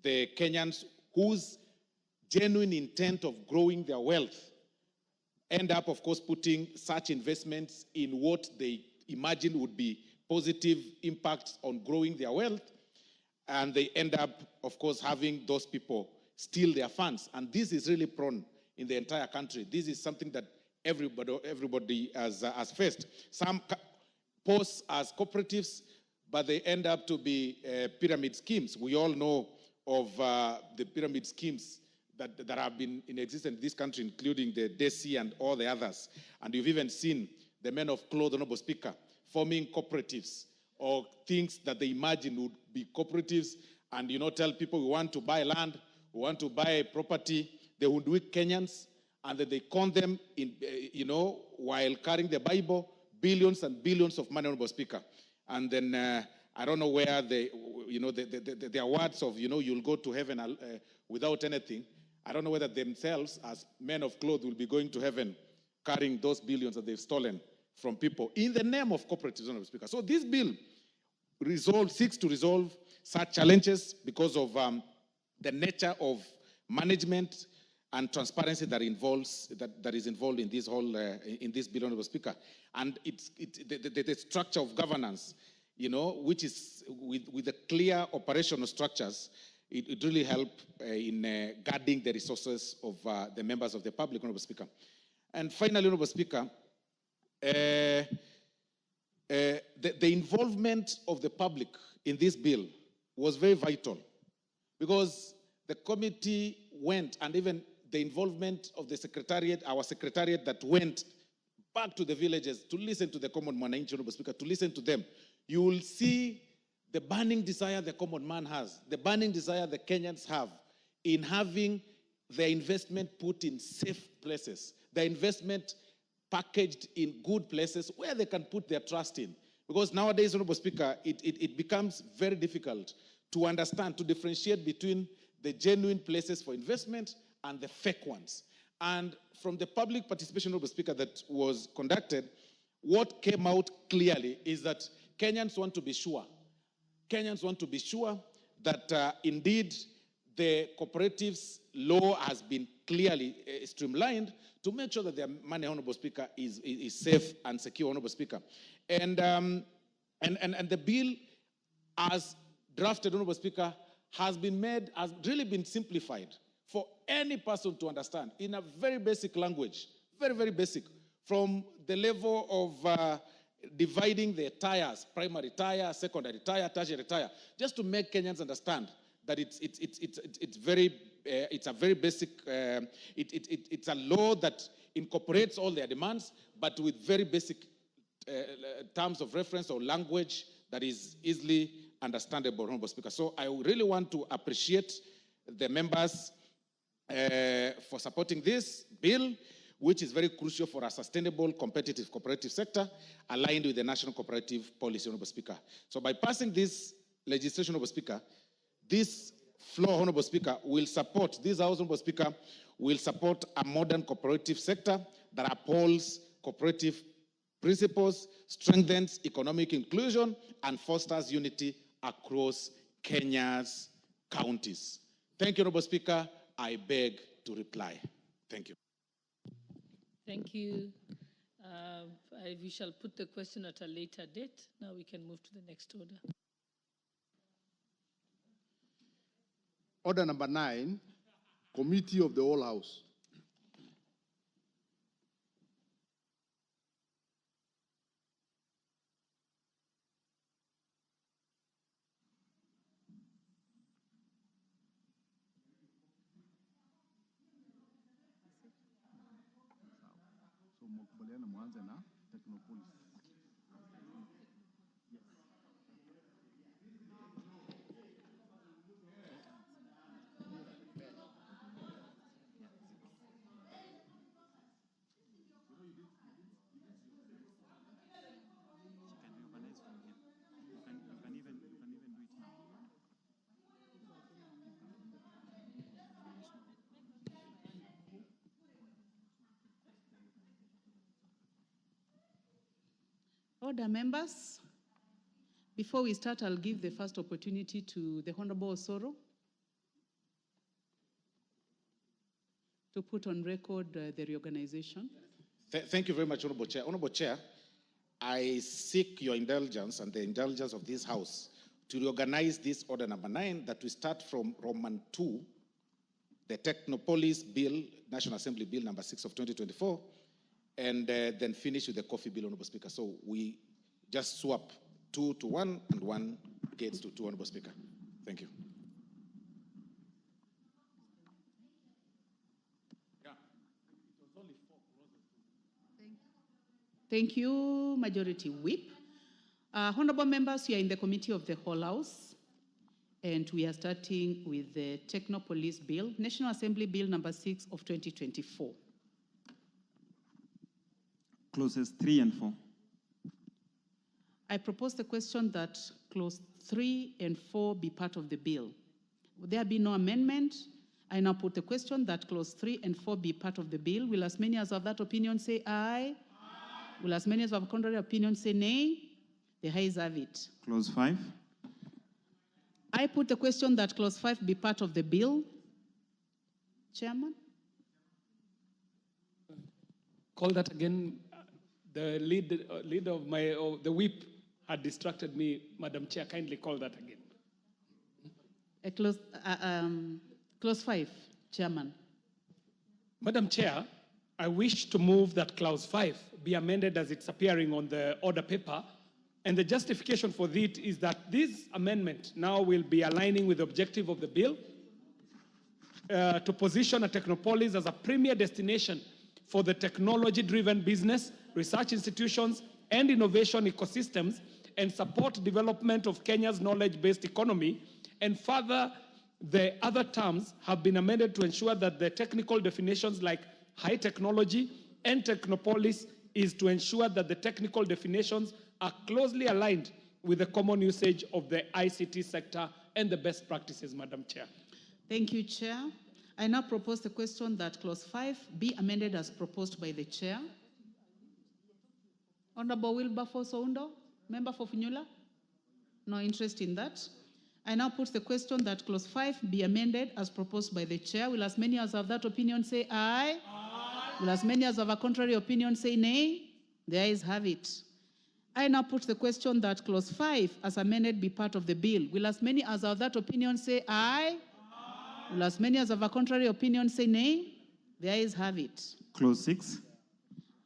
the Kenyans whose genuine intent of growing their wealth end up, of course, putting such investments in what they imagine would be positive impacts on growing their wealth, and they end up, of course, having those people steal their funds. And this is really prone in the entire country. This is something that everybody has faced. Some pose as cooperatives, but they end up to be pyramid schemes. We all know of the pyramid schemes that have been in existence in this country, including the DESI and all the others. And you've even seen the men of cloth, Honorable Speaker, forming cooperatives or things that they imagine would be cooperatives, and tell people we want to buy land, we want to buy property. They would do it Kenyans, and then they con them in, while carrying the Bible, billions and billions of money, Honorable Speaker. And then I don't know where their words of, you'll go to heaven without anything. I don't know whether themselves, as men of cloth, will be going to heaven carrying those billions that they've stolen from people in the name of cooperatives, Honorable Speaker. So this bill seeks to resolve such challenges because of the nature of management and transparency that is involved in this whole in this bill, Honorable Speaker, and the structure of governance, which is with the clear operational structures. It really helps in guarding the resources of the members of the public, Honorable Speaker. And finally, Honorable Speaker, the involvement of the public in this bill was very vital, because the committee went, and even the involvement of the secretariat, our secretariat that went back to the villages to listen to the common man, Honorable Speaker, to listen to them. You will see the burning desire the common man has, the burning desire the Kenyans have in having their investment put in safe places, the investment packaged in good places where they can put their trust in. Because nowadays, Honorable Speaker, it becomes very difficult to understand, to differentiate between the genuine places for investment and the fake ones. And from the public participation, Honorable Speaker, that was conducted, what came out clearly is that Kenyans want to be sure. Kenyans want to be sure that indeed the cooperatives law has been clearly streamlined to make sure that their money, Honorable Speaker, is safe and secure, Honorable Speaker. And the bill, as drafted, Honorable Speaker, has really been simplified for any person to understand in a very basic language, very, very basic, from the level of dividing the tires, primary tire, secondary tire, tertiary tire, just to make Kenyans understand that it's a very basic, it's a law that incorporates all their demands, but with very basic terms of reference or language that is easily understandable, Honorable Speaker. So I really want to appreciate the members for supporting this bill, which is very crucial for a sustainable, competitive cooperative sector aligned with the national cooperative policy, Honorable Speaker. So by passing this legislation, Honorable Speaker, this floor, Honorable Speaker, will support, this House, Honorable Speaker, will support a modern cooperative sector that upholds cooperative principles, strengthens economic inclusion, and fosters unity across Kenya's counties. Thank you, Honorable Speaker. I beg to reply. Thank you. Thank you. We shall put the question at a later date. Now we can move to the next order. Order number 9, Committee of the Whole House. So mkubaliana mwanze na Technopolis. Order, members. Before we start, I'll give the first opportunity to the Honorable Osoro to put on record the reorganization. Thank you very much, Honorable Chair. Honorable Chair, I seek your indulgence and the indulgence of this House to reorganize this order number 9, that we start from Roman 2, the Technopolis Bill, National Assembly Bill number 6 of 2024, and then finish with the coffee bill, Honorable Speaker. So we just swap 2 to 1 and 1 gets to 2, Honorable Speaker. Thank you. Thank you, Majority Whip. Honorable members, we are in the Committee of the Whole House, and we are starting with the Technopolis Bill, National Assembly Bill number 6 of 2024. Clauses 3 and 4. I propose the question that clause 3 and 4 be part of the bill. Would there be no amendment? I now put the question that clause 3 and 4 be part of the bill. Will as many as have that opinion say aye? Will as many as have contrary opinion say nay? The ayes have it. Clause 5. I put the question that clause 5 be part of the bill. Chairman? Call that again. The leader of the whip had distracted me, Madam Chair. Kindly call that again. Clause 5, Chairman. Madam Chair, I wish to move that clause 5 be amended as it's appearing on the order paper. And the justification for it is that this amendment now will be aligning with the objective of the bill to position a Technopolis as a premier destination for the technology-driven business, research institutions, and innovation ecosystems, and support development of Kenya's knowledge-based economy. And further, the other terms have been amended to ensure that the technical definitions like high technology and Technopolis is to ensure that the technical definitions are closely aligned with the common usage of the ICT sector and the best practices, Madam Chair. Thank you, Chair. I now propose the question that clause 5 be amended as proposed by the Chair. Honorable Wilberforce Oundo, member for Funyula? No interest in that. I now put the question that clause 5 be amended as proposed by the Chair. Will as many as have that opinion say aye? Aye. Will as many as have a contrary opinion say nay? The ayes have it. I now put the question that clause 5 as amended be part of the bill. Will as many as have that opinion say aye? Aye. Will as many as have a contrary opinion say nay? The ayes have it. Clause 6.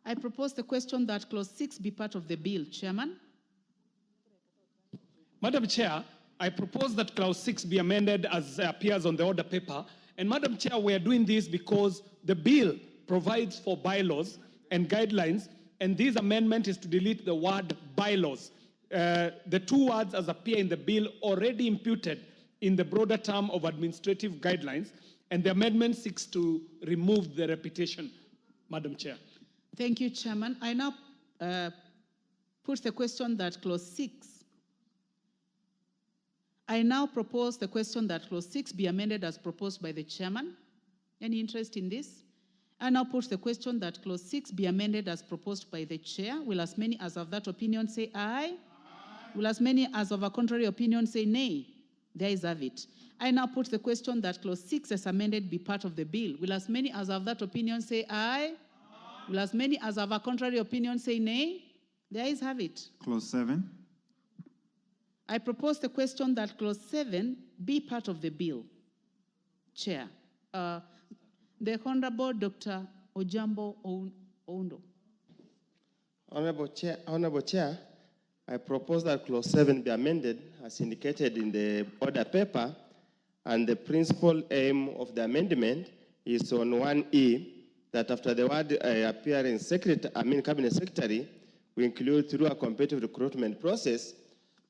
I propose the question that clause 6 be part of the bill. Chairman? Madam Chair, I propose that clause 6 be amended as appears on the order paper. And Madam Chair, we are doing this because the bill provides for bylaws and guidelines, and this amendment is to delete the word bylaws. The two words as appear in the bill already imputed in the broader term of administrative guidelines, and the amendment seeks to remove the repetition, Madam Chair. Thank you, Chairman. I now put the question that clause 6. I now propose the question that clause 6 be amended as proposed by the Chairman. Any interest in this? I now put the question that clause 6 be amended as proposed by the chair. Will as many as of that opinion say aye? Will as many as of a contrary opinion say nay? The ayes have it. I now put the question that clause 6 as amended be part of the bill. Will as many as of that opinion say aye? Will as many as of a contrary opinion say nay? The ayes have it. Clause 7. I propose the question that clause 7 be part of the bill. Chair. The Honorable Dr. Ojambo Oundo. Honorable Chair, I propose that clause 7 be amended as indicated in the order paper, and the principal aim of the amendment is on 1E, that after the word appearing cabinet secretary, we include through a competitive recruitment process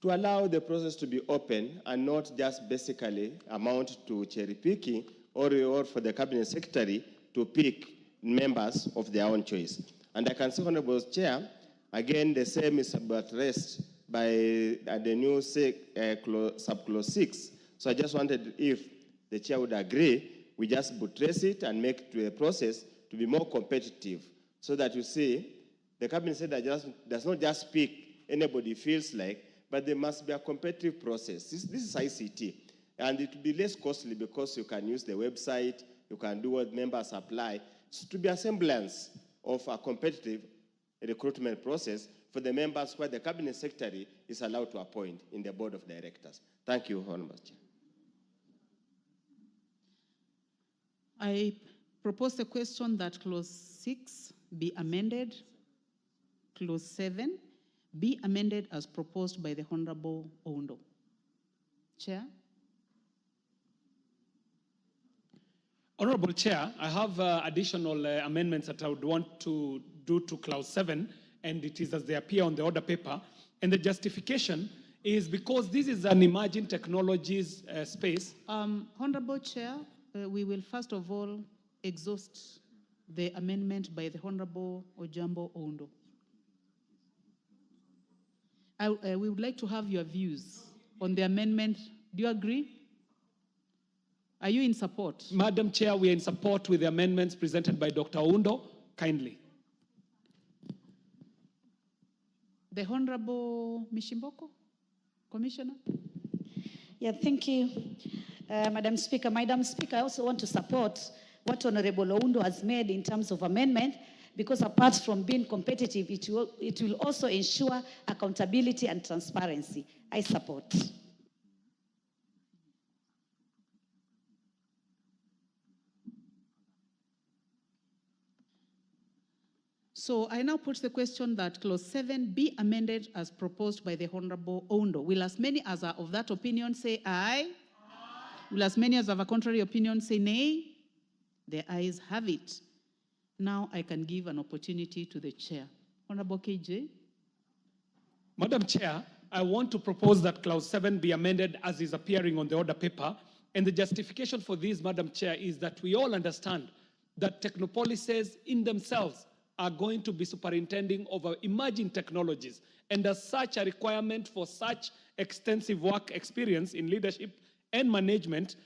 to allow the process to be open and not just basically amount to cherry picking or for the cabinet secretary to pick members of their own choice. And I can say, Honorable Chair, again, the same is addressed by the new subclause 6. So I just wanted, if the chair would agree, we just buttress it and make the process to be more competitive, so that you see, the cabinet secretary does not just pick anybody feels like, but there must be a competitive process. This is ICT. And it will be less costly because you can use the website, you can do what members apply. So to be a semblance of a competitive recruitment process for the members where the cabinet secretary is allowed to appoint in the board of directors. Thank you, Honorable Chair. I propose the question that clause 6 be amended, clause 7 be amended as proposed by the Honorable Oundo. Chair. Honorable Chair, I have additional amendments that I would want to do to clause 7, and it is as they appear on the order paper. And the justification is because this is an emerging technologies space. Honorable Chair, we will first of all exhaust the amendment by the Honorable Ojambo Oundo. We would like to have your views on the amendment. Do you agree? Are you in support? Madam Chair, we are in support with the amendments presented by Dr. Oundo. Kindly. The Honorable Mishimboko, Commissioner. Yeah, thank you, Madam Speaker. Madam Speaker, I also want to support what Honorable Oundo has made in terms of amendment, because apart from being competitive, it will also ensure accountability and transparency. I support. So I now put the question that clause 7 be amended as proposed by the Honorable Oundo. Will as many as are of that opinion say aye? Will as many as have a contrary opinion say nay? The ayes have it. Now I can give an opportunity to the chair. Honorable KJ. Madam Chair, I want to propose that clause 7 be amended as is appearing on the order paper. And the justification for this, Madam Chair, is that we all understand that Technopolises in themselves are going to be superintending over emerging technologies. And as such, a requirement for such extensive work experience in leadership and management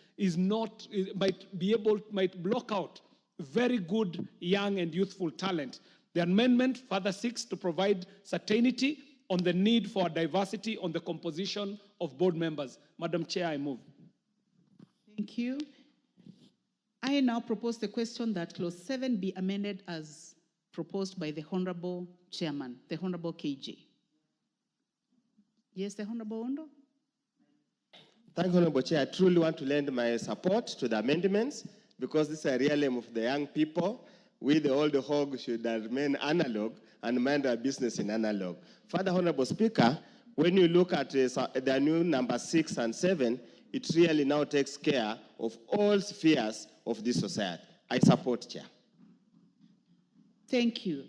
might block out very good young and youthful talent. The amendment further seeks to provide certainty on the need for diversity on the composition of board members. Madam Chair, I move. Thank you. I now propose the question that clause 7 be amended as proposed by the Honorable Chairman, the Honorable KJ. Yes, the Honorable Oundo. Thank you, Honorable Chair. I truly want to lend my support to the amendments, because this is a real aim of the young people. We, the old hog, should remain analog and mind our business in analog. Further, Honorable Speaker, when you look at the new number 6 and 7, it really now takes care of all spheres of this society. I support, Chair. Thank you.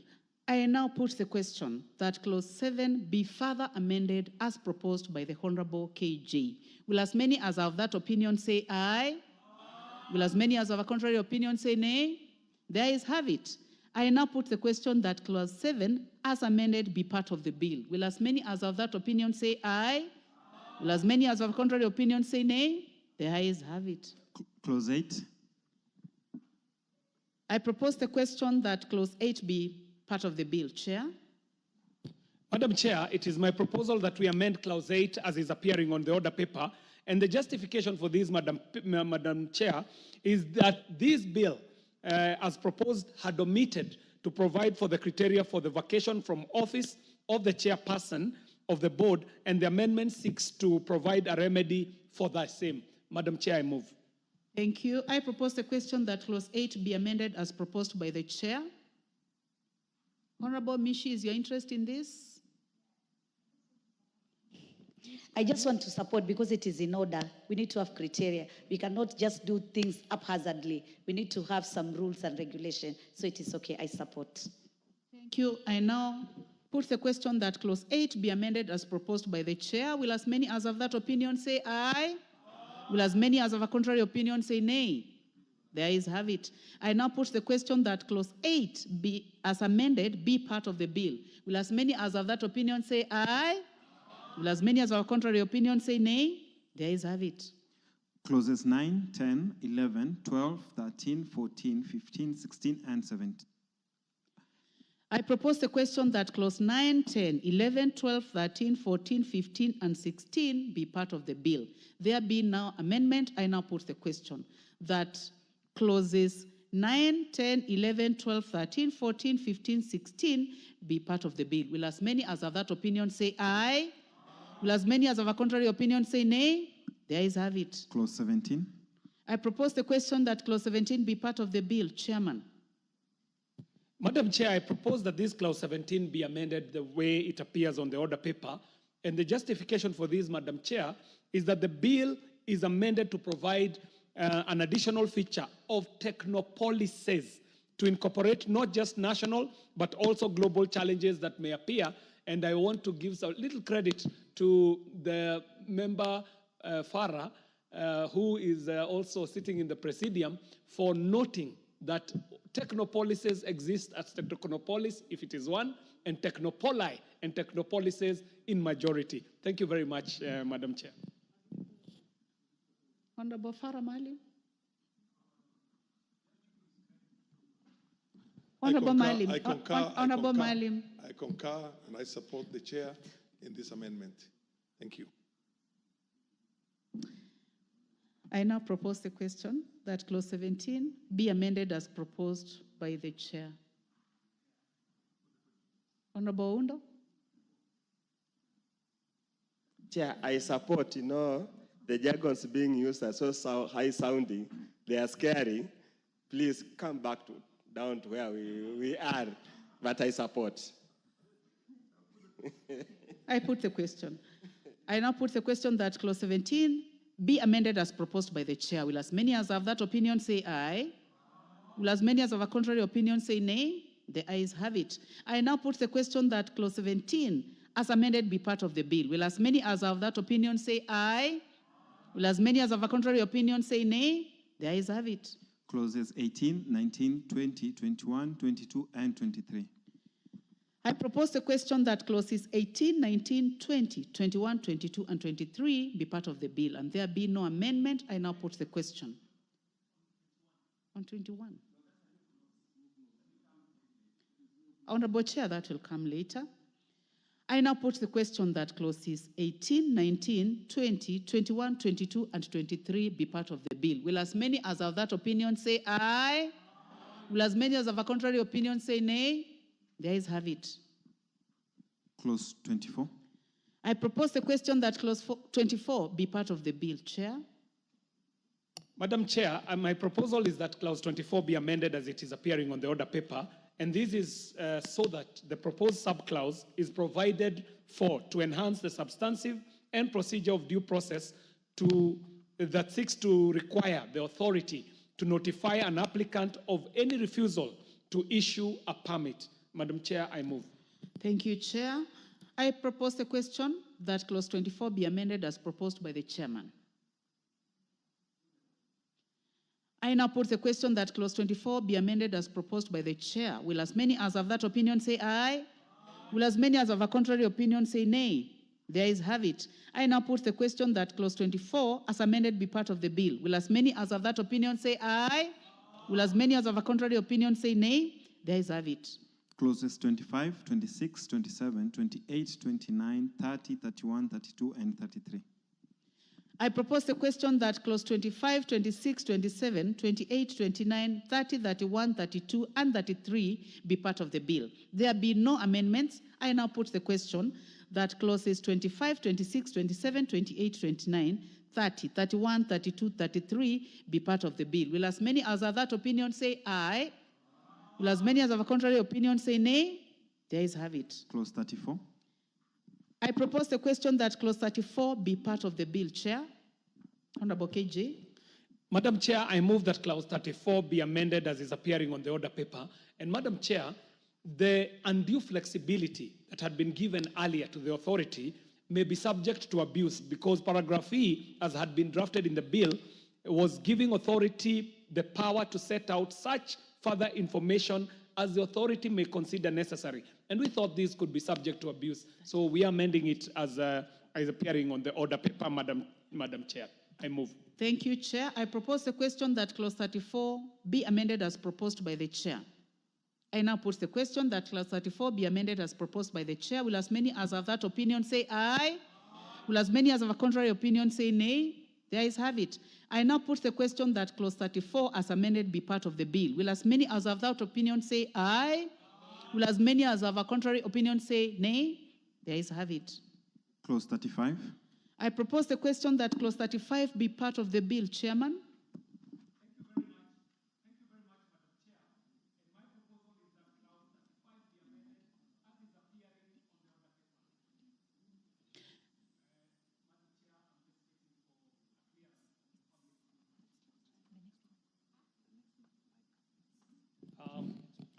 I now put the question that clause 7 be further amended as proposed by the Honorable KJ. Will as many as have that opinion say aye? Will as many as have a contrary opinion say nay? The ayes have it. I now put the question that clause 7 as amended be part of the bill. Will as many as have that opinion say aye? Will as many as have a contrary opinion say nay? The ayes have it. Clause 8. I propose the question that clause 8 be part of the bill. Chair? Madam Chair, it is my proposal that we amend clause 8 as is appearing on the order paper. And the justification for this, Madam Chair, is that this bill, as proposed, had omitted to provide for the criteria for the vacation from office of the chairperson of the board, and the amendment seeks to provide a remedy for the same. Madam Chair, I move. Thank you. I propose the question that clause 8 be amended as proposed by the chair. Honorable Mishi, is your interest in this? I just want to support because it is in order. We need to have criteria. We cannot just do things haphazardly. We need to have some rules and regulation. So it is okay. I support. Thank you. I now put the question that clause 8 be amended as proposed by the chair. Will as many as of that opinion say aye? Will as many as of a contrary opinion say nay? The ayes have it. I now put the question that clause 8 be as amended be part of the bill. Will as many as of that opinion say aye? Will as many as of a contrary opinion say nay? The ayes have it. Clauses 9, 10, 11, 12, 13, 14, 15, 16, and 17. I propose the question that clause 9, 10, 11, 12, 13, 14, 15, and 16 be part of the bill. There be now amendment. I now put the question that clauses 9, 10, 11, 12, 13, 14, 15, 16 be part of the bill. Will as many as of that opinion say aye? Will as many as of a contrary opinion say nay? The ayes have it. Clause 17. I propose the question that clause 17 be part of the bill. Chairman. Madam Chair, I propose that this clause 17 be amended the way it appears on the order paper. And the justification for this, Madam Chair, is that the bill is amended to provide an additional feature of technopolises to incorporate not just national, but also global challenges that may appear. And I want to give a little credit to the member, Farah, who is also sitting in the presidium, for noting that technopolises exist as Technopolis, if it is one, and technopoli and technopolises in majority. Thank you very much, Madam Chair. Honorable Farah Maalim. Honorable Maalim. Honorable Maalim. I concur and I support the chair in this amendment. Thank you. I now propose the question that clause 17 be amended as proposed by the chair. Honorable Undo. Chair, I support, the jargons being used are so high sounding, they are scary. Please come back down to where we are, but I support. I put the question. I now put the question that clause 17 be amended as proposed by the chair. Will as many as have that opinion say aye? Will as many as have a contrary opinion say nay? The ayes have it. I now put the question that clause 17 as amended be part of the bill. Will as many as have that opinion say aye? Will as many as have a contrary opinion say nay? The ayes have it. Clauses 18, 19, 20, 21, 22, and 23. I propose the question that clauses 18, 19, 20, 21, 22, and 23 be part of the bill, and there be no amendment. I now put the question. On 21. Honorable Chair, that will come later. I now put the question that clauses 18, 19, 20, 21, 22, and 23 be part of the bill. Will as many as have that opinion say aye? Will as many as have a contrary opinion say nay? The ayes have it. Clause 24. I propose the question that clause 24 be part of the bill. Chair. Madam Chair, my proposal is that clause 24 be amended as it is appearing on the order paper. And this is so that the proposed subclause is provided for to enhance the substantive and procedure of due process that seeks to require the authority to notify an applicant of any refusal to issue a permit. Madam Chair, I move. Thank you, Chair. I propose the question that clause 24 be amended as proposed by the chairman. I now put the question that clause 24 be amended as proposed by the chair. Will as many as have that opinion say aye? Will as many as have a contrary opinion say nay? The ayes have it. I now put the question that clause 24 as amended be part of the bill. Will as many as have that opinion say aye? Will as many as have a contrary opinion say nay? The ayes have it. Clauses 25, 26, 27, 28, 29, 30, 31, 32, and 33. I propose the question that clause 25, 26, 27, 28, 29, 30, 31, 32, and 33 be part of the bill. There be no amendments. I now put the question that clauses 25, 26, 27, 28, 29, 30, 31, 32, 33 be part of the bill. Will as many as have that opinion say aye? Will as many as have a contrary opinion say nay? The ayes have it. Clause 34. I propose the question that clause 34 be part of the bill, Chair. Honorable KJ. Madam Chair, I move that clause 34 be amended as is appearing on the order paper. And Madam Chair, the undue flexibility that had been given earlier to the authority may be subject to abuse because paragraph E, as had been drafted in the bill, was giving authority the power to set out such further information as the authority may consider necessary. And we thought this could be subject to abuse. So we are amending it as appearing on the order paper, Madam Chair. I move. Thank you, Chair. I propose the question that clause 34 be amended as proposed by the Chair. I now put the question that clause 34 be amended as proposed by the Chair. Will as many as have that opinion say aye? Will as many as have a contrary opinion say nay? The ayes have it. I now put the question that clause 34 as amended be part of the bill. Will as many as have that opinion say aye? Will as many as have a contrary opinion say nay? The ayes have it. Clause 35. I propose the question that clause 35 be part of the bill, Chairman.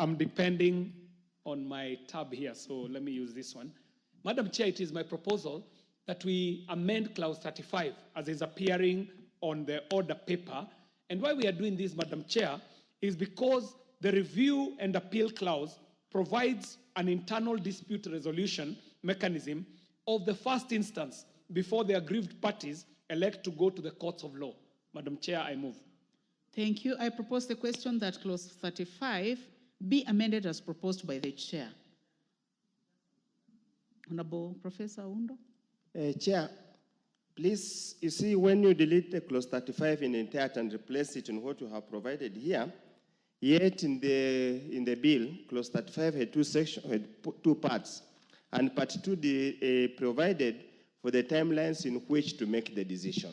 I'm depending on my tab here, so let me use this one. Madam Chair, it is my proposal that we amend clause 35 as is appearing on the order paper. And why we are doing this, Madam Chair, is because the review and appeal clause provides an internal dispute resolution mechanism of the first instance before the aggrieved parties elect to go to the courts of law. Madam Chair, I move. Thank you. I propose the question that clause 35 be amended as proposed by the Chair. Honorable Professor Undo. Chair, please, you see, when you delete the clause 35 in entirety and replace it in what you have provided here, yet in the bill, clause 35 had two parts, and part 2 provided for the timelines in which to make the decision.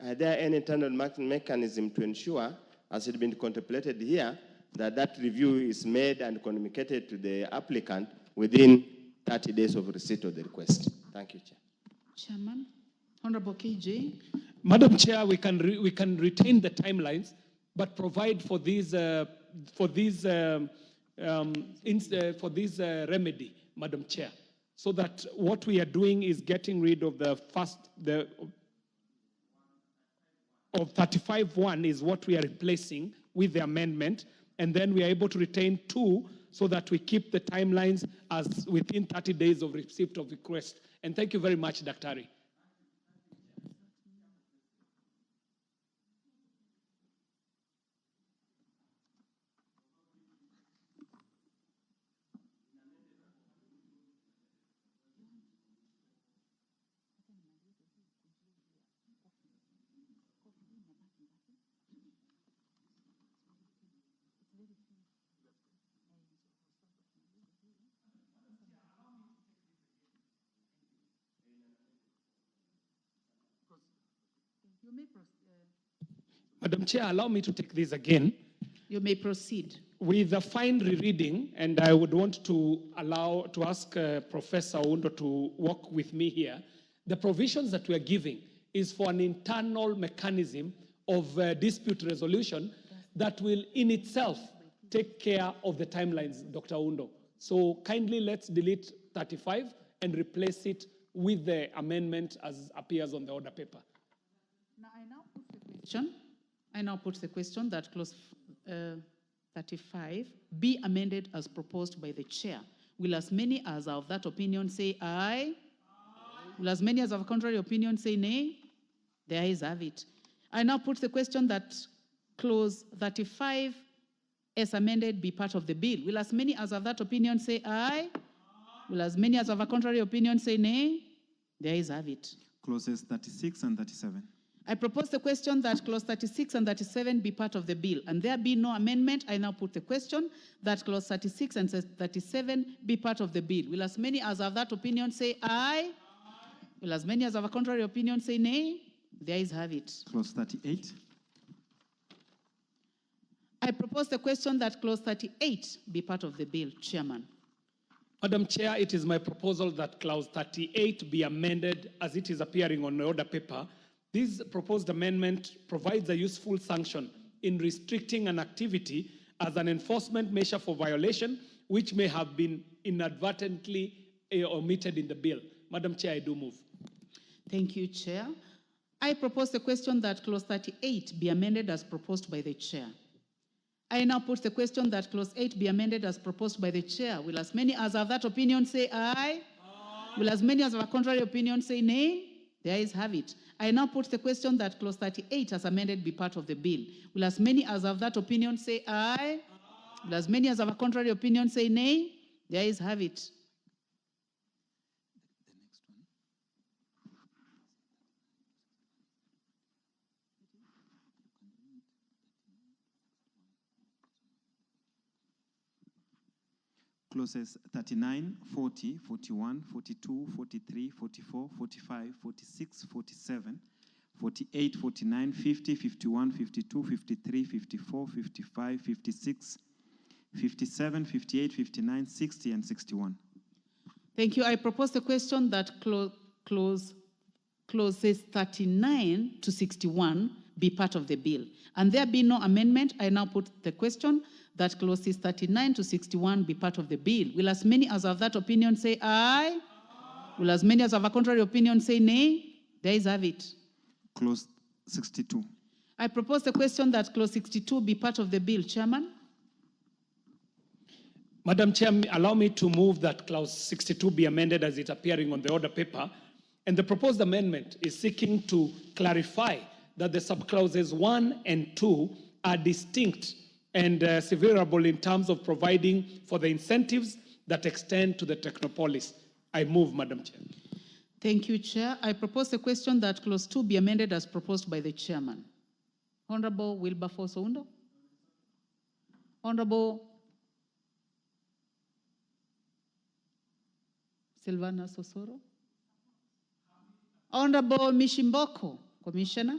Are there any internal mechanism to ensure, as it has been contemplated here, that that review is made and communicated to the applicant within 30 days of receipt of the request? Thank you, Chair. Chairman. Honorable KJ. Madam Chair, we can retain the timelines, but provide for this remedy, Madam Chair, so that what we are doing is getting rid of of 35.1 is what we are replacing with the amendment, and then we are able to retain 2 so that we keep the timelines as within 30 days of receipt of request. And thank you very much, Daktari. Madam Chair, allow me to take this again. You may proceed. With a fine rereading, and I would want to ask Professor Undo to work with me here. The provisions that we are giving is for an internal mechanism of dispute resolution that will in itself take care of the timelines, Dr. Undo. So kindly let's delete 35 and replace it with the amendment as appears on the order paper. Now I now put the question that clause 35 be amended as proposed by the Chair. Will as many as are of that opinion say aye? Will as many as have a contrary opinion say nay? The ayes have it. I now put the question that clause 35 as amended be part of the bill? Will as many as have that opinion say aye? Will as many as have a contrary opinion say nay? The ayes have it. Clauses 36 and 37. I propose the question that clause 36 and 37 be part of the bill, and there be no amendment. I now put the question that clause 36 and 37 be part of the bill. Will as many as have that opinion say aye? Will as many as have a contrary opinion say nay? The ayes have it. Clause 38. I propose the question that clause 38 be part of the bill. Chairman. Madam Chair, it is my proposal that clause 38 be amended as it is appearing on the order paper. This proposed amendment provides a useful sanction in restricting an activity as an enforcement measure for violation, which may have been inadvertently omitted in the bill. Madam Chair, I do move. Thank you, Chair. I propose the question that clause 38 be amended as proposed by the Chair. I now put the question that clause 8 be amended as proposed by the Chair. Will as many as have that opinion say aye? Will as many as have a contrary opinion say nay? The ayes have it. I now put the question that clause 38 as amended be part of the bill. Will as many as have that opinion say aye? Will as many as have a contrary opinion say nay? The ayes have it. Clauses 39, 40, 41, 42, 43, 44, 45, 46, 47, 48, 49, 50, 51, 52, 53, 54, 55, 56, 57, 58, 59, 60, and 61. Thank you. I propose the question that clauses 39 to 61 be part of the bill. And there be no amendment, I now put the question that clauses 39 to 61 be part of the bill. Will as many as have that opinion say aye? Will as many as have a contrary opinion say nay? The ayes have it. Clause 62. I propose the question that clause 62 be part of the bill. Chairman. Madam Chair, allow me to move that clause 62 be amended as it appearing on the order paper. And the proposed amendment is seeking to clarify that the subclauses 1 and 2 are distinct and severable in terms of providing for the incentives that extend to the Technopolis. I move, Madam Chair. Thank you, Chair. I propose the question that clause 2 be amended as proposed by the Chairman. Honorable Wilberforce Oundo. Honorable Silvana Sosoro. Honorable Mishimboko, Commissioner.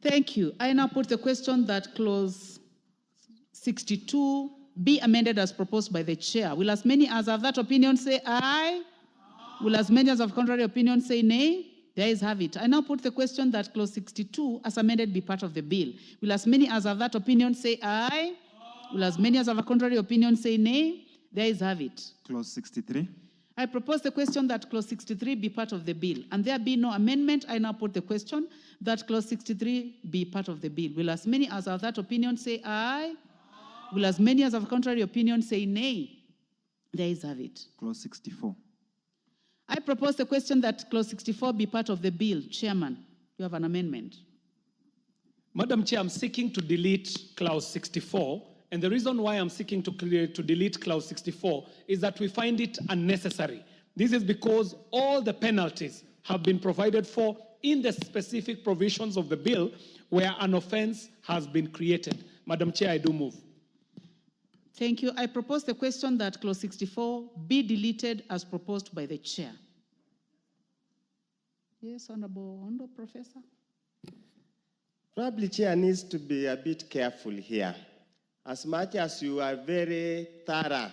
Thank you. I now put the question that clause 62 be amended as proposed by the Chair. Will as many as have that opinion say aye? Will as many as have contrary opinion say nay? The ayes have it. I now put the question that clause 62 as amended be part of the bill. Will as many as have that opinion say aye? Will as many as have a contrary opinion say nay? The ayes have it. Clause 63. I propose the question that clause 63 be part of the bill, and there be no amendment. I now put the question that clause 63 be part of the bill. Will as many as have that opinion say aye? Will as many as have a contrary opinion say nay? The ayes have it. Clause 64. I propose the question that clause 64 be part of the bill. Chairman, you have an amendment. Madam Chair, I'm seeking to delete clause 64. And the reason why I'm seeking to delete clause 64 is that we find it unnecessary. This is because all the penalties have been provided for in the specific provisions of the bill where an offense has been created. Madam Chair, I do move. Thank you. I propose the question that clause 64 be deleted as proposed by the Chair. Yes, Honorable Professor. Probably Chair needs to be a bit careful here. As much as you are very thorough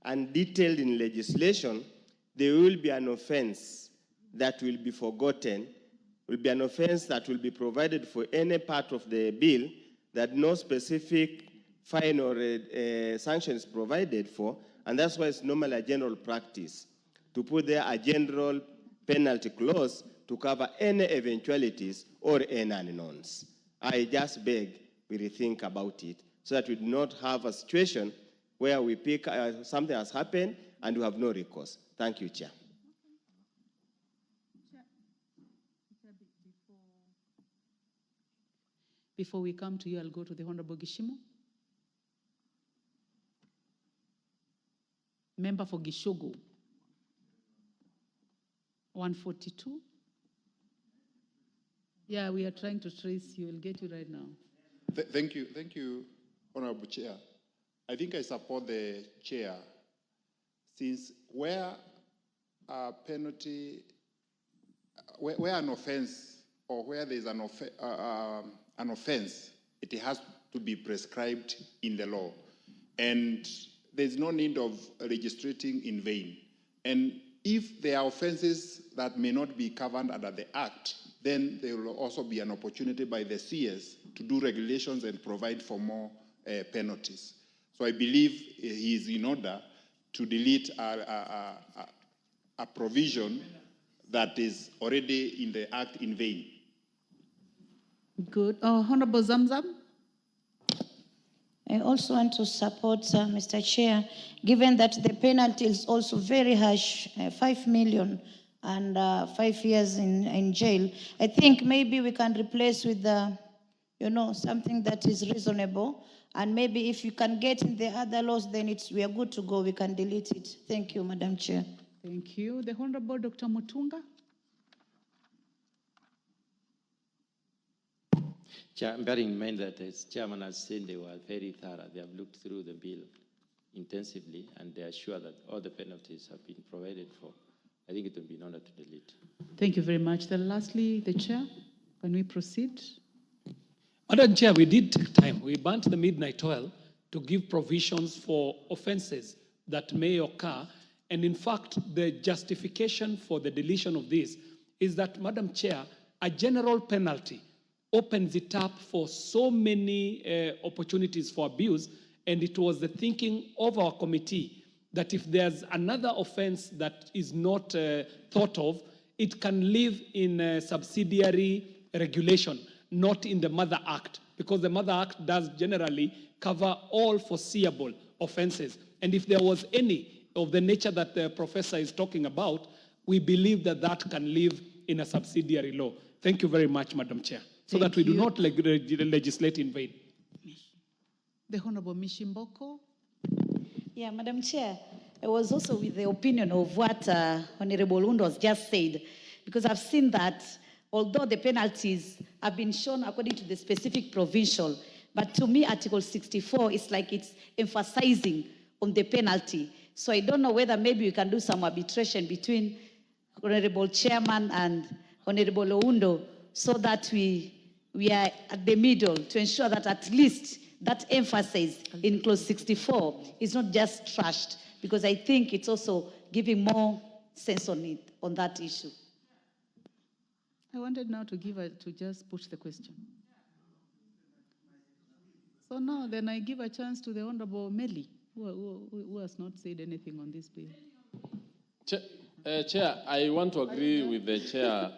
and detailed in legislation, there will be an offense that will be forgotten, will be an offense that will be provided for any part of the bill that no specific fine or sanction is provided for, and that's why it's normally a general practice to put there a general penalty clause to cover any eventualities or any unknowns. I just beg we rethink about it, so that we do not have a situation where we pick something has happened and we have no recourse. Thank you, Chair. Before we come to you, I'll go to the Honorable Gishimo. Member for Gishogo. 142. Yeah, we are trying to trace you. We'll get you right now. Thank you, Honorable Chair. I think I support the chair, since where a penalty, where an offense or where there is an offense, it has to be prescribed in the law, and there's no need of registrating in vain. And if there are offenses that may not be covered under the Act, then there will also be an opportunity by the CS to do regulations and provide for more penalties. So I believe he is in order to delete a provision that is already in the Act in vain. Good. Honorable Zamzam. I also want to support Mr. Chair, given that the penalty is also very harsh, 5 million and 5 years in jail. I think maybe we can replace with something that is reasonable. And maybe if you can get in the other laws, then we are good to go. We can delete it. Thank you, Madam Chair. Thank you. The Honorable Dr. Mutunga. Chair, bearing in mind that as Chairman has said, they were very thorough. They have looked through the bill intensively, and they are sure that all the penalties have been provided for. I think it will be in order to delete. Thank you very much. Then lastly, the Chair, can we proceed? Madam Chair, we did take time. We burnt the midnight oil to give provisions for offenses that may occur. And in fact, the justification for the deletion of this is that, Madam Chair, a general penalty opens it up for so many opportunities for abuse. And it was the thinking of our committee that if there's another offense that is not thought of, it can live in a subsidiary regulation, not in the Mother Act, because the Mother Act does generally cover all foreseeable offenses. And if there was any of the nature that the professor is talking about, we believe that that can live in a subsidiary law. Thank you very much, Madam Chair, so that we do not legislate in vain. The Honorable Mishimboko. Yeah, Madam Chair, I was also with the opinion of what Honorable Undo has just said, because I've seen that although the penalties have been shown according to the specific provincial, but to me, Article 64 is like it's emphasizing on the penalty. So I don't know whether maybe we can do some arbitration between Honorable Chairman and Honorable Oundo so that we are at the middle to ensure that at least that emphasis in clause 64 is not just trashed, because I think it's also giving more sense on it, on that issue. I wanted now to just put the question. So now then I give a chance to the Honorable Meli, who has not said anything on this bill. Chair, I want to agree with the chair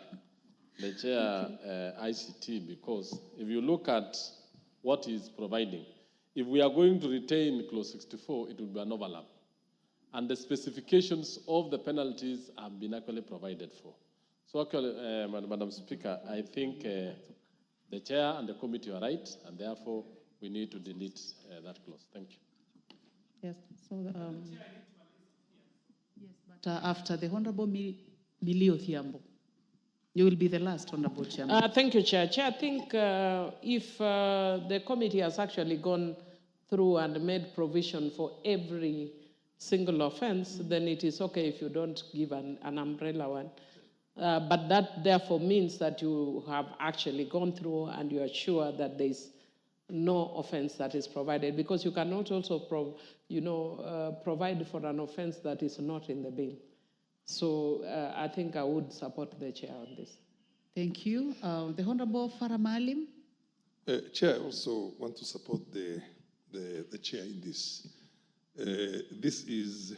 ICT, because if you look at what he's providing, if we are going to retain clause 64, it will be an overlap. And the specifications of the penalties have been actually provided for. So actually, Madam Speaker, I think the chair and the committee are right, and therefore we need to delete that clause. Thank you. Yes, so yes, but after the Honorable Millie Othiambo, you will be the last, Honorable Chairman. Thank you, Chair. Chair, I think if the committee has actually gone through and made provision for every single offense, then it is okay if you don't give an umbrella one. But that therefore means that you have actually gone through and you are sure that there is no offense that is provided, because you cannot also provide for an offense that is not in the bill. So I think I would support the chair on this. Thank you. The Honorable Farah Maalim. Chair, I also want to support the chair in this. This is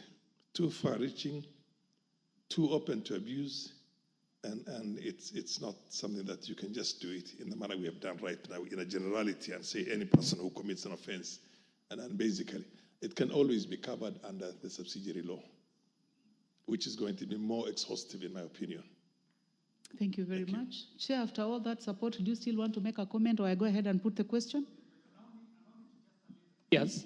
too far-reaching, too open to abuse, and it's not something that you can just do it in the manner we have done right now in a generality and say any person who commits an offense. And basically, it can always be covered under the subsidiary law, which is going to be more exhaustive in my opinion. Thank you very much. Chair, after all that support, do you still want to make a comment, or I go ahead and put the question? Yes.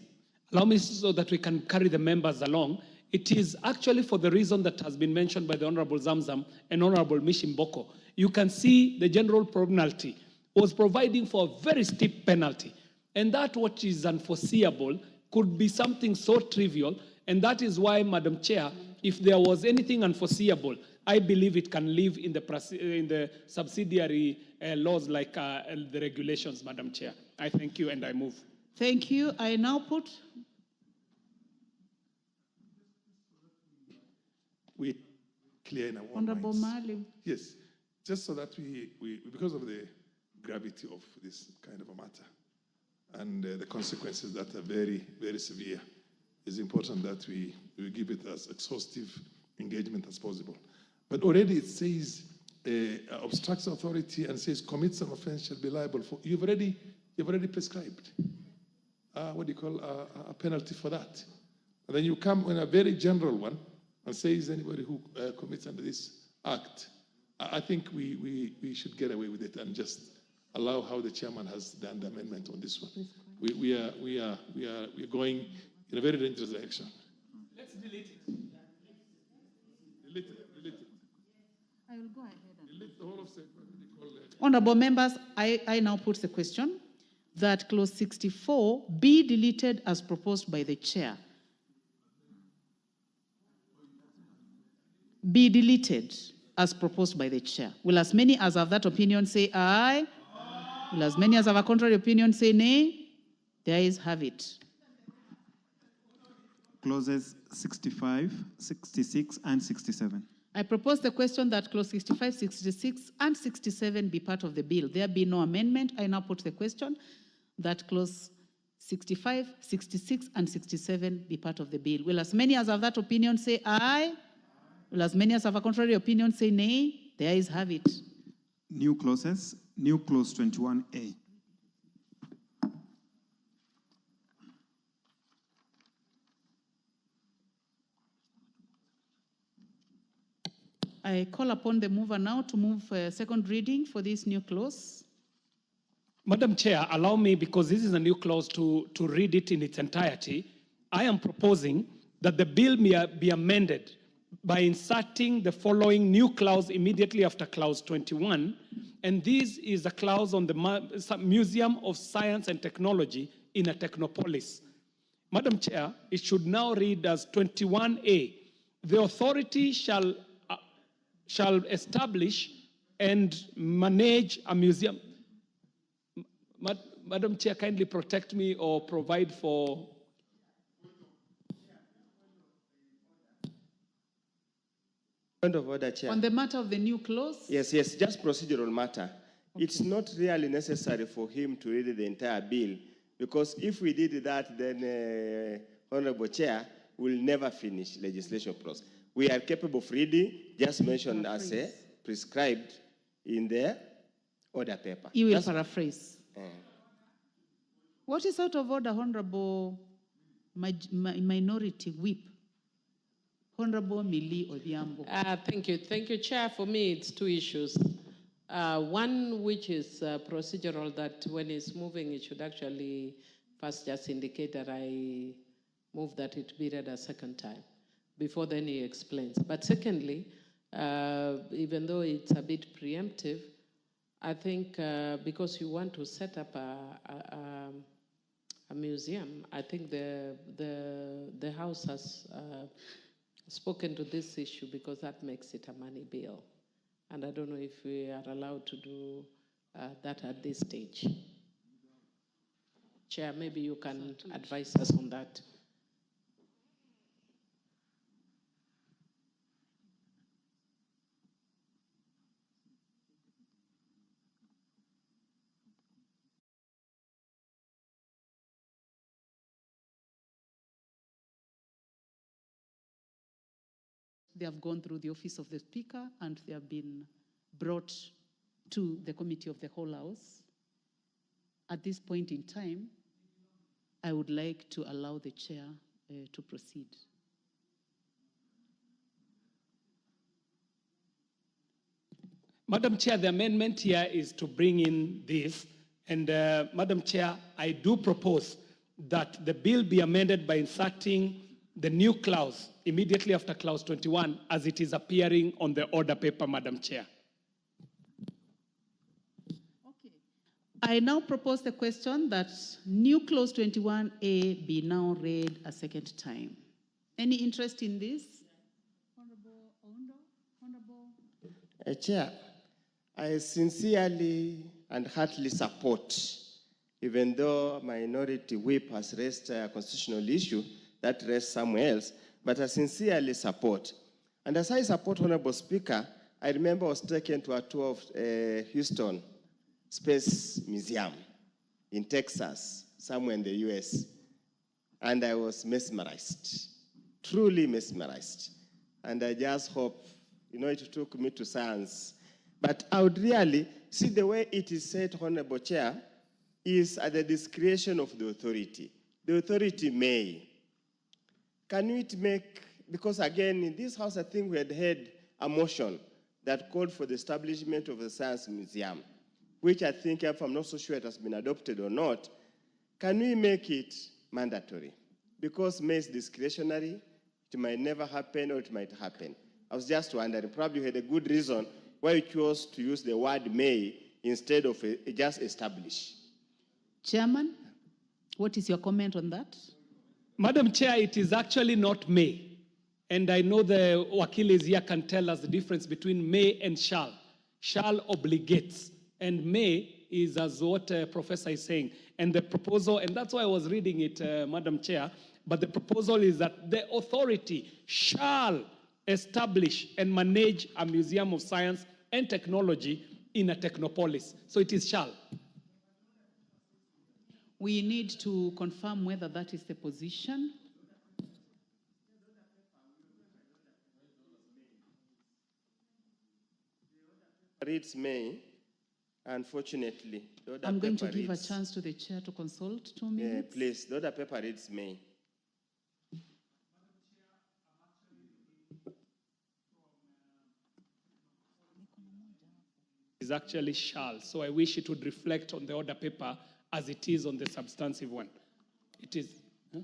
Allow me so that we can carry the members along. It is actually for the reason that has been mentioned by the Honorable Zamzam and Honorable Mishimboko. You can see the general penalty was providing for a very steep penalty. And that what is unforeseeable could be something so trivial. And that is why, Madam Chair, if there was anything unforeseeable, I believe it can live in the subsidiary laws like the regulations, Madam Chair. I thank you and I move. Thank you. I now put. We clear in our own Honorable minds. Maalim. Yes, just so that we, because of the gravity of this kind of a matter and the consequences that are very, very severe, it's important that we give it as exhaustive engagement as possible. But already it says obstructs authority and says commits an offense shall be liable for. You've already prescribed. What do you call a penalty for that? And then you come on a very general one and says anybody who commits under this act. I think we should get away with it and just allow how the chairman has done the amendment on this one. We are going in a very dangerous direction. Let's delete it. Delete it. I will go ahead. Delete the whole of Honorable members, I now put the question that clause 64 be deleted as proposed by the chair. Be deleted as proposed by the chair. Will as many as have that opinion say aye? Will as many as have a contrary opinion say nay? The ayes have it. Clauses 65, 66, and 67. I propose the question that clause 65, 66, and 67 be part of the bill. There be no amendment. I now put the question that clause 65, 66, and 67 be part of the bill. Will as many as have that opinion say aye? Will as many as have a contrary opinion say nay? The ayes have it. New clauses, new clause 21A. I call upon the mover now to move second reading for this new clause. Madam Chair, allow me, because this is a new clause, to read it in its entirety. I am proposing that the bill may be amended by inserting the following new clause immediately after clause 21. And this is a clause on the Museum of Science and Technology in a Technopolis. Madam Chair, it should now read as 21A. The authority shall establish and manage a museum. Madam Chair, kindly protect me or provide for. Point of order, Chair. On the matter of the new clause? Yes, just procedural matter. Okay. It's not really necessary for him to read the entire bill, because if we did that, then, Honorable Chair, we'll never finish legislation process. We are capable of reading, just mentioned as prescribed in the order paper. You will paraphrase. What is out of order, Honorable Minority Whip? Honorable Millie Odhiambo. Thank you, Chair. For me, it's two issues. One which is procedural, that when it's moving, it should actually first just indicate that I move that it be read a second time. Before then he explains. But secondly, even though it's a bit preemptive, I think because you want to set up a museum, I think the House has spoken to this issue, because that makes it a money bill. And I don't know if we are allowed to do that at this stage. Chair, maybe you can advise us on that. They have gone through the office of the Speaker and they have been brought to the Committee of the Whole House. At this point in time, I would like to allow the Chair to proceed. Madam Chair, the amendment here is to bring in this. And Madam Chair, I do propose that the bill be amended by inserting the new clause immediately after clause 21 as it is appearing on the order paper, Madam Chair. I now propose the question that new clause 21A be now read a second time. Any interest in this? Honorable Oundo? Honorable? Chair, I sincerely and heartily support, even though Minority Whip has raised a constitutional issue that rests somewhere else, but I sincerely support. And as I support, Honorable Speaker, I remember I was taken to a tour of Houston Space Museum in Texas, somewhere in the US, and I was mesmerized, truly mesmerized. And I just hope, it took me to science. But I would really see the way it is said, Honorable Chair, is at the discretion of the authority. The authority may. Can it make, because again, in this house, I think we had a motion that called for the establishment of a science museum, which I think, if I'm not so sure it has been adopted or not, can we make it mandatory? Because may is discretionary, it might never happen or it might happen. I was just wondering, probably you had a good reason why you chose to use the word may instead of just establish. Chairman, what is your comment on that? Madam Chair, it is actually not may. And I know the wakilis here can tell us the difference between may and shall. Shall obligates, and may is as what Professor is saying. And the proposal, and that's why I was reading it, Madam Chair, but the proposal is that the authority shall establish and manage a museum of science and technology in a technopolis. So it is shall. We need to confirm whether that is the position. Reads may, unfortunately. I'm going to give a chance to the chair to consult 2 minutes. Yeah, please. The other paper reads may. Is actually shall. So I wish it would reflect on the order paper as it is on the substantive one. It is. Huh?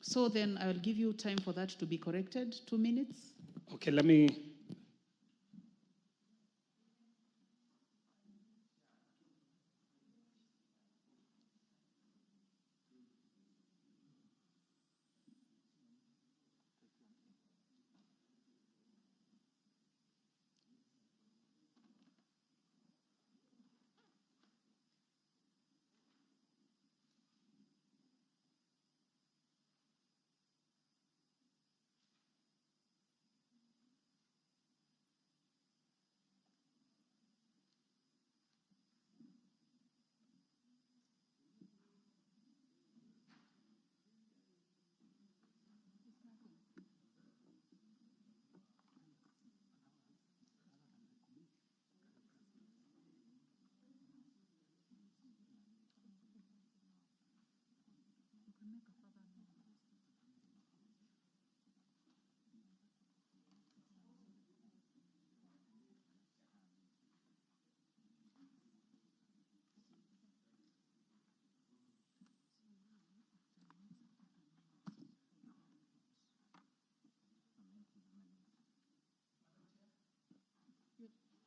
So then I will give you time for that to be corrected. 2 minutes. Okay, let me.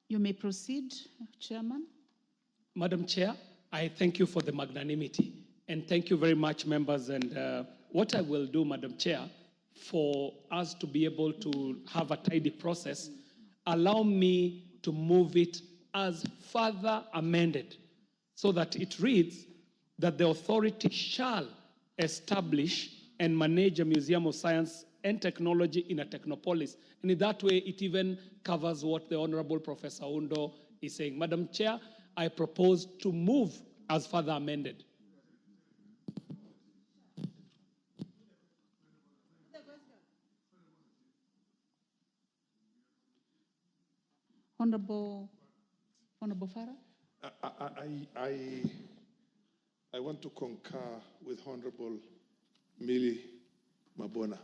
You may proceed, Chairman. Madam Chair, I thank you for the magnanimity. And thank you very much, members. And what I will do, Madam Chair, for us to be able to have a tidy process, allow me to move it as further amended so that it reads that the authority shall establish and manage a museum of science and technology in a technopolis. And in that way, it even covers what the Honorable Professor Oundo is saying. Madam Chair, I propose to move as further amended. Honorable Farah? I want to concur with Honorable Millie Mabona.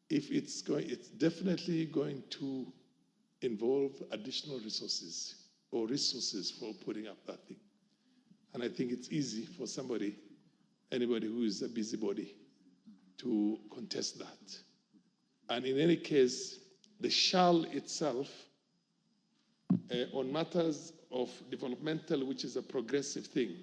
If it's definitely going to involve additional resources or resources for putting up that thing. And I think it's easy for anybody who is a busybody, to contest that. And in any case, the shall itself, on matters of developmental, which is a progressive thing,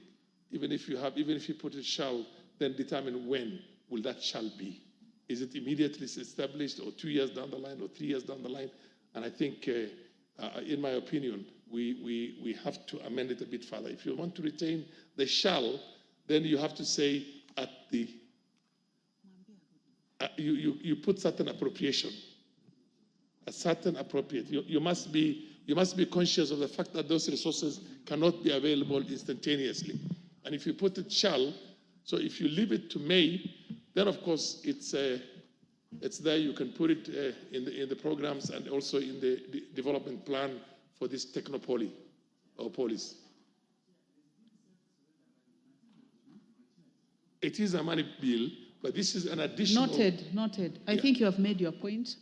even if you put it shall, then determine when will that shall be. Is it immediately established, or 2 years down the line, or 3 years down the line? And I think, in my opinion, we have to amend it a bit further. If you want to retain the shall, then you have to say at the, you put certain appropriation, a certain appropriate. You must be conscious of the fact that those resources cannot be available instantaneously. And if you put it shall, so if you leave it to May, then of course it's there. You can put it in the programs and also in the development plan for this Technopolis or polis. It is a money bill, but this is an additional. Noted. I think you have made your point.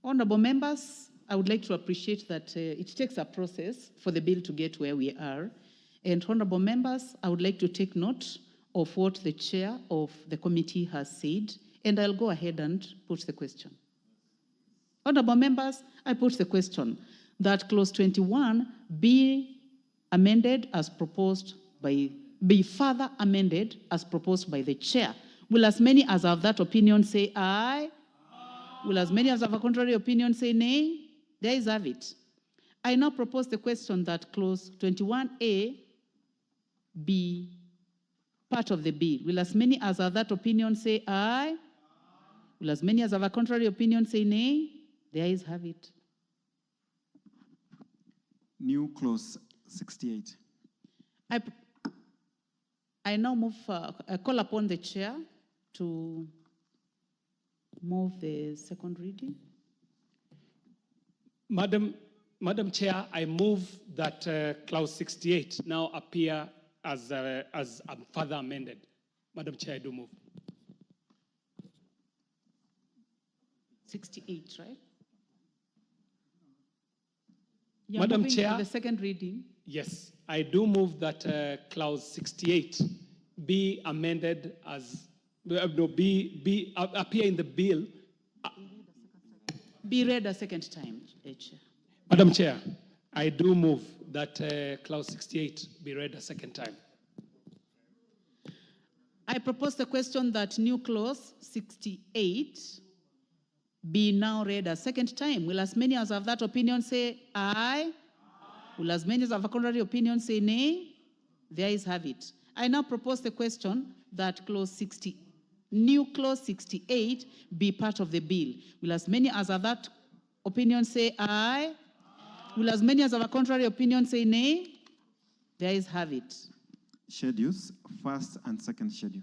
Honorable members, I would like to appreciate that it takes a process for the bill to get where we are. And honorable members, I would like to take note of what the chair of the committee has said, and I'll go ahead and put the question. Honorable members, I put the question that clause 21 be amended as proposed be further amended as proposed by the chair. Will as many as have that opinion say aye? Will as many as have a contrary opinion say nay? There is have it. I now propose the question that clause 21A be part of the bill. Will as many as have that opinion say aye? Will as many as have a contrary opinion say nay? There is have it. New clause 68. I now move, call upon the chair to move the second reading. Madam Chair, I move that clause 68 now appear as further amended. Madam Chair, I do move. 68, right? Madam Chair, to the second reading. Yes, I do move that clause 68 be amended as appear in the bill. Be read a second time, Chair. Madam Chair, I do move that clause 68 be read a second time. I propose the question that new clause 68 be now read a second time. Will as many as have that opinion say aye? Will as many as have a contrary opinion say nay? There is have it. I now propose the question that new clause 68 be part of the bill. Will as many as have that opinion say aye? Will as many as have a contrary opinion say nay? There is have it. Schedules, first and second schedule.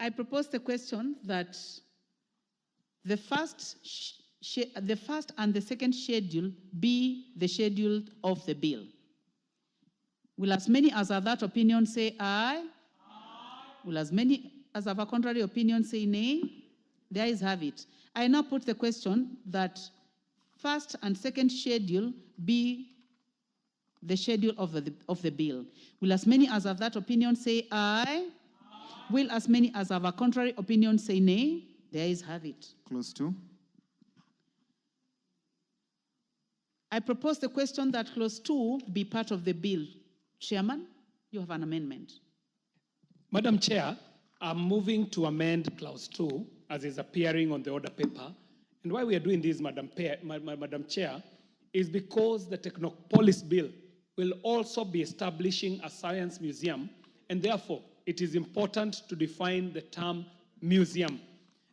I propose the question that the first and the second schedule be the schedule of the bill. Will as many as have that opinion say aye? Will as many as have a contrary opinion say nay? There is have it. I now put the question that first and second schedule be the schedule of the bill. Will as many as have that opinion say aye? Will as many as have a contrary opinion say nay? There is have it. Clause 2. I propose the question that clause 2 be part of the bill. Chairman, you have an amendment. Madam Chair, I'm moving to amend clause 2 as is appearing on the order paper. And why we are doing this, Madam Chair, is because the Technopolis bill will also be establishing a science museum, and therefore it is important to define the term museum.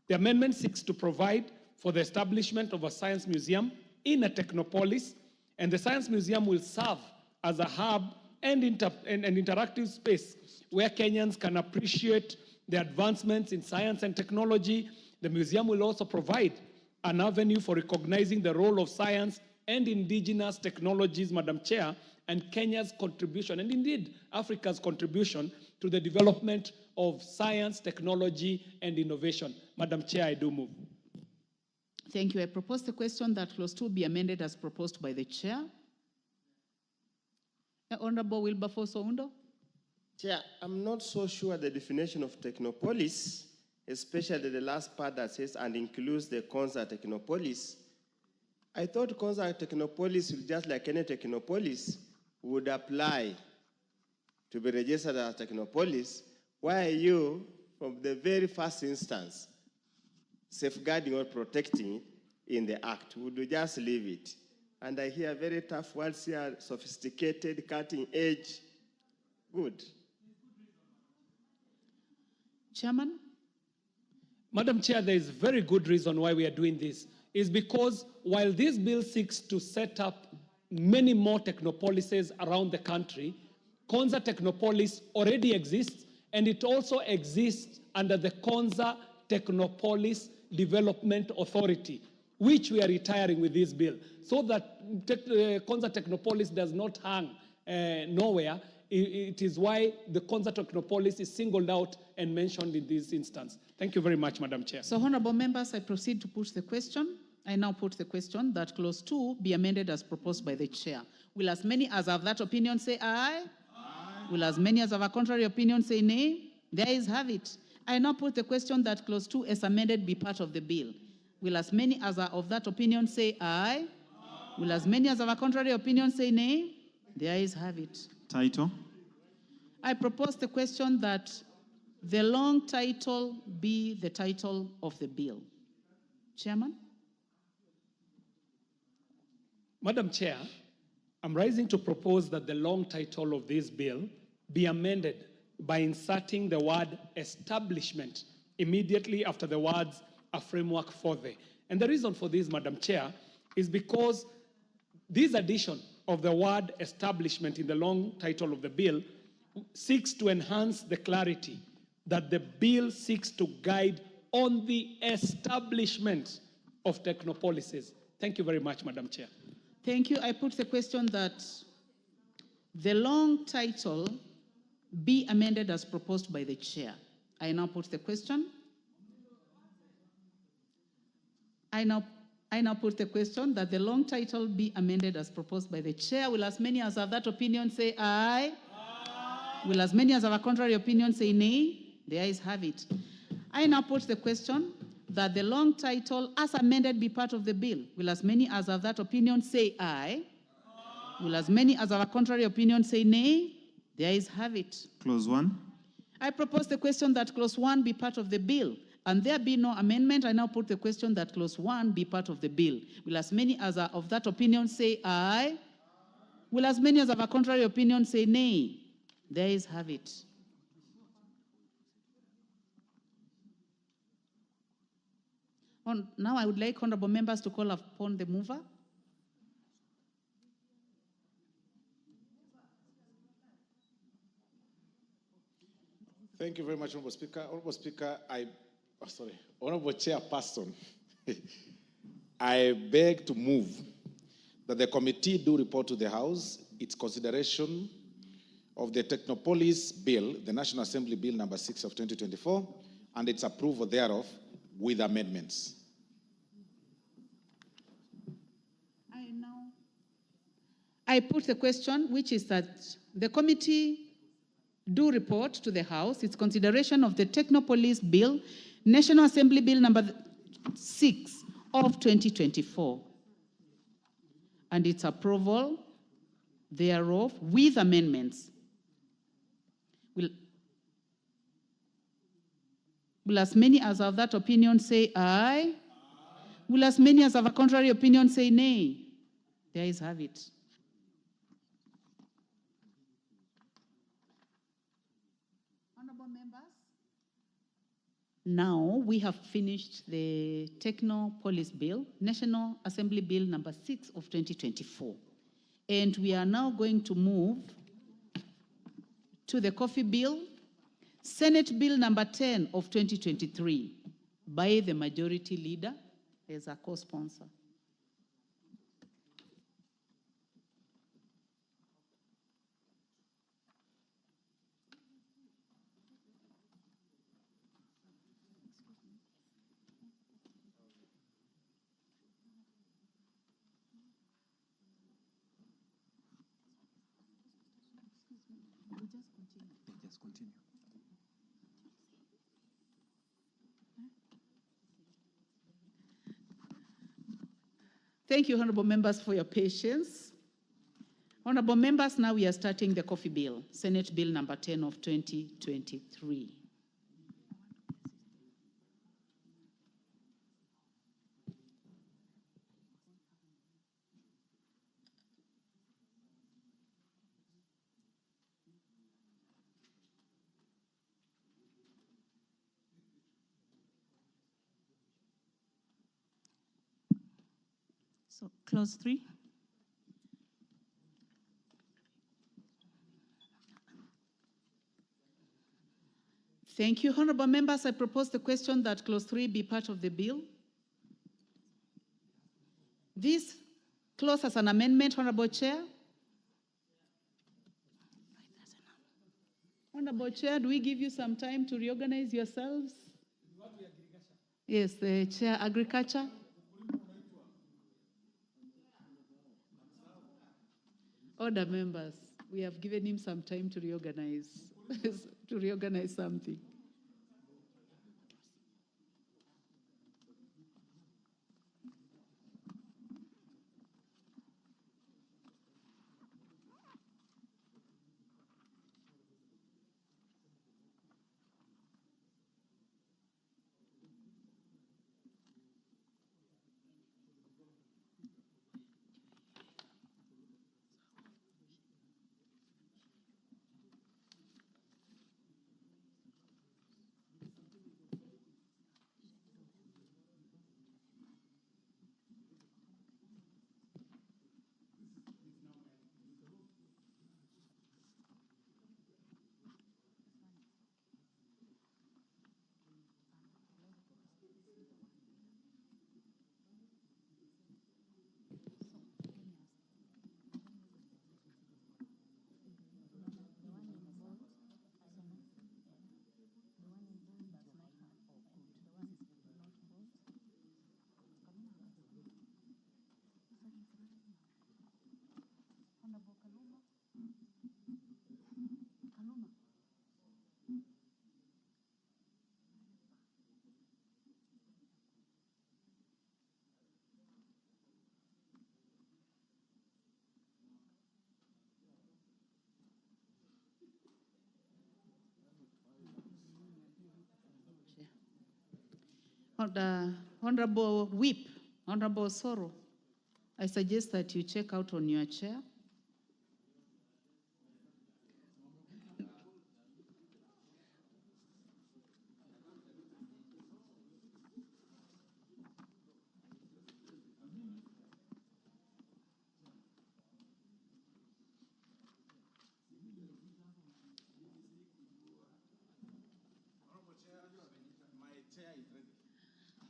The amendment seeks to provide for the establishment of a science museum in a Technopolis, and the science museum will serve as a hub and an interactive space where Kenyans can appreciate the advancements in science and technology. The museum will also provide an avenue for recognizing the role of science and indigenous technologies, Madam Chair, and Kenya's contribution, and indeed Africa's contribution to the development of science, technology, and innovation. Madam Chair, I do move. Thank you. I propose the question that clause 2 be amended as proposed by the chair. Honorable Wilberforce Oundo. Chair, I'm not so sure the definition of Technopolis, especially the last part that says and includes the Konza Technopolis. I thought Konza Technopolis, just like any Technopolis, would apply to be registered as Technopolis. Why are you, from the very first instance, safeguarding or protecting it in the Act? Would you just leave it? And I hear very tough words here, sophisticated, cutting edge. Good. Chairman? Madam Chair, there is very good reason why we are doing this. Is because while this bill seeks to set up many more technopolises around the country, Konza Technopolis already exists, and it also exists under the Konza Technopolis Development Authority, which we are retiring with this bill, so that Konza Technopolis does not hang nowhere. It is why the Konza Technopolis is singled out and mentioned in this instance. Thank you very much, Madam Chair. So, honorable members, I proceed to put the question. I now put the question that clause 2 be amended as proposed by the chair. Will as many as have that opinion say aye? Aye. Will as many as have a contrary opinion say nay? There is have it. I now put the question that clause 2 as amended be part of the bill. Will as many as are of that opinion say aye? Aye. Will as many as have a contrary opinion say nay? There is have it. Title. I propose the question that the long title be the title of the bill. Chairman? Madam Chair, I'm rising to propose that the long title of this bill be amended by inserting the word establishment immediately after the words a framework for the. And the reason for this, Madam Chair, is because this addition of the word establishment in the long title of the bill seeks to enhance the clarity that the bill seeks to guide on the establishment of technopolises. Thank you very much, Madam Chair. Thank you. I put the question that the long title be amended as proposed by the chair. I now put the question. I now put the question that the long title be amended as proposed by the chair. Will as many as have that opinion say aye? Aye. Will as many as have a contrary opinion say nay? The ayes have it. I now put the question that the long title as amended be part of the bill. Will as many as have that opinion say aye? Aye. Will as many as have a contrary opinion say nay? The ayes have it. Clause 1. I propose the question that clause 1 be part of the bill. And there be no amendment, I now put the question that clause 1 be part of the bill. Will as many as are of that opinion say aye? Will as many as have a contrary opinion say nay? The ayes have it. Now I would like honorable members to call upon the mover. Thank you very much, Honorable Speaker. Honorable Speaker, Honorable Chairperson, I beg to move that the committee do report to the House its consideration of the Technopolis Bill, the National Assembly Bill number 6 of 2024, and its approval thereof with amendments. I put the question, which is that the committee do report to the House its consideration of the Technopolis Bill, National Assembly Bill number 6 of 2024, and its approval thereof with amendments. Will as many as have that opinion say aye? Aye. Will as many as have a contrary opinion say nay? The ayes have it. Honorable members, now we have finished the Technopolis Bill, National Assembly Bill number 6 of 2024. And we are now going to move to the Coffee Bill, Senate Bill number 10 of 2023, by the Majority Leader as a co-sponsor. Just continue. Thank you, honorable members, for your patience. Honorable members, now we are starting the coffee bill, Senate Bill number 10 of 2023. So, clause 3. Thank you, honorable members. I propose the question that clause 3 be part of the bill. This clause as an amendment, honorable chair. Honorable chair, do we give you some time to reorganize yourselves? Yes, the chair, agriculture. Order, members, we have given him some time to reorganize, to reorganize something. Honorable Whip, Honorable Soro, I suggest that you check out on your chair.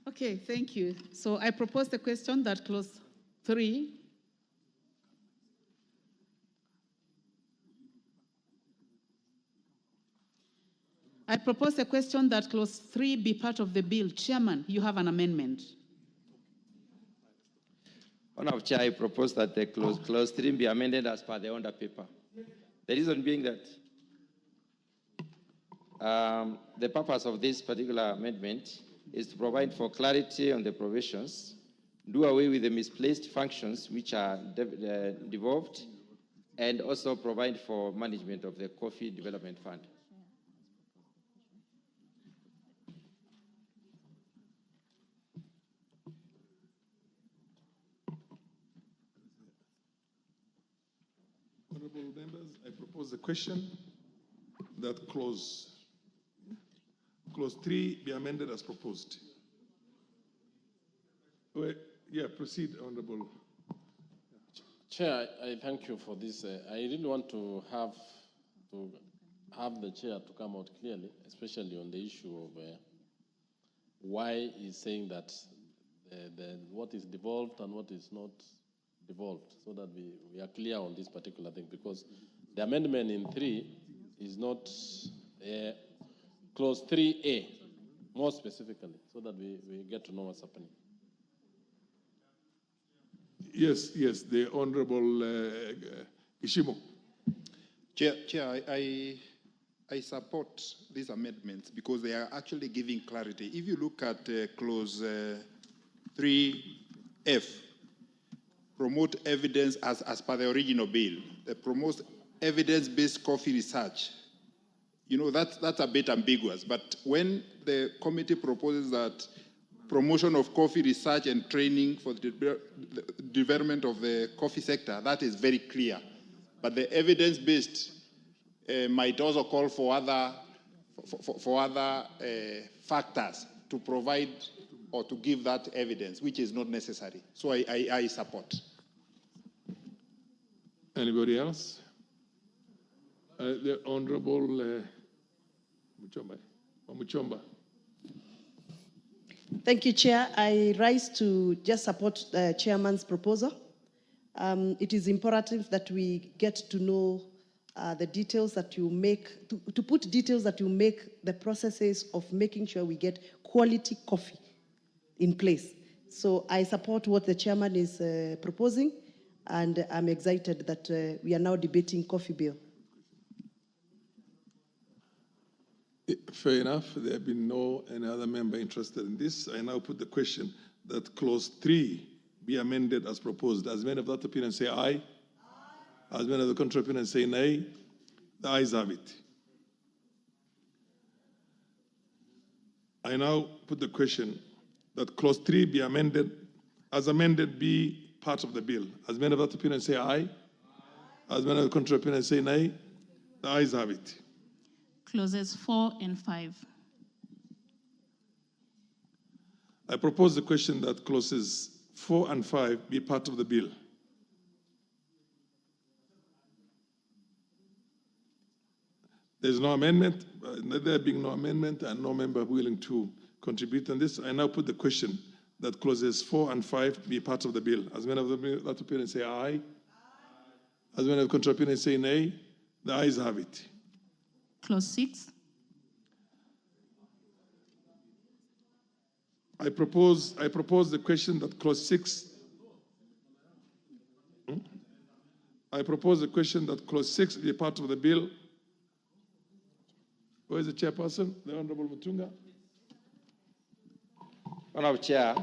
Okay, thank you. So I propose the question that clause 3 I propose the question that clause 3 be part of the bill. Chairman, you have an amendment. Honorable Chair, I propose that the clause 3 be amended as per the order paper. The reason being that the purpose of this particular amendment is to provide for clarity on the provisions, do away with the misplaced functions which are devolved, and also provide for management of the Coffee Development Fund. Honorable members, I propose the question that clause 3 be amended as proposed. Yeah, proceed, Honorable. Chair, I thank you for this. I really want to have the chair to come out clearly, especially on the issue of why he's saying that what is devolved and what is not devolved, so that we are clear on this particular thing, because the amendment in 3 is not clause 3A, more specifically, so that we get to know what's happening. Yes, the Honorable Ishimo. Chair, I support these amendments because they are actually giving clarity. If you look at clause 3F, promote evidence as per the original bill, promotes evidence-based coffee research. You know, that's a bit ambiguous, but when the committee proposes that promotion of coffee research and training for the development of the coffee sector, that is very clear. But the evidence-based might also call for other factors to provide or to give that evidence, which is not necessary. So I support. Anybody else? The Honorable Muchomba. Thank you, Chair. I rise to just support the Chairman's proposal. It is imperative that we get to know the details that you make, to put details that you make the processes of making sure we get quality coffee in place. So I support what the Chairman is proposing, and I'm excited that we are now debating coffee bill. Fair enough. There have been any other member interested in this. I now put the question that clause 3 be amended as proposed. As many of that opinion say aye. Aye. As many of the contrary opinion say nay. The ayes have it. I now put the question that clause 3 be amended, as amended be part of the bill. As many of that opinion say aye. Aye. As many of the contrary opinion say nay. The ayes have it. Clauses 4 and 5. I propose the question that clauses 4 and 5 be part of the bill. There's no amendment. There being no amendment and no member willing to contribute on this, I now put the question that clauses 4 and 5 be part of the bill. As many of that opinion say aye. Aye. As many of the contrary opinion say nay. The ayes have it. Clause 6. I propose the question that clause 6. I propose the question that clause 6 be part of the bill. Where is the chairperson? The Honorable Mutunga. Honorable Chair,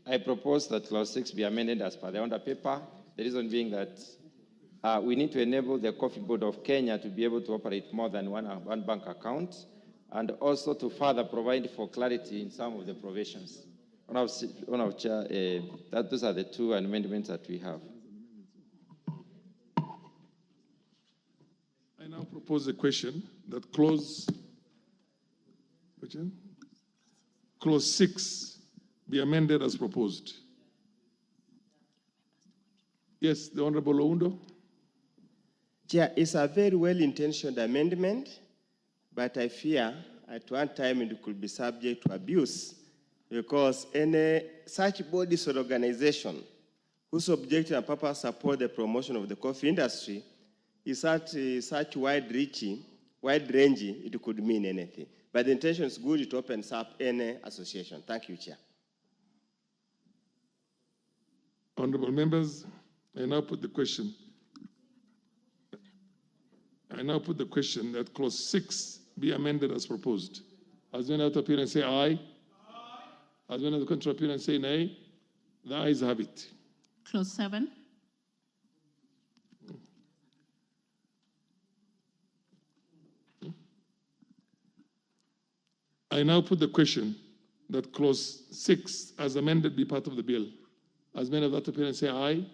I propose that clause 6 be amended as per the under paper. The reason being that we need to enable the Coffee Board of Kenya to be able to operate more than one bank account, and also to further provide for clarity in some of the provisions. Honorable Chair, those are the two amendments that we have. I now propose the question that clause 6 be amended as proposed. Yes, the Honorable Oundo. Chair, it's a very well-intentioned amendment, but I fear at one time it could be subject to abuse, because any such bodies or organization whose objective and purpose support the promotion of the coffee industry is such wide-ranging, it could mean anything. But the intention is good, it opens up any association. Thank you, Chair. Honorable members, I now put the question. That clause 6 be amended as proposed. As many of the opinion say aye. Aye. As many of the contrary opinion say nay. The ayes have it. Clause 7. I now put the question that clause 6 as amended be part of the bill. As many of that opinion say aye. Aye.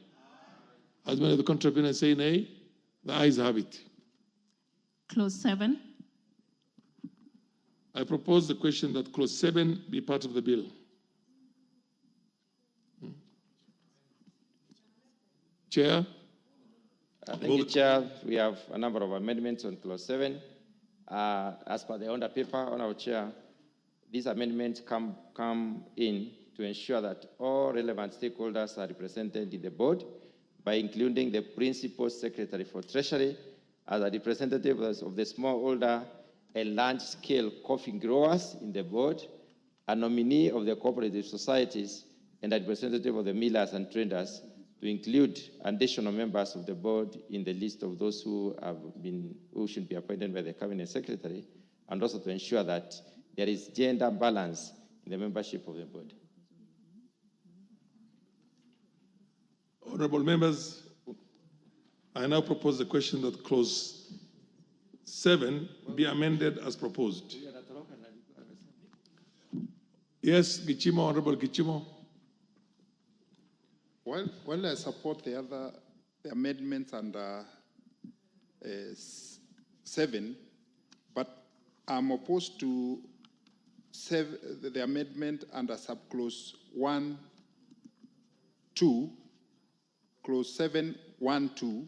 As many of the contrary opinion say nay. The ayes have it. Clause 7. I propose the question that clause 7 be part of the bill. Chair. Thank you, Chair. We have a number of amendments on clause 7. As per the under paper, Honorable Chair, these amendments come in to ensure that all relevant stakeholders are represented in the board by including the Principal Secretary for Treasury as a representative of the smallholder and large-scale coffee growers in the board, a nominee of the cooperative societies, and a representative of the millers and traders to include additional members of the board in the list of those who should be appointed by the cabinet secretary, and also to ensure that there is gender balance in the membership of the board. Honorable members, I now propose the question that clause 7 be amended as proposed. Yes, Gichimo, Honorable Gichimo. Well, I support the amendments under 7, but I'm opposed to the amendment under subclause 1, 2, clause 7, 1, 2,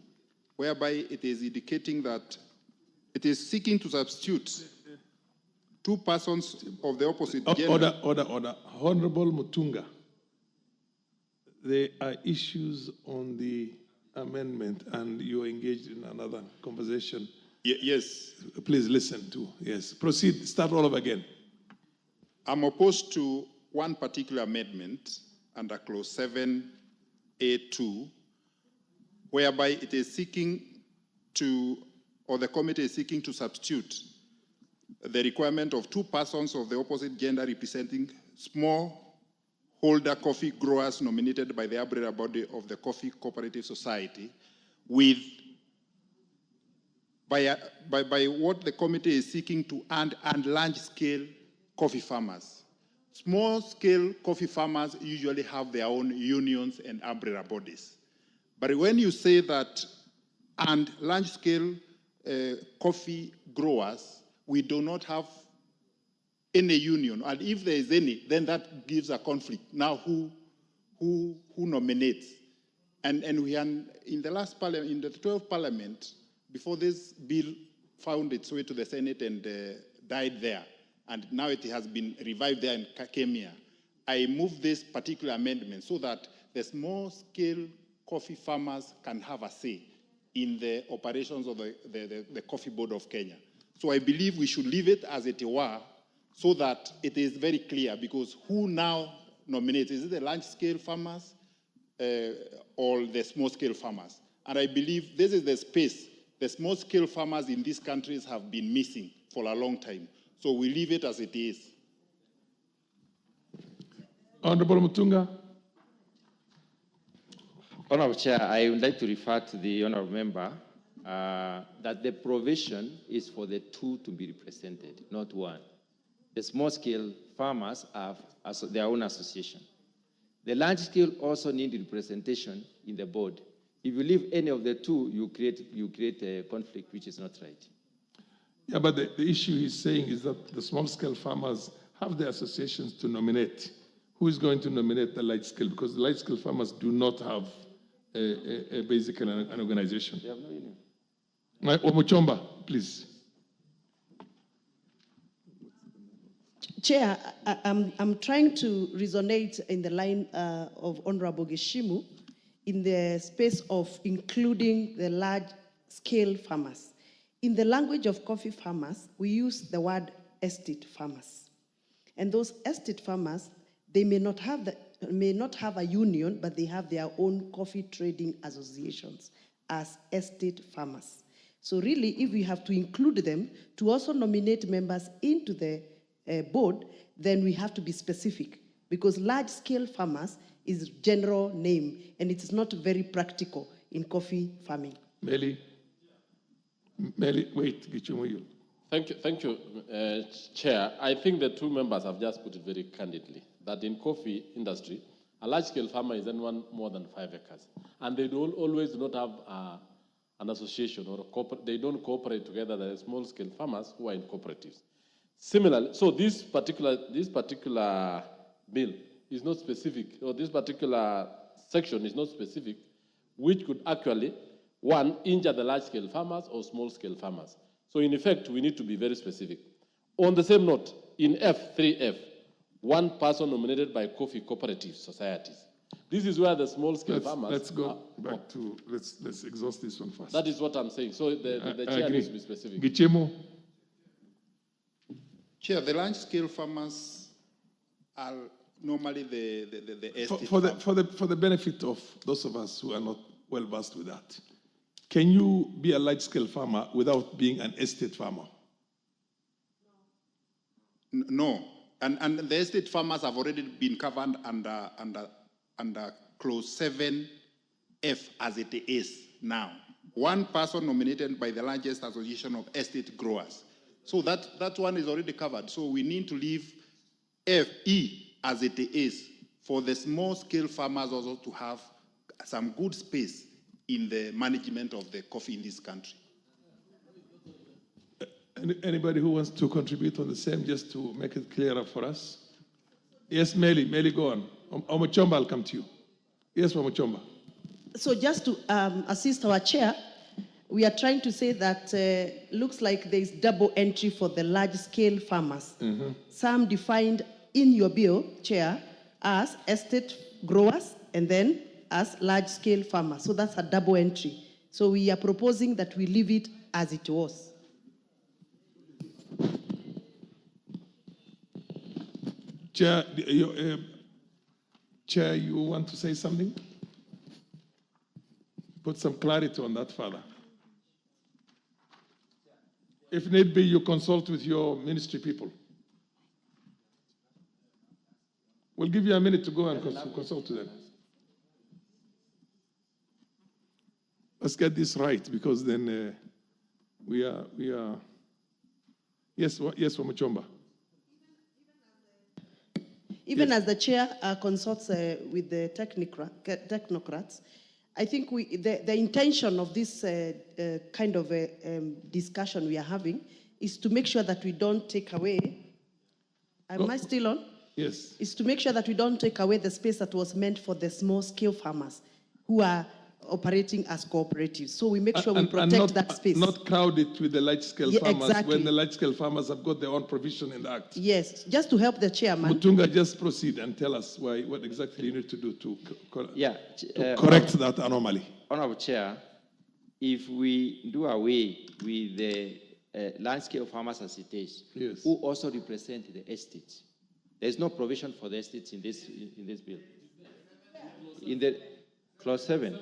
whereby it is indicating that it is seeking to substitute two persons of the opposite gender. Order. Honorable Mutunga, there are issues on the amendment and you're engaged in another conversation. Yes. Please listen to, yes. Proceed, start all over again. I'm opposed to one particular amendment under clause 7A2, whereby it is seeking to, or the committee is seeking to substitute the requirement of two persons of the opposite gender representing smallholder coffee growers nominated by the umbrella body of the Coffee Cooperative Society with by what the committee is seeking to and large-scale coffee farmers. Small-scale coffee farmers usually have their own unions and umbrella bodies. But when you say that and large-scale coffee growers, we do not have any union, and if there is any, then that gives a conflict. Now, who nominates? And we are in the last parliament, in the 12th parliament, before this bill found its way to the Senate and died there, and now it has been revived there and came here. I moved this particular amendment so that the small-scale coffee farmers can have a say in the operations of the Coffee Board of Kenya. So I believe we should leave it as it were so that it is very clear, because who now nominates? Is it the large-scale farmers or the small-scale farmers? And I believe this is the space the small-scale farmers in these countries have been missing for a long time. So we leave it as it is. Honorable Mutunga. Honorable Chair, I would like to refer to the honorable member that the provision is for the two to be represented, not one. The small-scale farmers have their own association. The large-scale also need representation in the board. If you leave any of the two, you create a conflict, which is not right. Yeah, but the issue he's saying is that the small-scale farmers have their associations to nominate. Who is going to nominate the large-scale? Because the large-scale farmers do not have basically an organization. They have no union. Omochomba, please. Chair, I'm trying to resonate in the line of Honorable Gishimu in the space of including the large-scale farmers. In the language of coffee farmers, we use the word estate farmers. And those estate farmers, they may not have a union, but they have their own coffee trading associations as estate farmers. So really, if we have to include them to also nominate members into the board, then we have to be specific, because large-scale farmers is general name, and it is not very practical in coffee farming. Meli, wait, Gichumuyu. Thank you, Chair. I think the two members have just put it very candidly, that in coffee industry, a large-scale farmer is anyone more than 5 acres. And they always do not have an association or they don't cooperate together. There are small-scale farmers who are in cooperatives. Similarly, so this particular bill is not specific, or this particular section is not specific, which could actually, one, injure the large-scale farmers or small-scale farmers. So in effect, we need to be very specific. On the same note, in F3F, one person nominated by coffee cooperative societies. This is where the small-scale farmers... Let's go back to, let's exhaust this one first. That is what I'm saying. So the chair needs to be specific. Gichemo. Chair, the large-scale farmers are normally the estate For the benefit of those of us who are not well versed with that, can you be a large-scale farmer without being an estate farmer? No, and the estate farmers have already been covered under clause 7F as it is now. One person nominated by the largest association of estate growers. So that one is already covered. So we need to leave FE as it is for the small-scale farmers also to have some good space in the management of the coffee in this country. Anybody who wants to contribute on the same, just to make it clearer for us? Yes, Meli, go on. Omochomba, I'll come to you. Yes, Omochomba. So just to assist our chair, we are trying to say that looks like there is double entry for the large-scale farmers. Mm-hmm. Some defined in your bill, Chair, as estate growers and then as large-scale farmers. So that's a double entry. So we are proposing that we leave it as it was. Chair, you want to say something? Put some clarity on that, Father. If need be, you consult with your ministry people. We'll give you a minute to go and consult with them. Let's get this right, because then we are. Yes, Wamachomba. Even as the chair consults with the technocrats, I think the intention of this kind of discussion we are having is to make sure that we don't take away. Am I still on? Yes. Is to make sure that we don't take away the space that was meant for the small-scale farmers who are operating as cooperatives. So we make sure we protect that space. Not crowd it with the large-scale farmers, exactly. when the large-scale farmers have got their own provision in the Act. Yes, just to help the chairman. Mutunga, just proceed and tell us what exactly you need to do to correct that anomaly. Honorable Chair, if we do away with the large-scale farmers as it is, yes, who also represent the estates, there's no provision for the estates in this bill. In the clause 7.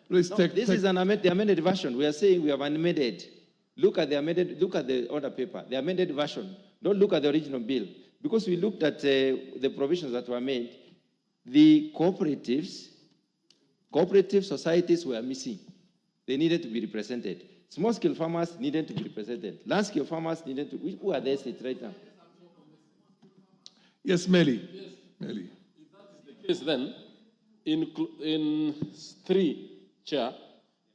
Please this is the amended version. We are saying we have amended. Look at the order paper, the amended version. Don't look at the original bill. Because we looked at the provisions that were made, the cooperative societies were missing. They needed to be represented. Small-scale farmers needed to be represented. Large-scale farmers needed to. Who are the estates right now? Yes, Meli. Meli. If that is the case, then in 3, Chair,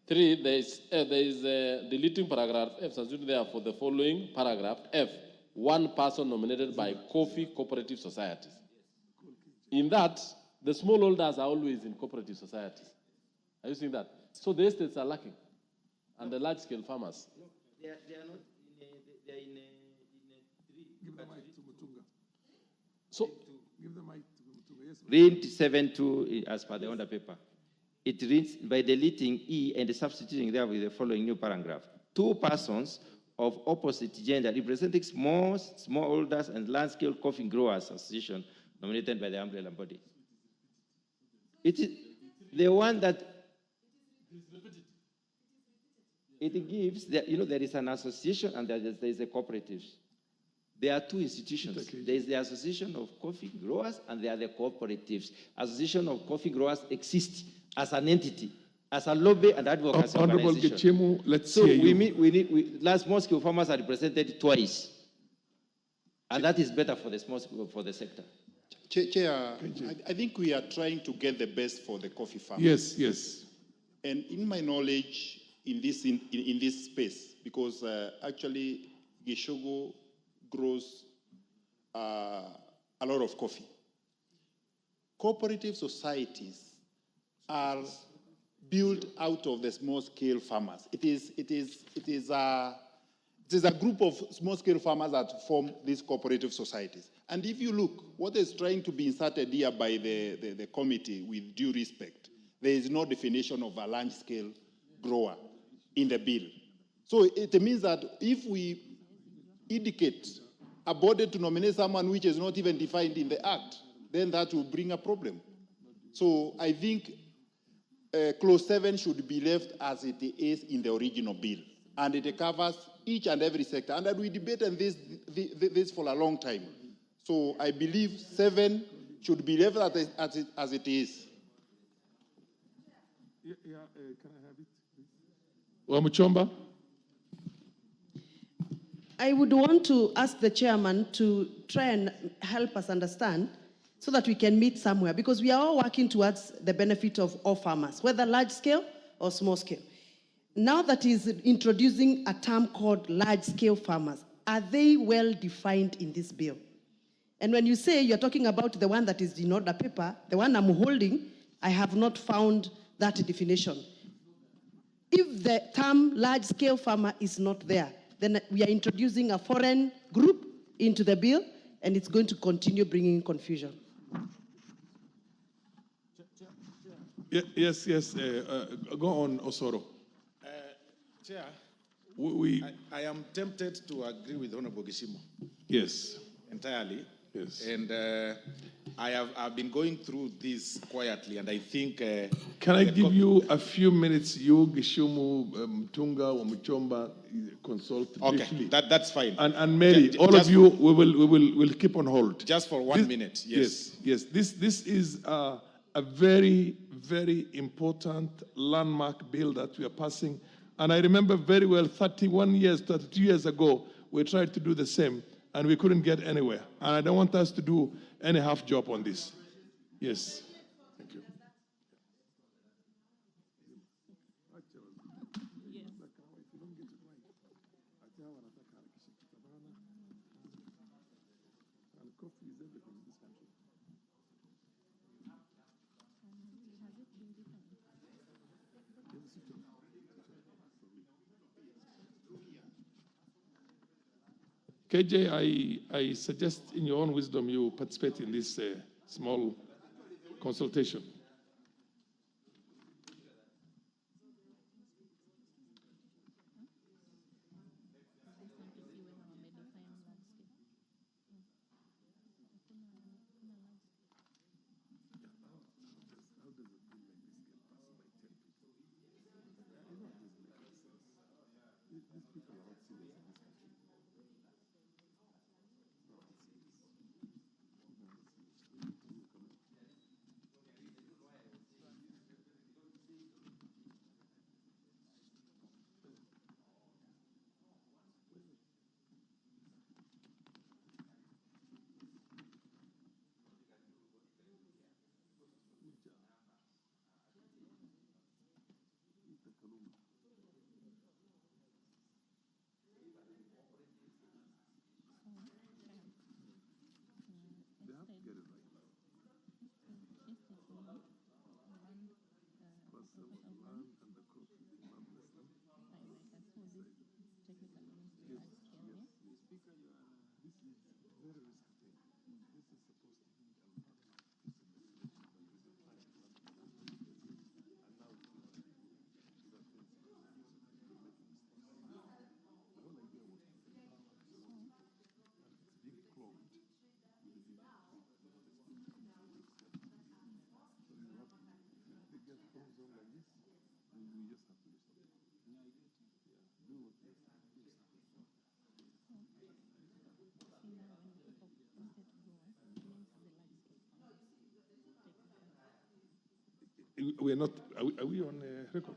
3, there is a deleting paragraph F, substituted there for the following paragraph F, one person nominated by coffee cooperative societies. In that, the smallholders are always in cooperative societies. Are you seeing that? So the estates are lacking, and the large-scale farmers. They are not. They are in a 3. Give the mic to Mutunga. So give the mic to Mutunga. Yes. Read 7.2 as per the order paper. It reads by deleting E and substituting there with the following new paragraph. 2 persons of opposite gender representing smallholders and large-scale coffee growers association nominated by the umbrella body. It is the one that it gives. There is an association and there is a cooperative. There are 2 institutions. There is the Association of Coffee Growers and there are the cooperatives. Association of Coffee Growers exists as an entity, as a lobby and advocacy Honorable organization. Gichemu, let's so hear you. large small-scale farmers are represented twice, and that is better for the sector. Chair, I think we are trying to get the best for the coffee farmers. Yes, yes. And in my knowledge, in this space, because actually Gishogo grows a lot of coffee. Cooperative societies are built out of the small-scale farmers. It is a group of small-scale farmers that form these cooperative societies. And if you look, what is trying to be inserted here by the committee, with due respect, there is no definition of a large-scale grower in the bill. So it means that if we indicate a body to nominate someone which is not even defined in the Act, then that will bring a problem. So I think Clause 7 should be left as it is in the original bill. And it covers each and every sector. And we debated this for a long time. So I believe 7 should be left as it is. Can I have it, please? Wamuchomba? I would want to ask the chairman to try and help us understand so that we can meet somewhere, because we are all working towards the benefit of all farmers, whether large scale or small scale. Now that he's introducing a term called large scale farmers, are they well defined in this bill? And when you say you're talking about the one that is in order paper, the one I'm holding, I have not found that definition. If the term large scale farmer is not there, then we are introducing a foreign group into the bill, and it's going to continue bringing confusion. Yes. Go on, Osoro. Chair, I I am tempted to agree with Honorable Gishimo. Yes. Entirely. Yes. And I've been going through this quietly, and I think... Can I give you a few minutes, you, Gishumu, Mtunga, Wamuchomba, consult briefly? Okay, that's fine. And Mary, all of you, we'll keep on hold. Just for 1 minute, yes. Yes. This is a very, very important landmark bill that we are passing. And I remember very well 32 years ago, we tried to do the same, and we couldn't get anywhere. And I don't want us to do any half job on this. Yes. Thank you. KJ, I suggest in your own wisdom you participate in this small consultation. We're not, are we on record?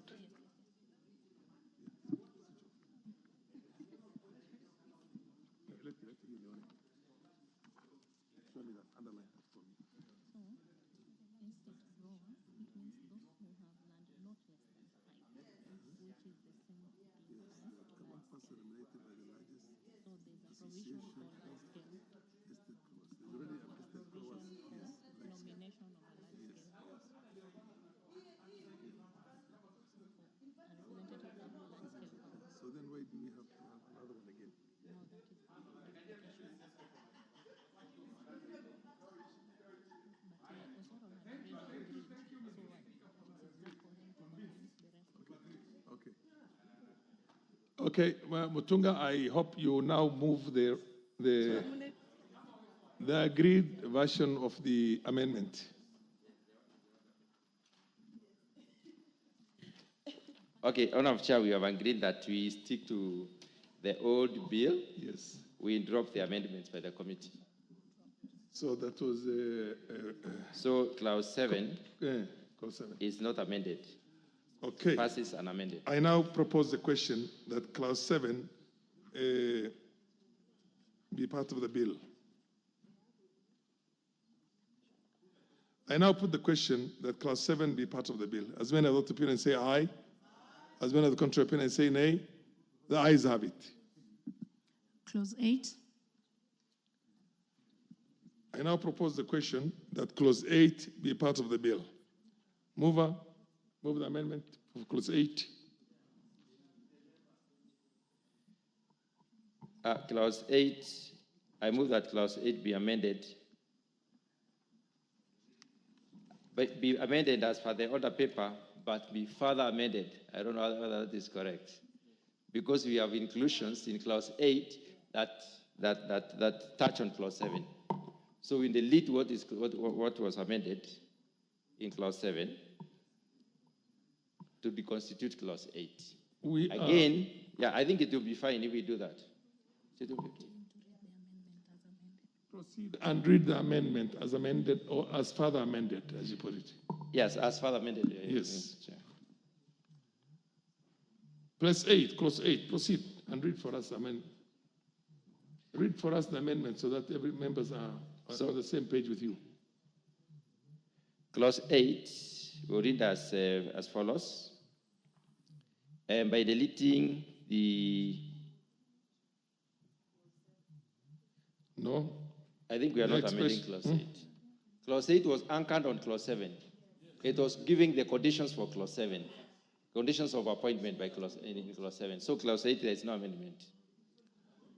Okay, well, Mutunga, I hope you now move the the agreed version of the amendment. Okay, Honorable Chair, we have agreed that we stick to the old bill. Yes. We drop the amendments by the committee. So that was So clause 7 clause 7 is not amended. Okay. Passes unamended. I now propose the question that clause 7 be part of the bill. I now put the question that clause 7 be part of the bill. As many of the opinions say aye, as many of the contrary opinions say nay, the ayes have it. Clause 8. I now propose the question that clause 8 be part of the bill. Mover, move the amendment of clause 8. Clause 8, I move that clause 8 be amended. But be amended as per the order paper, but be further amended. I don't know whether that is correct. Because we have inclusions in clause 8 that touch on clause 7. So we delete what was amended in clause 7 to reconstitute clause 8. Again, yeah, I think it will be fine if we do that. Proceed and read the amendment as amended or as further amended, as you put it. Yes, as further amended. Yes. Plus 8, clause 8. Proceed and read for us read for us the amendment so that every members are on the same page with you. Clause 8 will read as follows. And by deleting the... No. I think we are not amending clause 8. Clause 8 was anchored on clause 7. It was giving the conditions for clause 7. Conditions of appointment by clause 7. So clause 8, there is no amendment.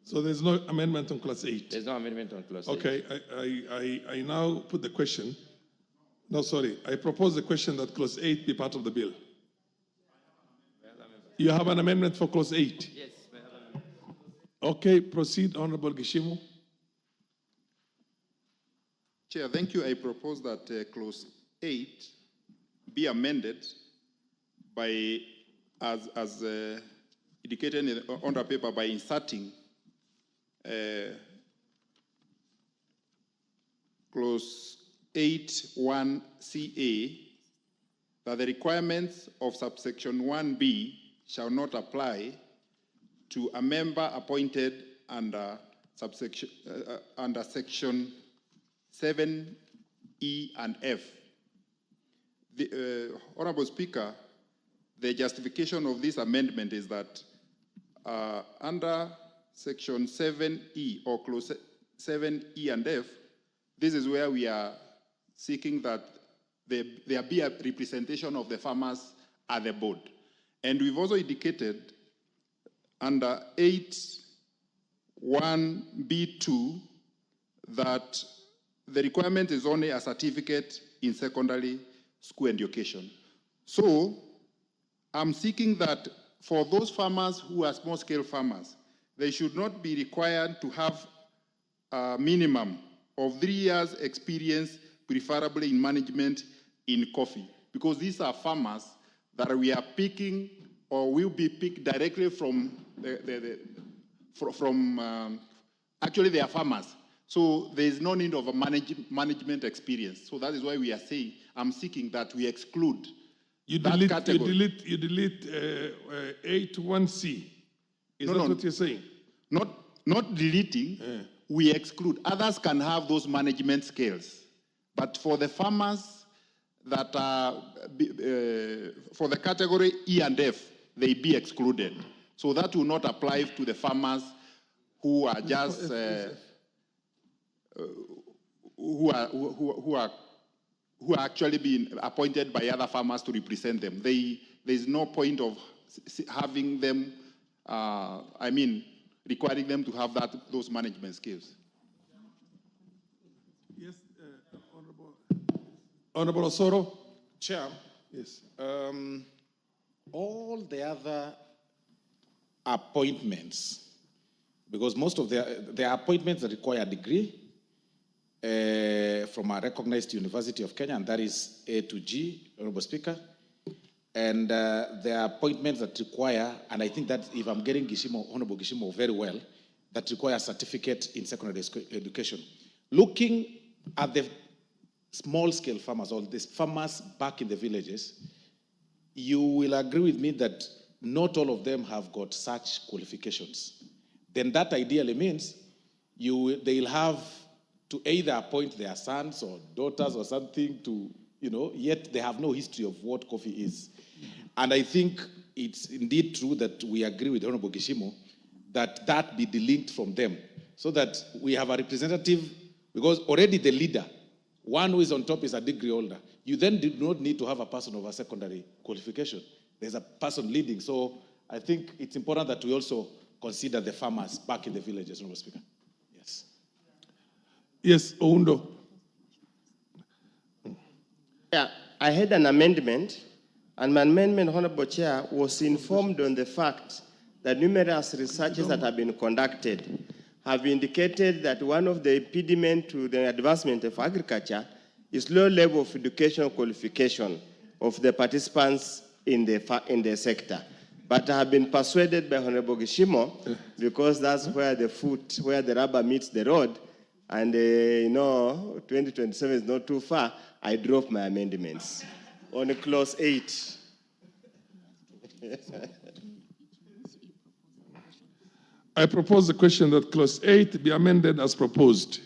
So there's no amendment on clause 8? There's no amendment on clause 8. Okay, I now put the question. No, sorry. I propose the question that clause 8 be part of the bill. You have an amendment for clause 8? Yes. Okay, proceed, Honorable Gishimu. Chair, thank you. I propose that clause 8 be amended by, as indicated on the paper, by inserting clause 8(1)(ca), that the requirements of subsection 1b shall not apply to a member appointed under subsection under section 7E and F. The Honorable Speaker, the justification of this amendment is that under section 7E or clause 7E and F, this is where we are seeking that there be a representation of the farmers at the board. And we've also indicated under 8(1)(b)(2) that the requirement is only a certificate in secondary school education. So I'm seeking that for those farmers who are small-scale farmers, they should not be required to have a minimum of 3 years experience, preferably in management in coffee, because these are farmers that we are picking or will be picked directly from actually they are farmers. So there is no need of a management experience. So that is why we are saying, I'm seeking that we exclude that category. You delete 8(1)(c). Is that what you're saying? Not deleting, we exclude. Others can have those management skills. But for the farmers that are, for the category E and F, they be excluded. So that will not apply to the farmers who are just, who are actually being appointed by other farmers to represent them. There's no point of having them, requiring them to have those management skills. Yes, Honorable Osoro. Chair. Yes. All the other appointments because most of their appointments that require a degree from a recognized University of Kenya, and that is A to G, Honorable Speaker. And there are appointments that require, and I think that if I'm getting Honorable Gishimo very well, that require a certificate in secondary education. Looking at the small-scale farmers, or these farmers back in the villages, you will agree with me that not all of them have got such qualifications. Then that ideally means they'll have to either appoint their sons or daughters or something to, yet they have no history of what coffee is. And I think it's indeed true that we agree with Honorable Gishimo that be delinked from them, so that we have a representative, because already the leader, one who is on top is a degree holder. You then do not need to have a person of a secondary qualification. There's a person leading. So I think it's important that we also consider the farmers back in the villages, Honorable Speaker. Yes. Yes, Oundo. Yeah, I had an amendment, and my amendment, Honorable Chair, was informed on the fact that numerous researches that have been conducted have indicated that one of the impediments to the advancement of agriculture is low level of educational qualification of the participants in the sector. But I have been persuaded by Honorable Gishimo, because that's where the rubber meets the road, and 2027 is not too far, I dropped my amendments on clause 8. I propose the question that clause 8 be amended as proposed.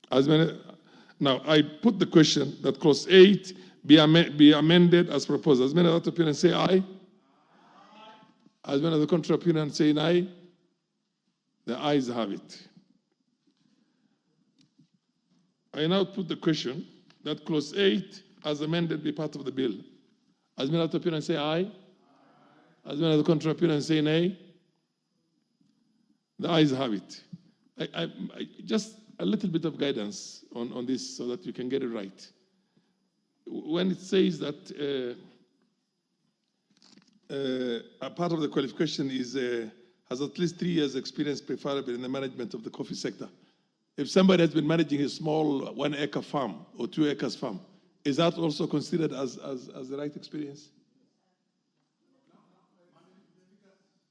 Now, I put the question that clause 8 be amended as proposed. As many of that opinion say aye. As many of the contrary opinion say aye. The ayes have it. I now put the question that clause 8 as amended be part of the bill. As many of the opinion say aye. As many of the contrary opinion say nay. The ayes have it. I just a little bit of guidance on this so that you can get it right. When it says that a part of the qualification is has at least 3 years experience, preferably in the management of the coffee sector. If somebody has been managing a small 1 acre farm or 2 acres farm, is that also considered as the right experience?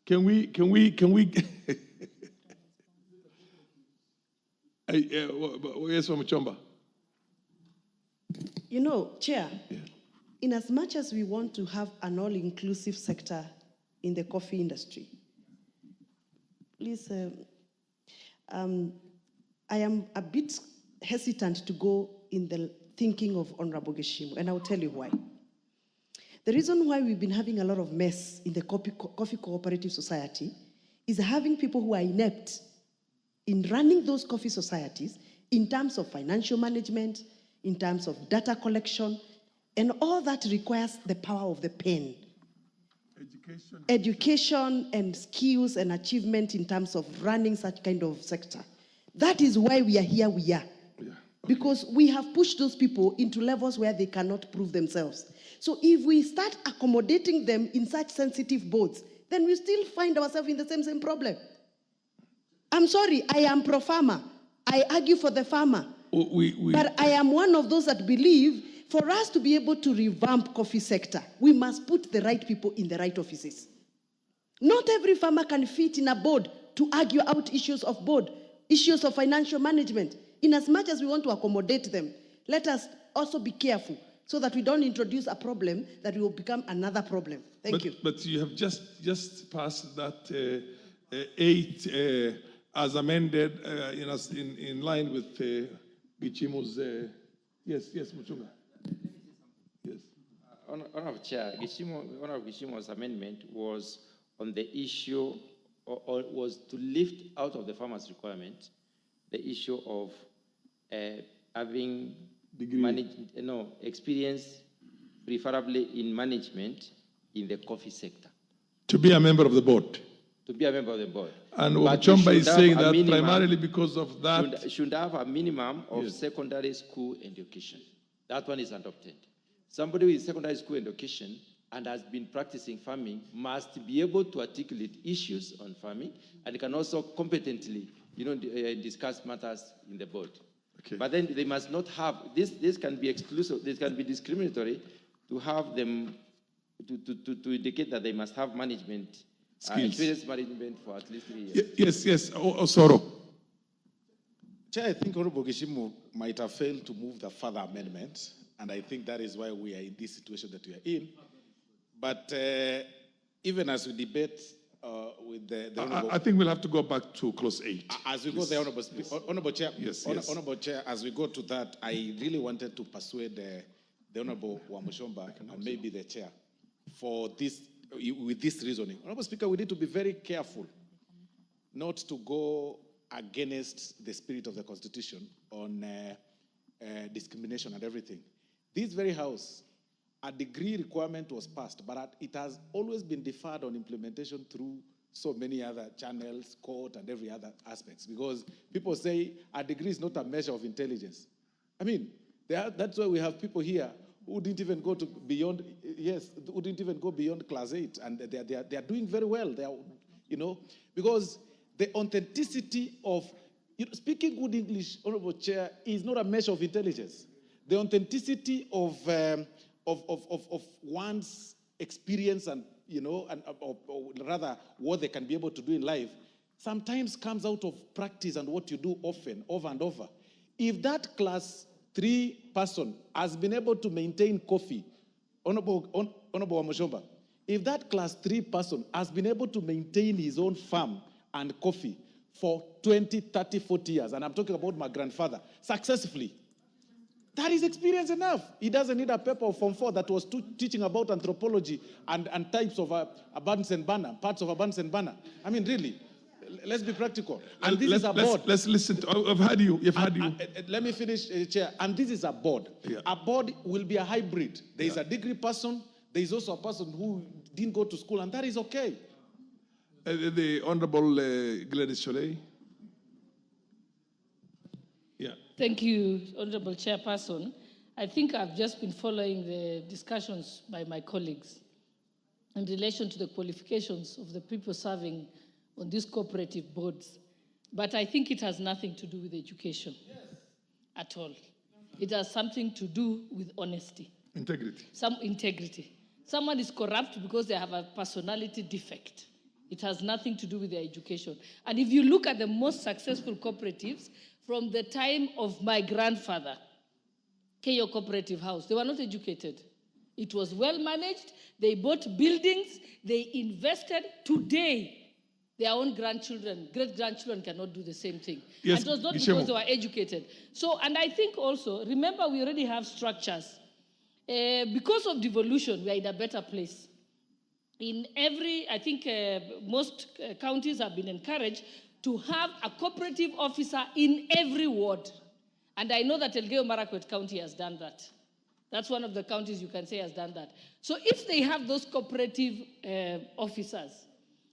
Can we yes, from Chomba. Chair, in as much as we want to have an all-inclusive sector in the coffee industry, please, I am a bit hesitant to go in the thinking of Honorable Gishimo, and I'll tell you why. The reason why we've been having a lot of mess in the coffee cooperative society is having people who are inept in running those coffee societies in terms of financial management, in terms of data collection, and all that requires the power of the pen. Education and skills and achievement in terms of running such kind of sector. That is why we are here we are. Because we have pushed those people into levels where they cannot prove themselves. So if we start accommodating them in such sensitive boards, then we still find ourselves in the same problem. I'm sorry, I am pro-farmer. I argue for the farmer. But I am one of those that believe for us to be able to revamp coffee sector, we must put the right people in the right offices. Not every farmer can fit in a board to argue out issues of board, issues of financial management. In as much as we want to accommodate them, let us also be careful so that we don't introduce a problem that will become another problem. Thank you. But you have just passed that 8 as amended in line with Gichimo's. Yes, Muchunga. Yes. Honorable Chair, Honorable Gichimo's amendment was on the issue, or was to lift out of the farmer's requirement the issue of having experience, preferably in management in the coffee sector. To be a member of the board. To be a member of the board. And Chomba is saying that primarily because of that. Should have a minimum of secondary school education. That one is adopted. Somebody with secondary school education and has been practicing farming must be able to articulate issues on farming and can also competently, discuss matters in the board. Okay. But then they must not have, this can be exclusive, this can be discriminatory to have them, to indicate that they must have management, experience management for at least 3 years. Yes, Osoro. Chair, I think Honorable Gishimu might have failed to move the further amendment, and I think that is why we are in this situation that we are in. But even as we debate with the Honorable... I think we'll have to go back to clause 8. As we go there, Honorable Chair, Yes. Honorable Chair, as we go to that, I really wanted to persuade the Honorable Wamushomba and maybe the Chair for this, with this reasoning. Honorable Speaker, we need to be very careful not to go against the spirit of the Constitution on discrimination and everything. This very House, a degree requirement was passed, but it has always been deferred on implementation through so many other channels, court, and every other aspects, because people say a degree is not a measure of intelligence. I mean, that's why we have people here who didn't even go to beyond, who didn't even go beyond class 8, and they are doing very well. They are, because the authenticity of, speaking good English, Honorable Chair, is not a measure of intelligence. The authenticity of one's experience and, or rather what they can be able to do in life, sometimes comes out of practice and what you do often, over and over. If that class 3 person has been able to maintain coffee, Honorable Wamushomba, if that class 3 person has been able to maintain his own farm and coffee for 20, 30, 40 years, and I'm talking about my grandfather, successfully, that is experience enough. He doesn't need a paper of Form 4 that was teaching about anthropology and types of abundance and banner, parts of abundance and banner. I mean, really, let's be practical. And this is a board. Let's listen. I've heard you. Let me finish, Chair. And this is a board. Yeah. A board will be a hybrid. There is a degree person. There is also a person who didn't go to school, and that is okay. The Honorable Gladys Cholet. Yeah. Thank you, Honorable Chairperson. I think I've just been following the discussions by my colleagues in relation to the qualifications of the people serving on these cooperative boards. But I think it has nothing to do with education at all. It has something to do with honesty. Integrity. Some integrity. Someone is corrupt because they have a personality defect. It has nothing to do with their education. And if you look at the most successful cooperatives, from the time of my grandfather, Keyo Cooperative House, they were not educated. It was well managed. They bought buildings. They invested. Today, their own grandchildren, great-grandchildren cannot do the same thing. Yes, and it was not because they were educated. So, and I think also, remember we already have structures. Because of devolution, we are in a better place. In every, I think most counties have been encouraged to have a cooperative officer in every ward. And I know that Elgeyo Marakwet County has done that. That's one of the counties you can say has done that. So if they have those cooperative officers,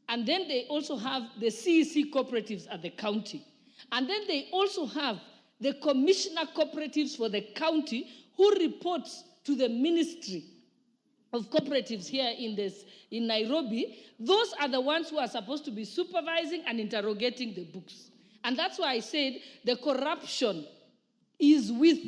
and then they also have the CEC cooperatives at the county, and then they also have the commissioner cooperatives for the county who reports to the Ministry of Cooperatives here in Nairobi, those are the ones who are supposed to be supervising and interrogating the books. And that's why I said the corruption is with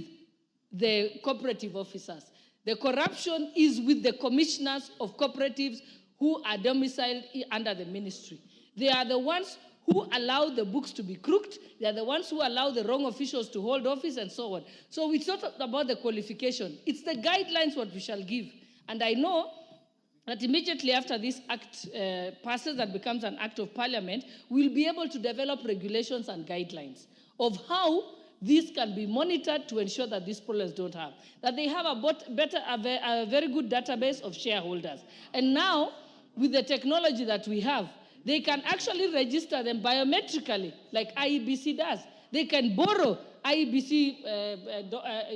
the cooperative officers. The corruption is with the commissioners of cooperatives who are domiciled under the ministry. They are the ones who allow the books to be crooked. They are the ones who allow the wrong officials to hold office and so on. So it's not about the qualification. It's the guidelines what we shall give. And I know that immediately after this act passes and becomes an act of parliament, we'll be able to develop regulations and guidelines of how this can be monitored to ensure that these problems don't have. That they have a very good database of shareholders. And now, with the technology that we have, they can actually register them biometrically, like IEBC does. They can borrow IEBC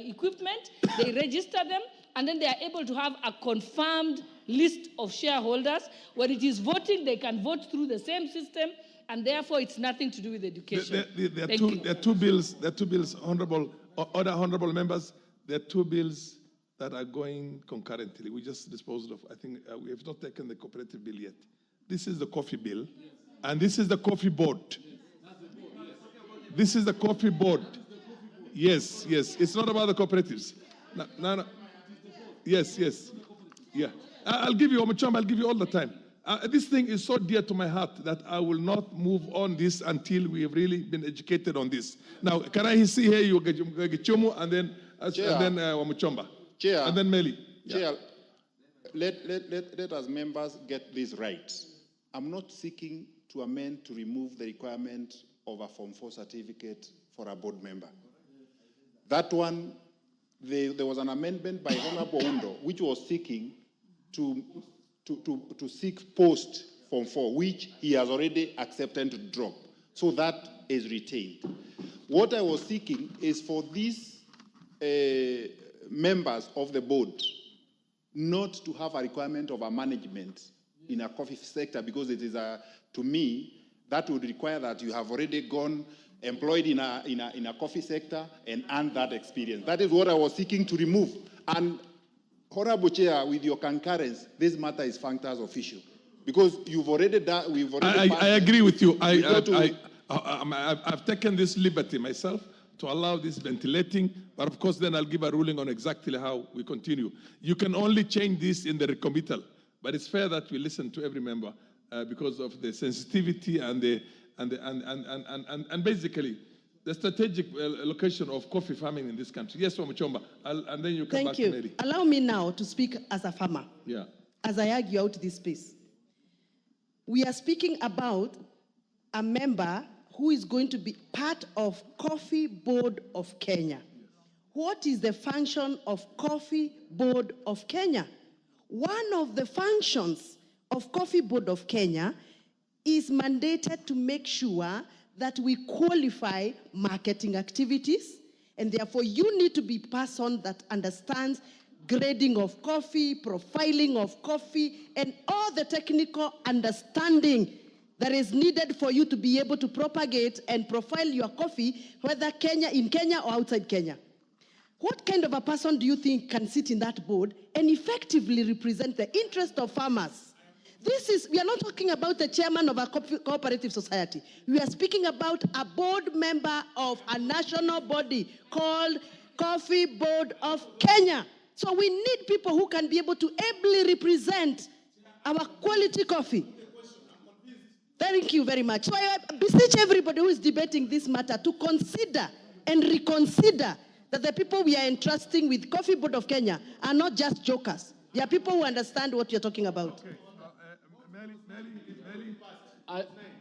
equipment, they register them, and then they are able to have a confirmed list of shareholders. When it is voting, they can vote through the same system, and therefore it's nothing to do with education. There are two bills, honorable members. There are two bills that are going concurrently. We just disposed of, I think, we have not taken the cooperative bill yet. This is the coffee bill, and this is the coffee board. This is the coffee board. Yes, yes. It's not about the cooperatives. No. Yes. Yeah. I'll give you, Omochamba, I'll give you all the time. This thing is so dear to my heart that I will not move on this until we have really been educated on this. Now, can I see here you Gichumu and then Omochamba? Chair. And then Meli. Chair, let us members get this right. I'm not seeking to amend to remove the requirement of a Form 4 certificate for a board member. That one, there was an amendment by Honorable Undo, which was seeking to seek post Form 4, which he has already accepted to drop. So that is retained. What I was seeking is for these members of the board not to have a requirement of a management in a coffee sector, because it is to me, that would require that you have already gone employed in a coffee sector and earned that experience. That is what I was seeking to remove. And Honorable Chair, with your concurrence, this matter is functas official, because you've already done. I agree with you. I've taken this liberty myself to allow this ventilating, but of course then I'll give a ruling on exactly how we continue. You can only change this in the recommittal, but it's fair that we listen to every member because of the sensitivity and basically the strategic location of coffee farming in this country. Yes, Omochomba, and then you come back to Mary. Thank you. Allow me now to speak as a farmer. Yeah. As I argue out this space. We are speaking about a member who is going to be part of Coffee Board of Kenya. What is the function of Coffee Board of Kenya? One of the functions of Coffee Board of Kenya is mandated to make sure that we qualify marketing activities, and therefore you need to be a person that understands grading of coffee, profiling of coffee, and all the technical understanding that is needed for you to be able to propagate and profile your coffee, whether in Kenya or outside Kenya. What kind of a person do you think can sit in that board and effectively represent the interest of farmers? We are not talking about the chairman of a cooperative society. We are speaking about a board member of a national body called Coffee Board of Kenya. So we need people who can be able to ably represent our quality coffee. Thank you very much. So I beseech everybody who is debating this matter to consider and reconsider that the people we are entrusting with Coffee Board of Kenya are not just jokers. They are people who understand what you're talking about. Okay.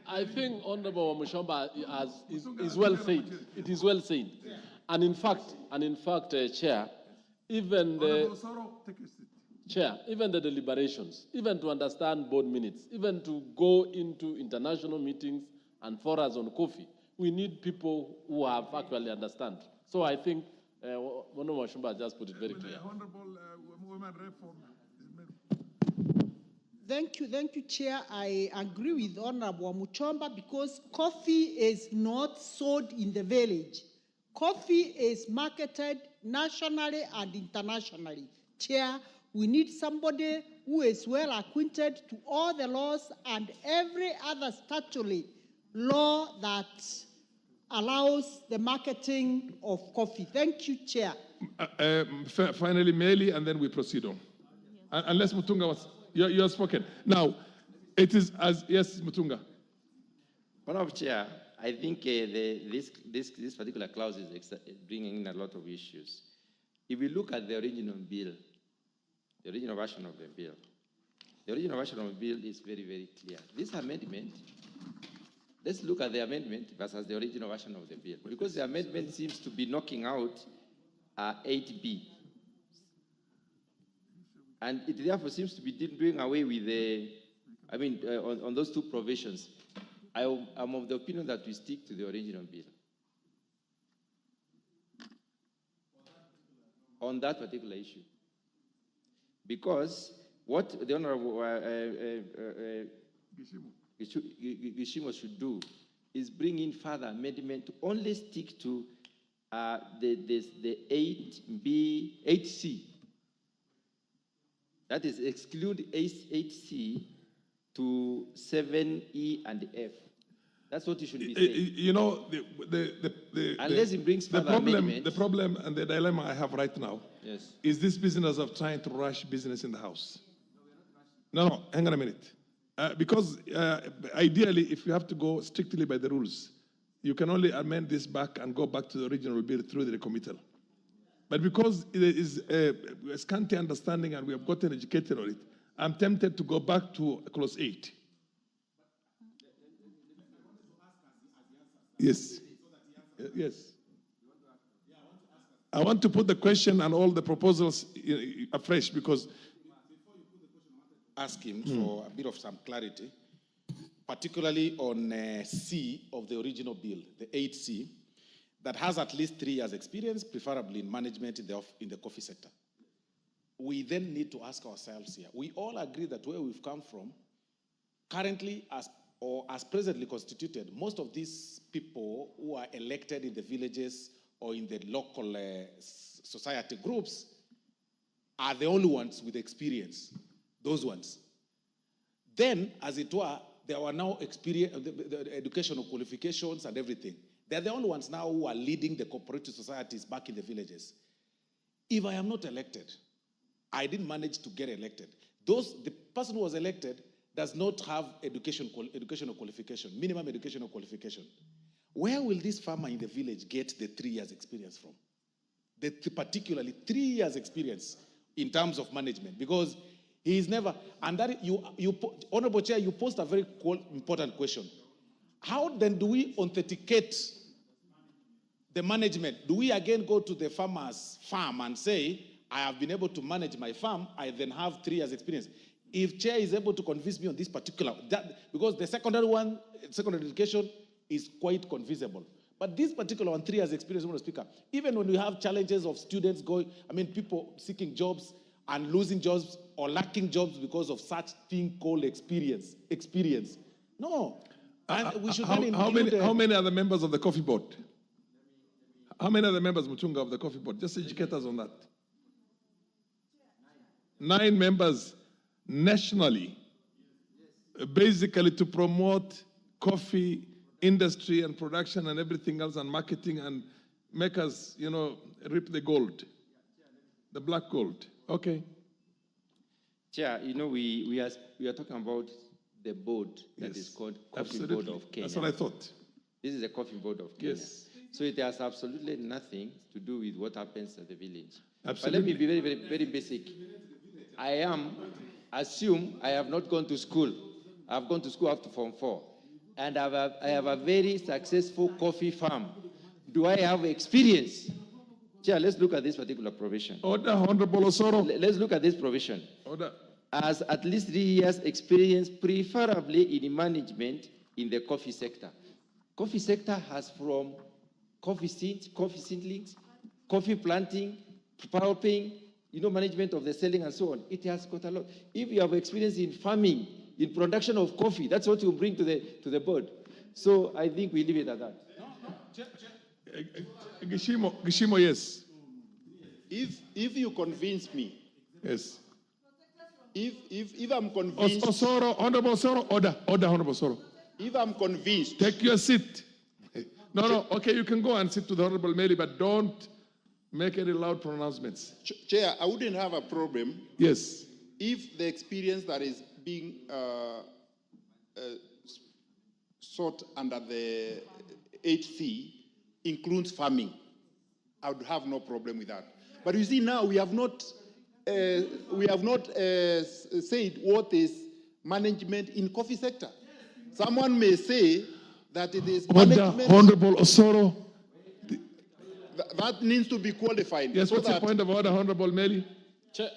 I think Honorable Mushamba is well said. It is well said. And in fact, Chair, even the deliberations, even to understand board minutes, even to go into international meetings and forums on coffee, we need people who have actually understand. So I think Honorable Mushamba just put it very clear. Thank you, Chair. I agree with Honorable Muchomba because coffee is not sold in the village. Coffee is marketed nationally and internationally. Chair, we need somebody who is well acquainted to all the laws and every other statutory law that allows the marketing of coffee. Thank you, Chair. Finally, Meli, and then we proceed on. Unless Mutunga was... You have spoken. Now, it is as... Yes, Mutunga. Honorable Chair, I think this particular clause is bringing in a lot of issues. If we look at the original bill, the original version of the bill is very, very clear. This amendment, let's look at the amendment versus the original version of the bill, because the amendment seems to be knocking out 8B. And it therefore seems to be doing away with on those two provisions. I'm of the opinion that we stick to the original bill. On that particular issue. Because what the Honorable Gishimo should do is bring in further amendment to only stick to the 8C. That is exclude 8C to 7E and F. That's what you should be saying. You know, Unless it brings the further problem, amendment. the problem and the dilemma I have right now Yes. is this business of trying to rush business in the House. No, hang on a minute. Because ideally, if you have to go strictly by the rules, you can only amend this back and go back to the original bill through the committal. But because there is a scanty understanding and we have gotten educated on it, I'm tempted to go back to clause 8. Yes. Yes. I want to put the question and all the proposals afresh because ask him for a bit of some clarity, particularly on C of the original bill, the 8C, that has at least 3 years experience, preferably in management in the coffee sector. We then need to ask ourselves here. We all agree that where we've come from, currently as presently constituted, most of these people who are elected in the villages or in the local society groups are the only ones with experience, those ones. Then, as it were, there were now the educational qualifications and everything. They're the only ones now who are leading the cooperative societies back in the villages. If I am not elected, I didn't manage to get elected. The person who was elected does not have educational qualification, minimum educational qualification. Where will this farmer in the village get the 3 years experience from? Particularly 3 years experience in terms of management, because he is never, and that Honorable Chair, you posed a very important question. How then do we authenticate the management? Do we again go to the farmer's farm and say, I have been able to manage my farm, I then have 3 years experience? If Chair is able to convince me on this particular, because the secondary education is quite convincible. But this particular one, 3 years experience, Mr. Speaker, even when we have challenges of students people seeking jobs and losing jobs or lacking jobs because of such thing called experience. No. And we should how many are the members of the coffee board? How many are the members, Mutunga, of the coffee board? Just educate us on that. 9 members nationally, basically to promote coffee industry and production and everything else and marketing and make us, reap the gold, the black gold. Okay. Chair, we are talking about the board that is called Coffee Board of Kenya. That's what I thought. This is the Coffee Board of Kenya. Yes. So it has absolutely nothing to do with what happens at the village. Absolutely. But let me be very, very, very basic. Assume I have not gone to school. I've gone to school up to Form 4. And I have a very successful coffee farm. Do I have experience? Chair, let's look at this particular provision. Order, Honorable Osoro. Let's look at this provision. Order. As at least 3 years experience, preferably in management in the coffee sector. Coffee sector has from coffee seedlings, coffee planting, pulping, management of the selling and so on. It has got a lot. If you have experience in farming, in production of coffee, that's what you bring to the board. So I think we leave it at that. Gishimo, yes. If you convince me. Yes. If I'm convinced. Osoro, Honorable Osoro, order, Honorable Osoro. If I'm convinced. Take your seat. No, okay, you can go and sit to the Honorable Mary, but don't make any loud pronouncements. Chair, I wouldn't have a problem. Yes. If the experience that is being sought under the 8C includes farming, I would have no problem with that. But you see, now we have not said what is management in coffee sector. Someone may say that it is management. Honorable Osoro. That needs to be qualified. Yes, what's the point of order, Honorable Mary?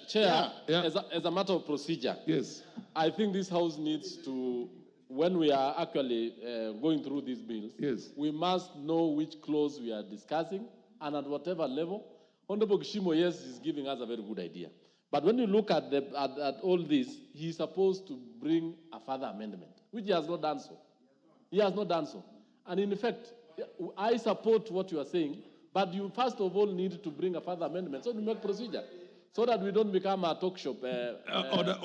Chair, as a matter of procedure, yes, I think this House needs to, when we are actually going through these bills, yes, we must know which clause we are discussing, and at whatever level. Honorable Kishimo, yes, is giving us a very good idea. But when you look at all this, he is supposed to bring a further amendment, which he has not done so. He has not done so. And in effect, I support what you are saying, but you first of all need to bring a further amendment so to make procedure. so that we don't become a talk shop. Order,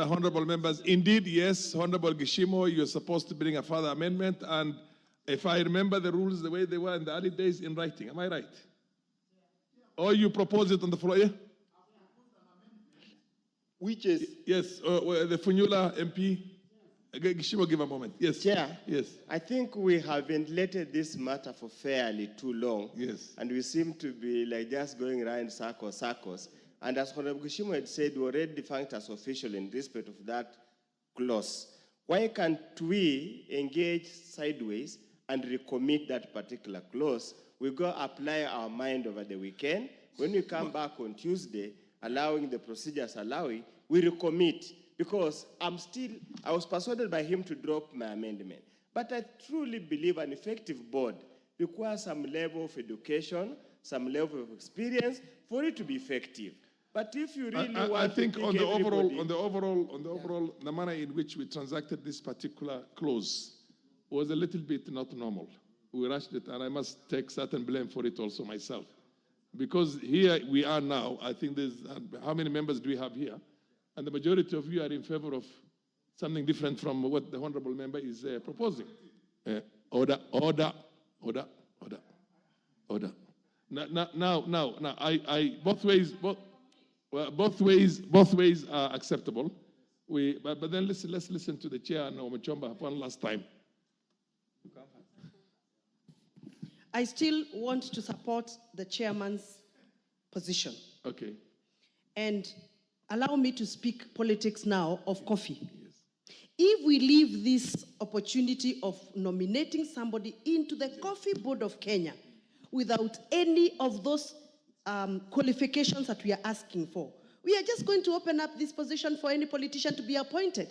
honorable members. Indeed, yes, Honorable Gishimo, you're supposed to bring a further amendment, and if I remember the rules the way they were in the early days, in writing. Am I right? Or you propose it on the floor? Yeah? Which is? Yes, the Funyula MP. Gishimo, give a moment. Yes. Chair. Yes. I think we have ventilated this matter for fairly too long. Yes. And we seem to be like just going around circles. And as Honorable Gishimo had said, we already defined as official in respect of that clause. Why can't we engage sideways and recommit that particular clause? We go apply our mind over the weekend. When we come back on Tuesday, allowing the procedures allowing, we recommit. Because I was persuaded by him to drop my amendment. But I truly believe an effective board requires some level of education, some level of experience for it to be effective. But if you really want I think to on the overall, the manner in which we transacted this particular clause was a little bit not normal. We rushed it, and I must take certain blame for it also myself. Because here we are now, I think there's, how many members do we have here? And the majority of you are in favor of something different from what the honorable member is proposing. Order. Now, both ways are acceptable. But then let's listen to the chair and Omachomba one last time. I still want to support the chairman's position. Okay. And allow me to speak politics now of coffee. Yes. If we leave this opportunity of nominating somebody into the Coffee Board of Kenya without any of those qualifications that we are asking for, we are just going to open up this position for any politician to be appointed.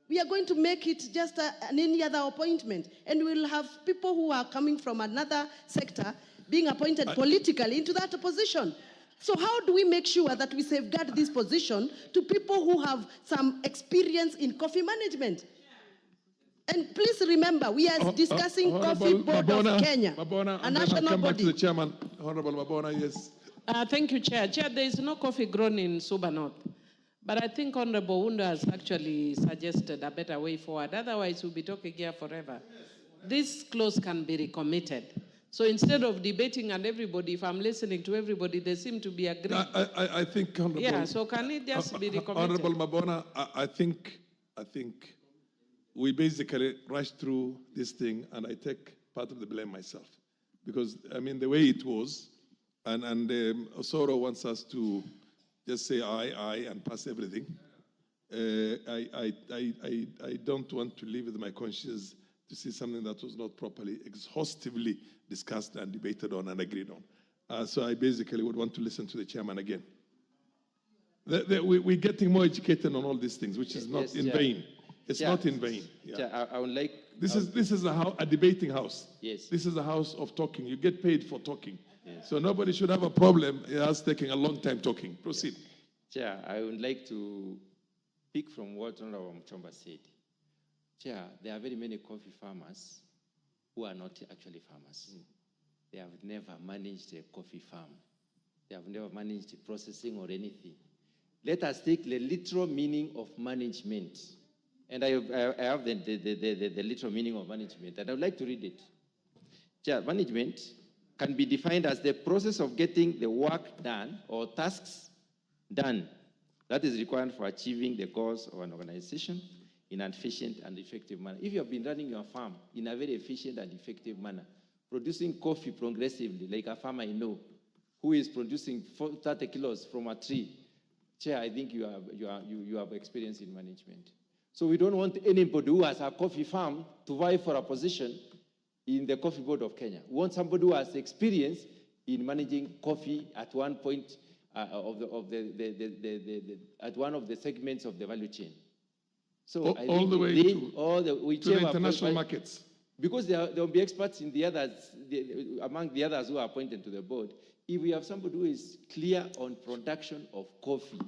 We are going to make it just any other appointment, and we'll have people who are coming from another sector being appointed politically into that position. So how do we make sure that we safeguard this position to people who have some experience in coffee management? And please remember, we are discussing Coffee Board of Kenya, a national come back body. to the chairman, Honorable Mabona, yes. Thank you, Chair. Chair, there is no coffee grown in Suba North. But I think Honorable Wunda has actually suggested a better way forward. Otherwise, we'll be talking here forever. This clause can be recommitted. So instead of debating and everybody, if I'm listening to everybody, they seem to be agreeing. I think, Honorable... Yeah, so can it just be recommitted? Honorable Mabona, I think we basically rushed through this thing, and I take part of the blame myself. Because, I mean, the way it was, and Osoro wants us to just say aye, and pass everything. I don't want to live with my conscience to see something that was not properly, exhaustively discussed and debated on and agreed on. So I basically would want to listen to the chairman again. We're getting more educated on all these things, which is not in vain. It's not in vain. Yeah. I would like... This is a debating house. Yes. This is a house of talking. You get paid for talking. Yes. So nobody should have a problem in us taking a long time talking. Proceed. Chair, I would like to pick from what Honorable Mchomba said. Chair, there are very many coffee farmers who are not actually farmers. They have never managed a coffee farm. They have never managed processing or anything. Let us take the literal meaning of management. And I have the literal meaning of management, and I would like to read it. Chair, management can be defined as the process of getting the work done or tasks done that is required for achieving the goals of an organization in an efficient and effective manner. If you have been running your farm in a very efficient and effective manner, producing coffee progressively, like a farmer I know, who is producing 30 kilos from a tree, Chair, I think you have experience in management. So we don't want anybody who has a coffee farm to vie for a position in the Coffee Board of Kenya. We want somebody who has experience in managing coffee at one point at one of the segments of the value chain. So all the way to the international markets. Because there will be experts in the others, among the others who are appointed to the board. If we have somebody who is clear on production of coffee,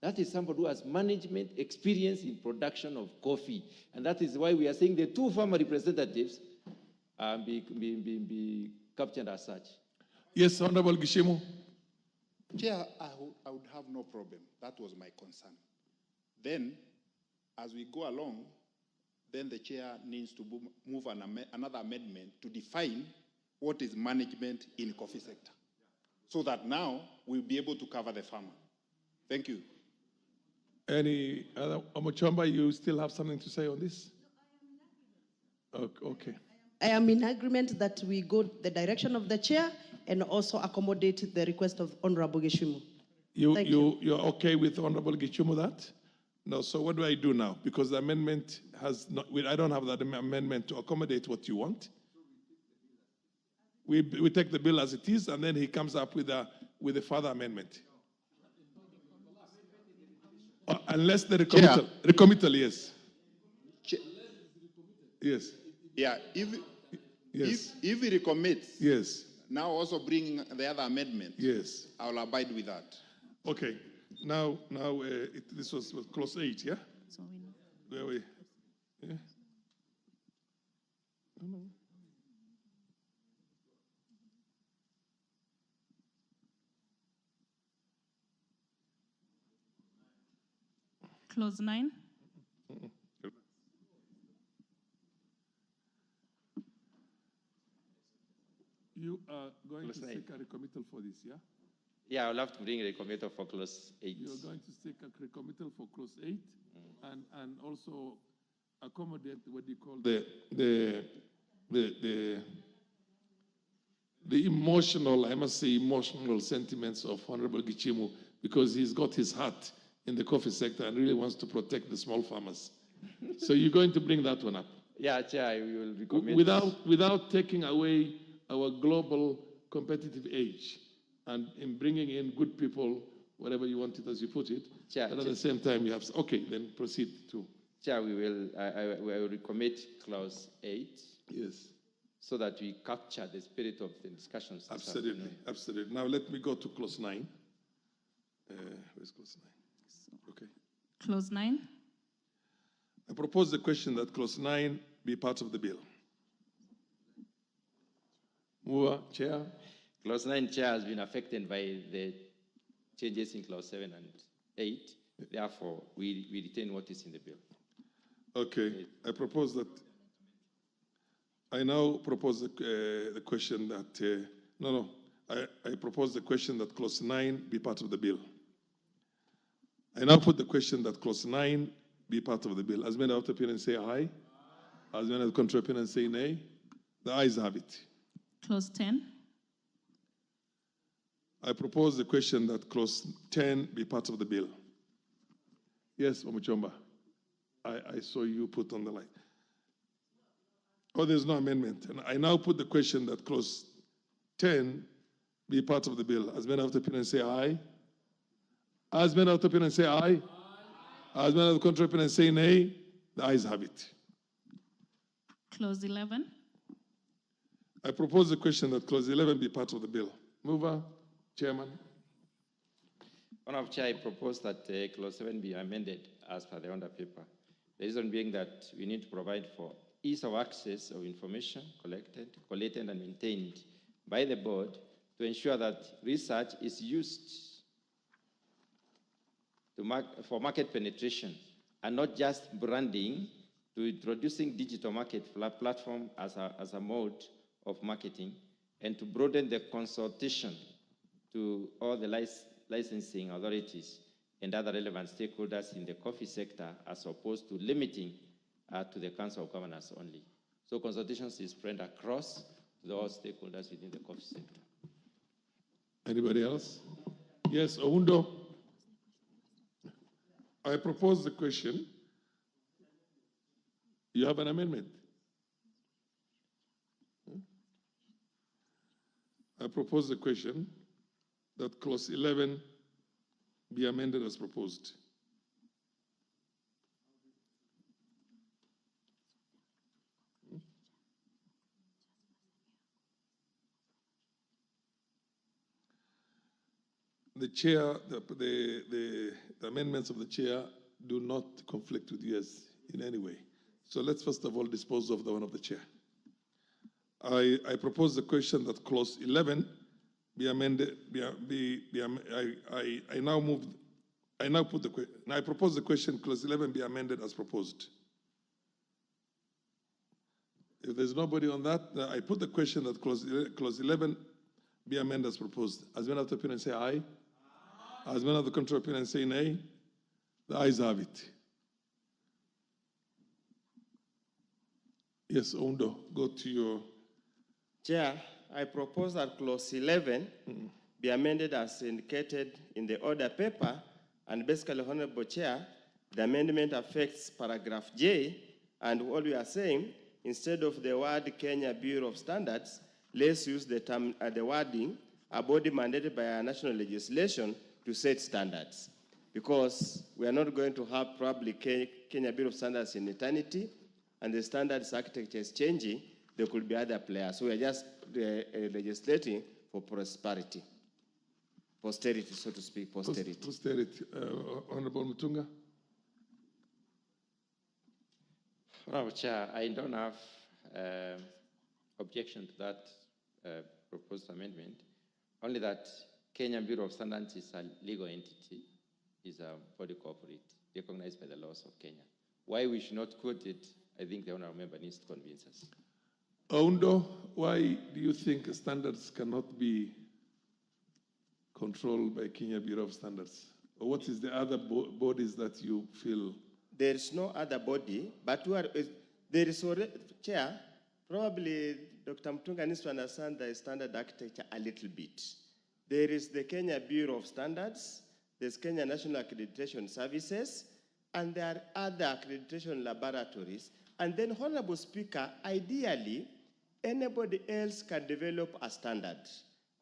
that is somebody who has management experience in production of coffee. And that is why we are saying the two farmer representatives be captured as such. Yes, Honorable Gishimo. Chair, I would have no problem. That was my concern. Then, as we go along, then the chair needs to move another amendment to define what is management in coffee sector, so that now we'll be able to cover the farmer. Thank you. Any other? Omochomba, you still have something to say on this? Okay. I am in agreement that we go the direction of the chair and also accommodate the request of Honorable Geshumu. You're okay with Honorable Gichumu that? No, so what do I do now? Because the amendment has not, I don't have that amendment to accommodate what you want. We take the bill as it is, and then he comes up with a further amendment. Unless the recommittal, yes. Yes. Yeah, if he recommits, yes. Now also bring the other amendment. Yes. I will abide with that. Okay. Now, this was clause 8, yeah? So we know. Where we? Yeah. No. Clause 9. You are going to seek a recommittal for this, yeah? Yeah, I'll have to bring a recommittal for clause 8. You're going to seek a recommittal for clause 8 and also accommodate what you call the emotional, I must say, emotional sentiments of Honorable Gichimu, because he's got his heart in the coffee sector and really wants to protect the small farmers. So you're going to bring that one up? Yeah, Chair, I will recommend. Without taking away our global competitive edge and in bringing in good people, whatever you want it as you put it, Chair, but at the same time you have, okay, then proceed to. Chair, I will recommit clause 8. Yes. So that we capture the spirit of the discussions. Absolutely, absolutely. Now let me go to clause 9. Where's clause 9? Okay. Clause 9. I propose the question that clause 9 be part of the bill. Mover, Chair. Clause 9, Chair, has been affected by the changes in clause 7 and 8. Therefore, we retain what is in the bill. Okay. I propose that. I now propose the question that, I propose the question that clause 9 be part of the bill. I now put the question that clause 9 be part of the bill. As many of the opinion say aye. As many of the contrary opinion say nay. The ayes have it. Clause 10. I propose the question that clause 10 be part of the bill. Yes, Omuchomba. I saw you put on the line. Oh, there's no amendment. And I now put the question that clause 10 be part of the bill. As many of the opinion say aye. As many of the opinion say aye. As many of the contrary opinion say nay. The ayes have it. Clause 11. I propose the question that clause 11 be part of the bill. Mover, Chairman. Honourable Chair, I propose that clause 7 be amended as per the under paper. The reason being that we need to provide for ease of access of information collected and maintained by the board to ensure that research is used for market penetration and not just branding, to introducing digital market platform as a mode of marketing, and to broaden the consultation to all the licensing authorities and other relevant stakeholders in the coffee sector, as opposed to limiting to the Council of Governors only. So consultations is spread across to all stakeholders within the coffee sector. Anybody else? Yes, Oundo. I propose the question. You have an amendment? I propose the question that clause 11 be amended as proposed. The chair, the amendments of the chair do not conflict with yours in any way. So let's first of all dispose of the one of the chair. I propose the question that clause 11 be amended. I now move. I now put the. I propose the question clause 11 be amended as proposed. If there's nobody on that, I put the question that clause 11 be amended as proposed. As many of the opinion say aye. As many of the contrary opinion say nay. The ayes have it. Yes, Ondo, go to your. Chair, I propose that clause 11 be amended as indicated in the order paper, and basically, Honorable Chair, the amendment affects paragraph J, and what we are saying, instead of the word Kenya Bureau of Standards, let's use the term, the wording, a body mandated by our national legislation to set standards. Because we are not going to have probably Kenya Bureau of Standards in eternity, and the standards architecture is changing, there could be other players. So we are just legislating for prosperity. Posterity, so to speak, posterity. Posterity. Honorable Mutunga. Honorable Chair, I don't have objection to that proposed amendment, only that Kenya Bureau of Standards is a legal entity, is a body corporate, recognized by the laws of Kenya. Why we should not quote it, I think the honorable member needs to convince us. Ondo, why do you think standards cannot be controlled by Kenya Bureau of Standards? Or what is the other bodies that you feel? There is no other body, but there is already, Chair, probably Dr. Mutunga needs to understand the standard architecture a little bit. There is the Kenya Bureau of Standards, there's Kenya National Accreditation Services, and there are other accreditation laboratories. And then, Honorable Speaker, ideally, anybody else can develop a standard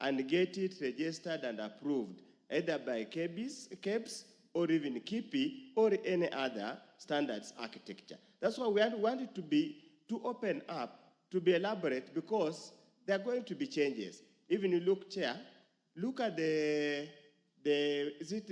and get it registered and approved, either by KEBS or even KIPI or any other standards architecture. That's why we want it to open up, to be elaborate, because there are going to be changes. Even you look, Chair, look at the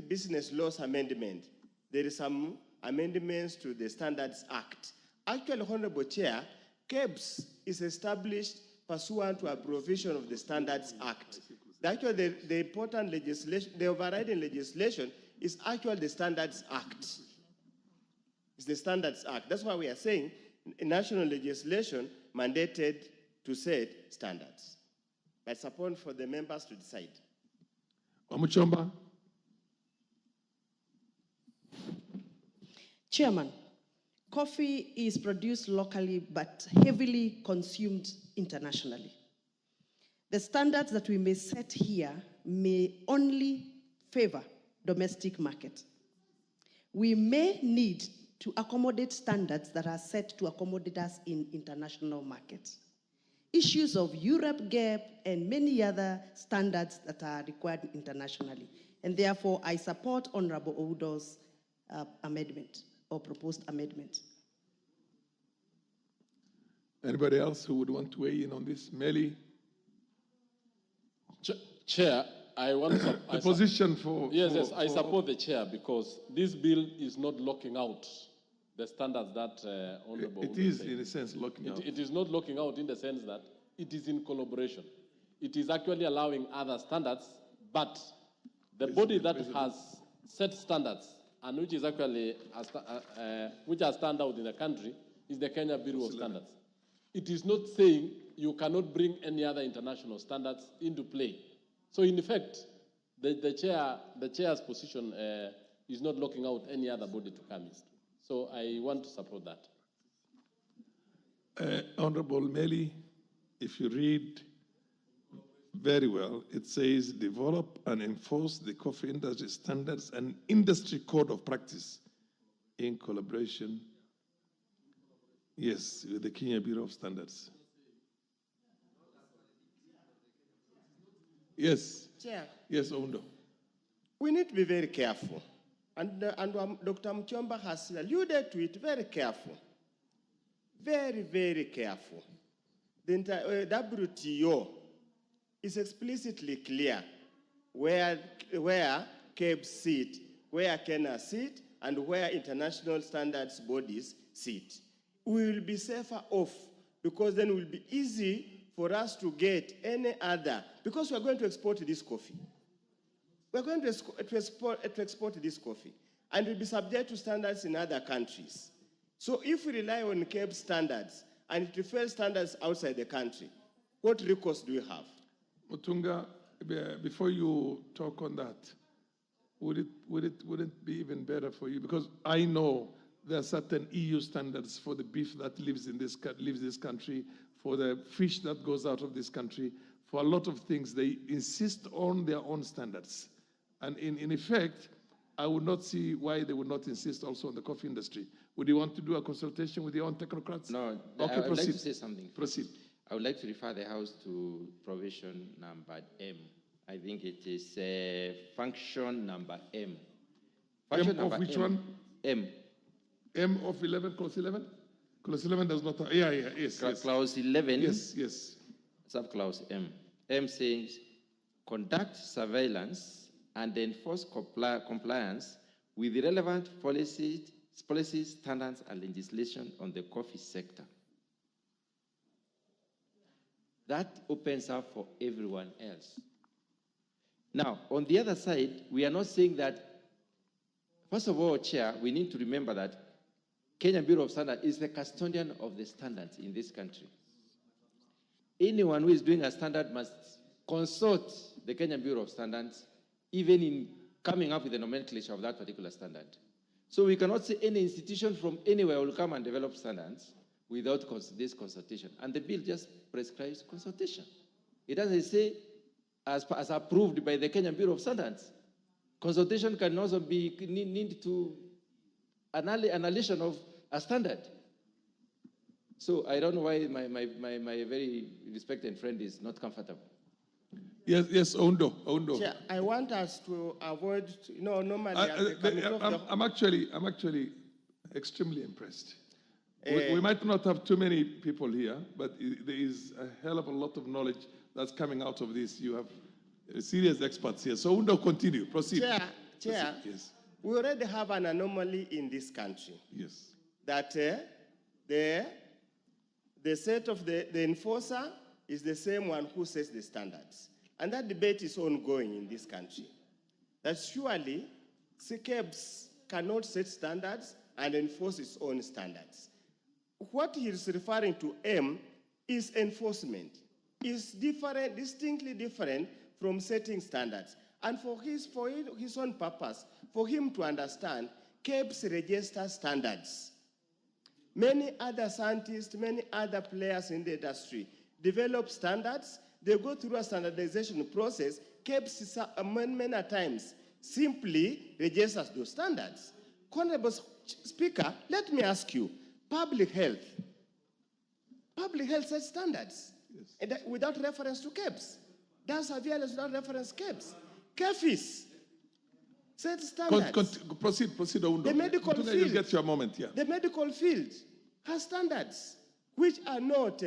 business laws amendment. There is some amendments to the Standards Act. Actually, Honorable Chair, KEBS is established pursuant to a provision of the Standards Act. Actually, the important legislation, the overriding legislation is actually the Standards Act. It's the Standards Act. That's why we are saying national legislation mandated to set standards. But it's upon for the members to decide. Omuchomba. Chairman, coffee is produced locally but heavily consumed internationally. The standards that we may set here may only favor domestic market. We may need to accommodate standards that are set to accommodate us in international markets. Issues of Europe gap and many other standards that are required internationally. And therefore, I support Honorable Oudo's amendment or proposed amendment. Anybody else who would want to weigh in on this? Melly? Chair, I want to... the position for... Yes, I support the chair because this bill is not locking out the standards that Honorable... It is, in a sense, locking out. It is not locking out in the sense that it is in collaboration. It is actually allowing other standards, but the body that has set standards and which is actually, which are stand out in the country is the Kenya Bureau of Standards. It is not saying you cannot bring any other international standards into play. So in effect, the chair's position is not locking out any other body to come in. So I want to support that. Honorable Melly, if you read very well, it says develop and enforce the coffee industry standards and industry code of practice in collaboration, yes, with the Kenya Bureau of Standards. Yes. Chair. Yes, Ondo. We need to be very careful. And Dr. Muchomba has alluded to it, very careful. Very, very careful. The WTO is explicitly clear where KEBS sit, where Kenya sit, and where international standards bodies sit. We will be safer off because then it will be easy for us to get any other, because we are going to export this coffee. We are going to export this coffee, and will be subject to standards in other countries. So if we rely on CAPE standards, and it fails standards outside the country, what recourse do we have? Mutunga, before you talk on that, would it be even better for you? Because I know there are certain EU standards for the beef that lives this country, for the fish that goes out of this country, for a lot of things. They insist on their own standards. And in effect, I would not see why they would not insist also on the coffee industry. Would you want to do a consultation with your own technocrats? No, okay, I would proceed. like to say something. Proceed. I would like to refer the House to provision number M. I think it is function number M. Function M number of which M. one? M. M of 11, clause 11? Clause 11 does not have, yes. Clause 11. Yes. Subclause M. M says, conduct surveillance and enforce compliance with the relevant policies, standards, and legislation on the coffee sector. That opens up for everyone else. Now, on the other side, we are not saying that, first of all, Chair, we need to remember that Kenyan Bureau of Standards is the custodian of the standards in this country. Anyone who is doing a standard must consult the Kenyan Bureau of Standards, even in coming up with the nomenclature of that particular standard. So we cannot say any institution from anywhere will come and develop standards without this consultation. And the bill just prescribes consultation. It doesn't say as approved by the Kenyan Bureau of Standards. Consultation can also be need to annihilation of a standard. So I don't know why my very respected friend is not comfortable. Yes, Ondo. Chair, I want us to avoid, normally I'm actually extremely impressed. We might not have too many people here, but there is a hell of a lot of knowledge that's coming out of this. You have serious experts here. So Undo, continue. Proceed. Chair, yes. We already have an anomaly in this country. Yes. That the set of the enforcer is the same one who sets the standards. And that debate is ongoing in this country. That surely CAPES cannot set standards and enforce its own standards. What he is referring to, M, is enforcement. Is different, distinctly different from setting standards. And for his own purpose, for him to understand, CAPES register standards. Many other scientists, many other players in the industry develop standards. They go through a standardization process. CAPES, many times, simply registers those standards. Honorable Speaker, let me ask you, public health sets standards, and without reference to CAPES. Does surveillance without reference to CAPES? CAFIS sets standards. Proceed, Ondo. The medical field. You get your moment here. The medical field has standards which are not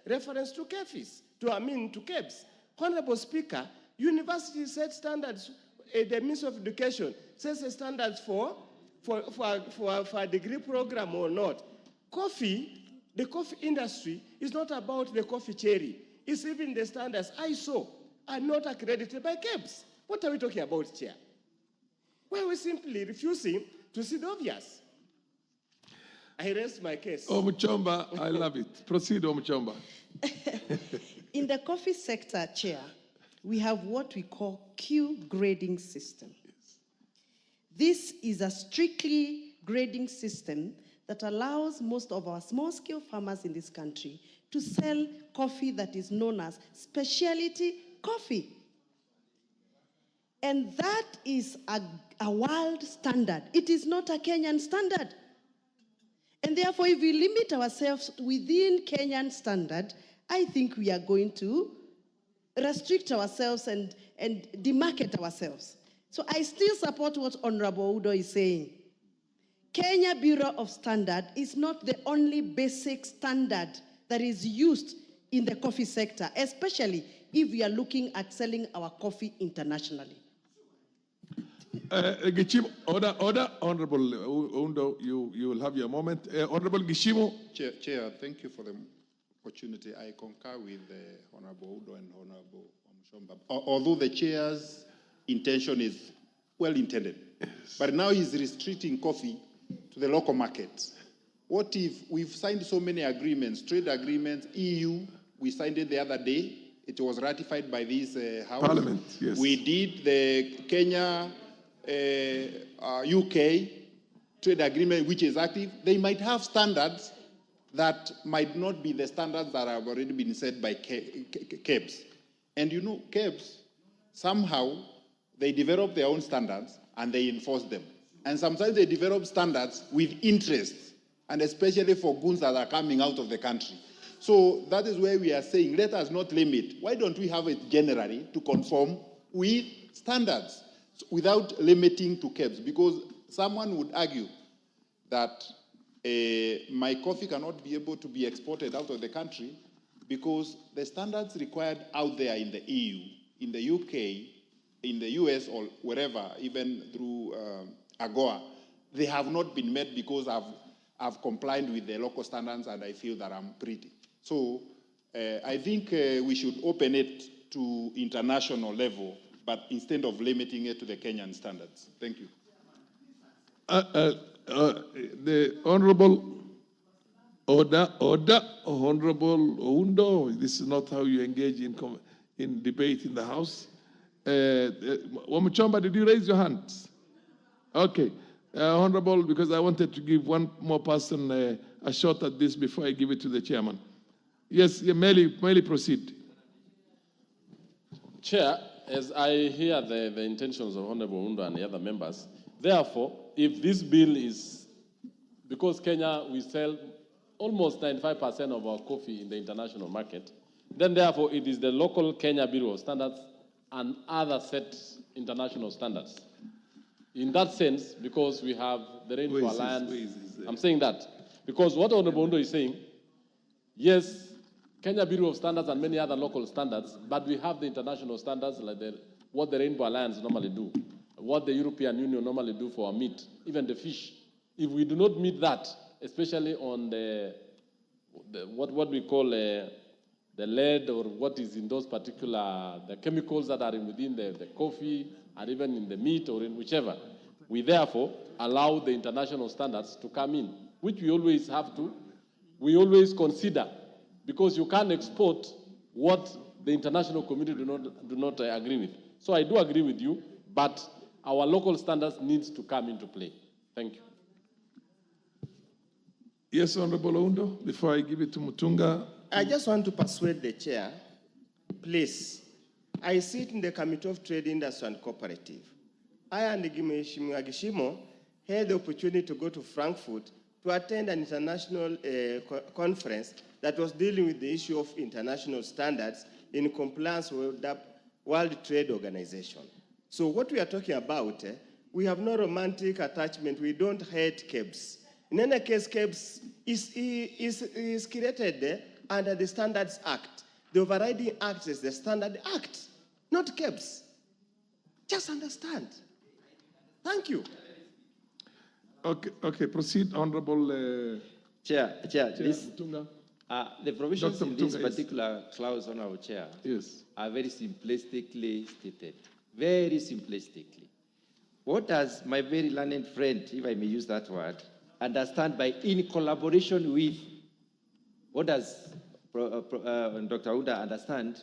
reference to CAFIS, to CAPES. Honorable Speaker, universities set standards. The Ministry of Education sets standards for a degree program or not. The coffee industry is not about the coffee cherry. It's even the standards ISO are not accredited by CAPES. What are we talking about, Chair? Why are we simply refusing to see the obvious? I rest my case. Omuchomba, I love it. Proceed, Omuchomba. In the coffee sector, Chair, we have what we call Q grading system. Yes. This is a strictly grading system that allows most of our small-scale farmers in this country to sell coffee that is known as specialty coffee. And that is a world standard. It is not a Kenyan standard. And therefore, if we limit ourselves within Kenyan standard, I think we are going to restrict ourselves and demarket ourselves. So I still support what Honorable Udo is saying. Kenya Bureau of Standard is not the only basic standard that is used in the coffee sector, especially if we are looking at selling our coffee internationally. Order, Honorable Undo, you will have your moment. Honorable Gishimo. Chair, thank you for the opportunity, I concur with Honorable Udo and Honorable Omuchomba. Although the chair's intention is well intended, but now he's restricting coffee to the local market. What if we've signed so many agreements, trade agreements, EU, we signed it the other day. It was ratified by this House. Parliament, yes. We did the Kenya, UK trade agreement, which is active. They might have standards that might not be the standards that have already been set by KEBS. And you know, KEBS, somehow, they develop their own standards and they enforce them. And sometimes they develop standards with interest, and especially for goods that are coming out of the country. So that is where we are saying, let us not limit. Why don't we have it generally to conform with standards without limiting to KEBS? Because someone would argue that my coffee cannot be able to be exported out of the country because the standards required out there in the EU, in the UK, in the US, or wherever, even through AGOA, they have not been met because I've complied with the local standards and I feel that I'm pretty. So I think we should open it to international level, but instead of limiting it to the Kenyan standards. Thank you. The Honorable Honorable Oundo, this is not how you engage in debate in the House. Wamuchomba, did you raise your hand? Okay. Honorable, because I wanted to give one more person a shot at this before I give it to the chairman. Yes, Meli, proceed. Chair, as I hear the intentions of Honorable Undo and the other members, therefore, if this bill is, because Kenya, we sell almost 95% of our coffee in the international market, then therefore it is the local Kenya Bureau of Standards and other set international standards. In that sense, because we have the Rainbow Alliance, I'm saying that, because what Honorable Undo is saying, yes, Kenya Bureau of Standards and many other local standards, but we have the international standards like what the Rainbow Alliance normally do, what the European Union normally do for our meat, even the fish. If we do not meet that, especially on what we call the lead or what is in those particular, the chemicals that are within the coffee and even in the meat or in whichever, we therefore allow the international standards to come in, which we always have to, we always consider, because you can't export what the international community do not agree with. So I do agree with you, but our local standards needs to come into play. Thank you. Yes, Honorable Oundo, before I give it to Mutunga. I just want to persuade the chair, please. I sit in the Committee of Trade, Industry and Cooperative. I and Gishimo had the opportunity to go to Frankfurt to attend an international conference that was dealing with the issue of international standards in compliance with the World Trade Organization. So what we are talking about, we have no romantic attachment. We don't hate KEBS. In any case, KEBS is created under the Standards Act. The overriding act is the Standard Act, not KEBS. Just understand. Thank you. Okay, proceed, Honorable Chair, this, the provisions Dr. in this Mutunga, particular clause on our chair are very simplistically stated. Very simplistically. What does my very learned friend, if I may use that word, understand by in collaboration with? What does Dr. Uda understand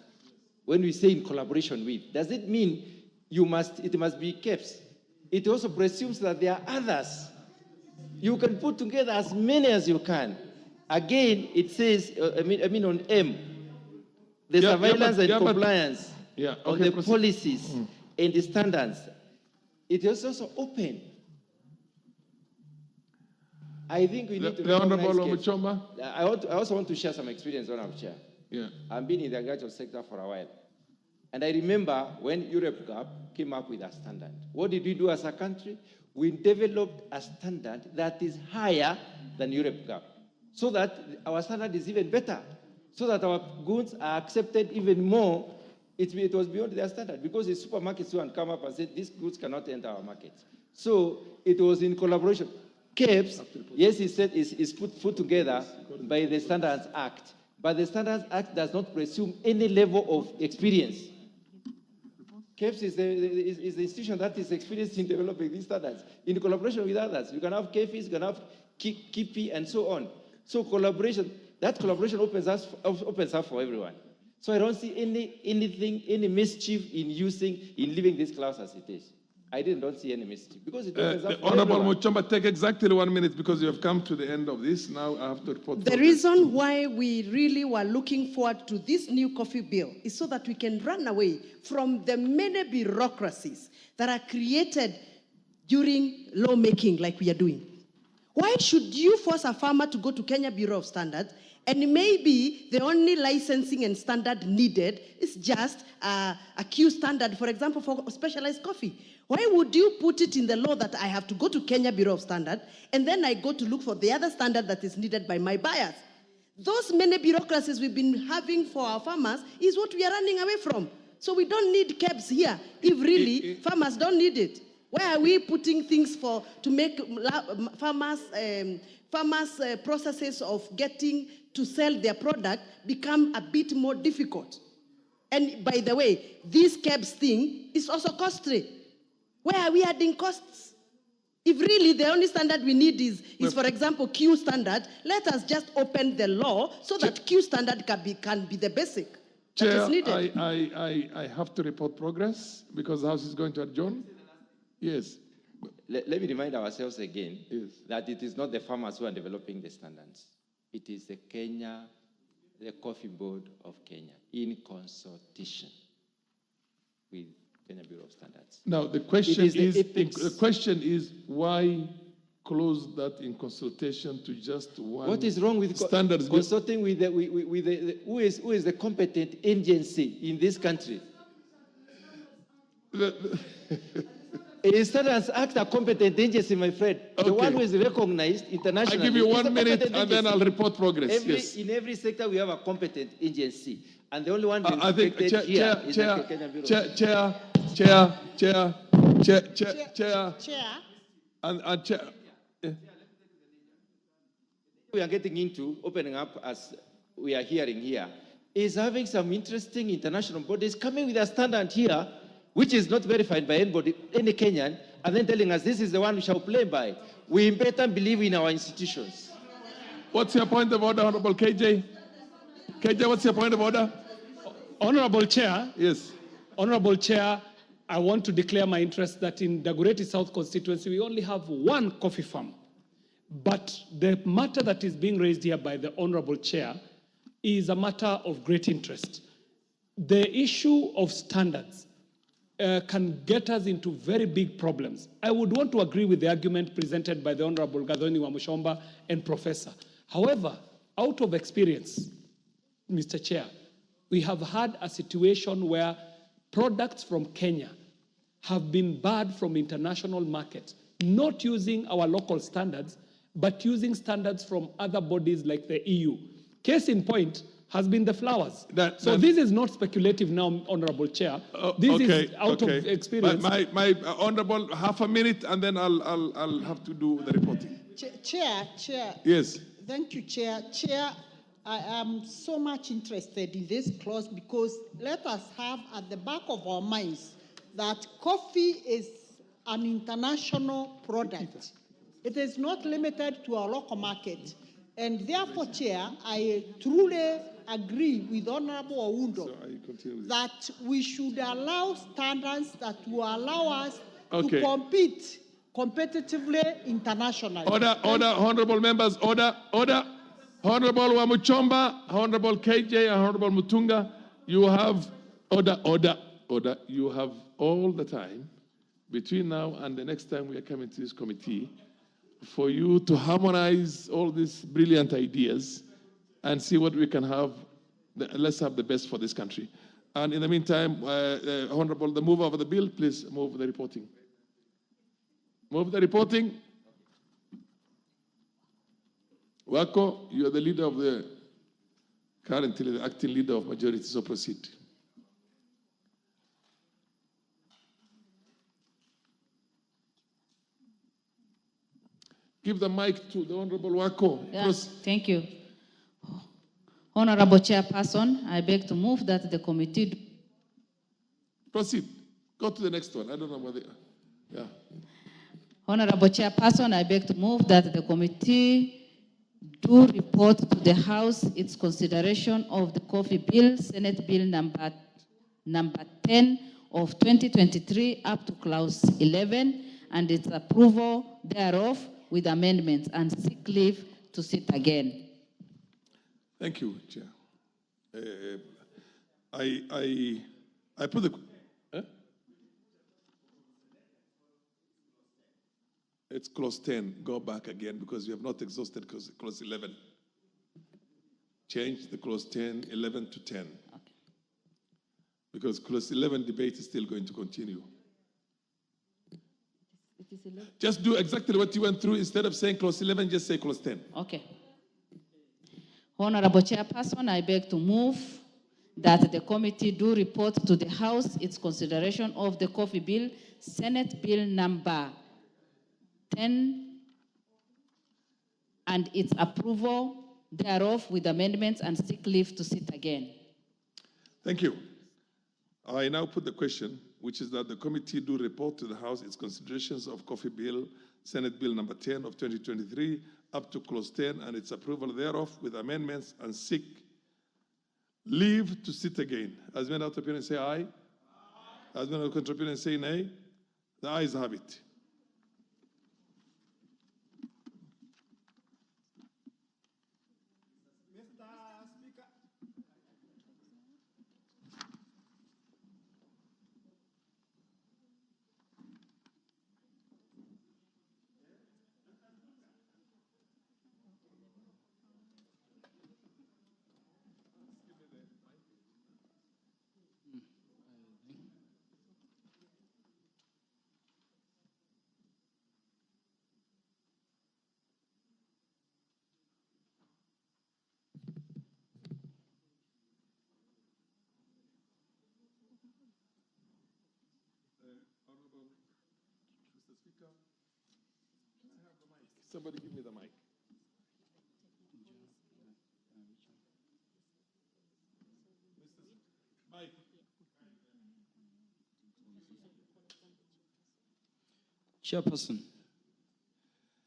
when we say in collaboration with? Does it mean it must be KEBS? It also presumes that there are others. You can put together as many as you can. Again, it says, on M, the surveillance and compliance on the policies and the standards. It is also open. I think we need to recognize I also want to share some experience on our chair. I've been in the agricultural sector for a while. And I remember when Europe came up with a standard. What did we do as a country? We developed a standard that is higher than Europe Gap, so that our standard is even better, so that our goods are accepted even more. It was beyond their standard, because the supermarkets who come up and said, these goods cannot enter our market. So it was in collaboration. KEBS, yes, he said, is put together by the Standards Act, But the Standards Act does not presume any level of experience. KEPS is the institution that is experienced in developing these standards in collaboration with others. You can have KEFIs, you can have KIPI, and so on. So that collaboration opens up for everyone. So I don't see any mischief in leaving this clause as it is. I don't see any mischief because it opens up for Honorable everyone. Muchomba, take exactly 1 minute because you have come to the end of this. Now I have to report. The reason why we really were looking forward to this new coffee bill is so that we can run away from the many bureaucracies that are created during lawmaking like we are doing. Why should you force a farmer to go to Kenya Bureau of Standards and maybe the only licensing and standard needed is just a Q standard, for example, for specialized coffee? Why would you put it in the law that I have to go to Kenya Bureau of Standards and then I go to look for the other standard that is needed by my buyers? Those many bureaucracies we've been having for our farmers is what we are running away from. So we don't need KEBS here if really farmers don't need it. Why are we putting things to make farmers processes of getting to sell their product become a bit more difficult? And by the way, this KEBS thing is also costly. Where are we adding costs? If really the only standard we need is for example, Q standard, let us just open the law so that Q standard can be the basic that Chair, is needed. I have to report progress because the House is going to adjourn. Yes. Let me remind ourselves again that it is not the farmers who are developing the standards. It is the Coffee Board of Kenya in consultation with Kenya Bureau of Standards. Now the question is why close that in consultation to just one? What is wrong with standards consulting with who is the competent agency in this country? A Standards Act a competent agency, my friend. The one who is recognized internationally. I give you 1 minute and then I'll report progress. In every sector, we have a competent agency. And the only one I think here is the Kenya Bureau. Chair. And Chair. We are getting into opening up, as we are hearing here, is having some interesting international bodies coming with a standard here, which is not verified by anybody, any Kenyan, and then telling us this is the one we shall play by. We better believe in our institutions. What's your point of order, Honorable KJ? KJ, what's your point of order? Honorable Chair. Yes. Honorable Chair, I want to declare my interest that in Dagoretti South constituency, we only have one coffee farm. But the matter that is being raised here by the Honorable Chair is a matter of great interest. The issue of standards can get us into very big problems. I would want to agree with the argument presented by the Honorable Gathoni Wamuchomba and Professor. However, out of experience, Mr. Chair, we have had a situation where products from Kenya have been barred from international markets, not using our local standards, but using standards from other bodies like the EU. Case in point has been the flowers. So this is not speculative now, Honorable Chair. This is out of experience. My Honorable, half a minute, and then I'll have to do the reporting. Chair. Yes. Thank you, Chair. Chair, I am so much interested in this clause because let us have at the back of our minds that coffee is an international product. It is not limited to our local market. And therefore, Chair, I truly agree with Honorable Oundo that we should allow standards that will allow us to compete competitively internationally. Order, honorable members, order. Honorable Wamuchomba, Honorable KJ, and Honorable Mutunga, you have order. You have all the time between now and the next time we are coming to this committee for you to harmonize all these brilliant ideas and see what we can have. Let's have the best for this country. And in the meantime, Honorable, the mover of the bill, please move the reporting. Move the reporting. Wako, you are the leader of currently the acting leader of majority, so proceed. Give the mic to the Honorable Wako. Yeah, thank you. Honorable Chairperson, I beg to move that the committee... Proceed. Go to the next one. I don't know whether... Yeah. Honorable Chairperson, I beg to move that the committee do report to the House its consideration of the coffee bill, Senate Bill number 10 of 2023 up to clause 11, and its approval thereof with amendments, and seek leave to sit again. Thank you, Chair. I put the... It's clause 10. Go back again because we have not exhausted clause 11. Change the clause 10, 11 to 10. Okay. Because clause 11 debate is still going to continue. Just do exactly what you went through. Instead of saying clause 11, just say clause 10. Okay. Honorable Chairperson, I beg to move that the committee do report to the House its consideration of the coffee bill, Senate Bill number 10, and its approval thereof with amendments, and seek leave to sit again. Thank you. I now put the question, which is that the committee do report to the House its considerations of coffee bill, Senate Bill number 10 of 2023, up to clause 10, and its approval thereof with amendments, and seek leave to sit again. As many out of opinion say aye. As many out of opinion say nay. The ayes have it. Somebody give me the mic. Mike. Chairperson,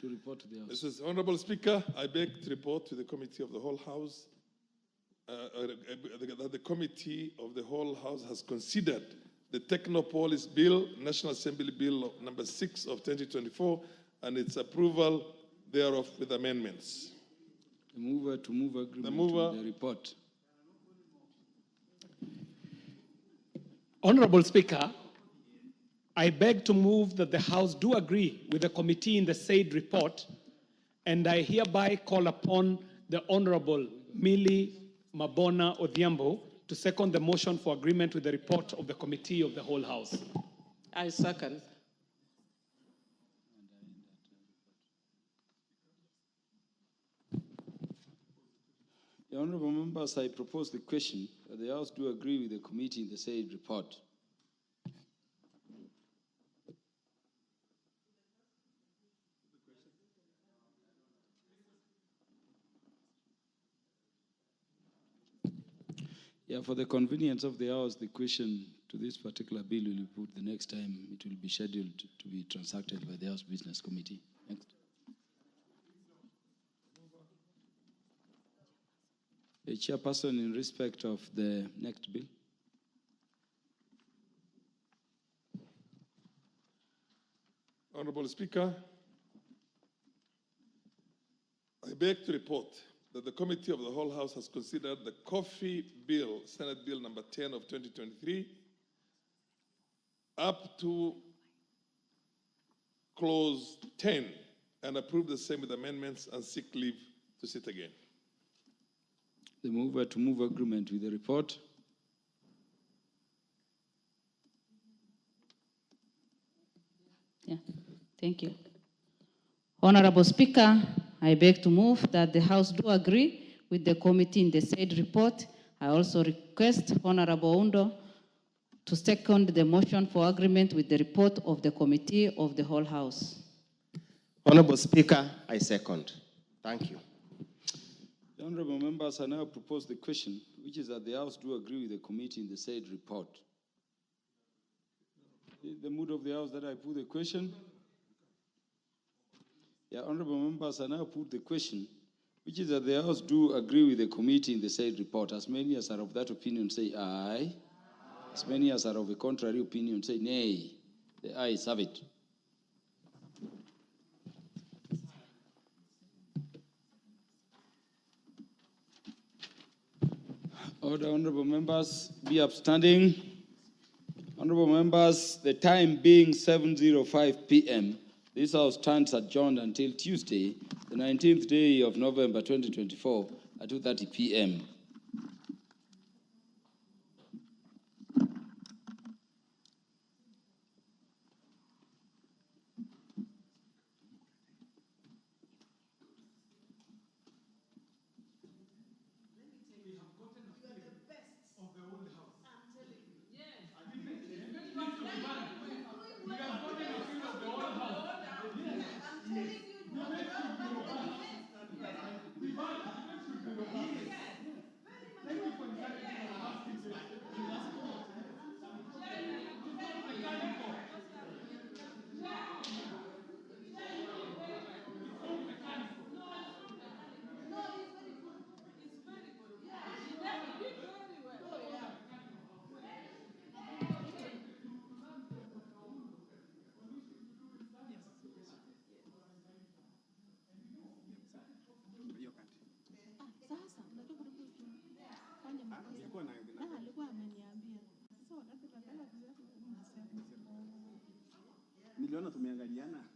to report to the House. This is Honorable Speaker. I beg to report to the Committee of the Whole House that the Committee of the Whole House has considered the Technopolis Bill, National Assembly Bill number 6 of 2024, and its approval thereof with amendments. The mover to move agreement to the report. Honorable Speaker, I beg to move that the House do agree with the committee in the said report, and I hereby call upon the Honorable Millie Mabona Odhiambo to second the motion for agreement with the report of the Committee of the Whole House. I second. The honorable members, I propose the question that the House do agree with the committee in the said report. Yeah, for the convenience of the House, the question to this particular bill will be put the next time it will be scheduled to be transacted by the House Business Committee. Next. A chairperson in respect of the next bill. Honorable Speaker, I beg to report that the Committee of the Whole House has considered the coffee bill, Senate Bill number 10 of 2023, up to clause 10, and approved the same with amendments, and seek leave to sit again. The mover to move agreement with the report. Yeah, thank you. Honorable Speaker, I beg to move that the House do agree with the committee in the said report. I also request Honorable Undo to second the motion for agreement with the report of the Committee of the Whole House. Honorable Speaker, I second. Thank you. The honorable members, I now propose the question, which is that the House do agree with the committee in the said report. The mood of the House that I put the question. Yeah, honorable members, I now put the question, which is that the House do agree with the committee in the said report. As many as are of that opinion say aye. As many as are of a contrary opinion say nay. The ayes have it. Order, honorable members, be upstanding. Honorable members, the time being 7:05 p.m., this House stands adjourned until Tuesday, the 19th day of November 2024 at 2:30 p.m. Niliona tumeangaliana.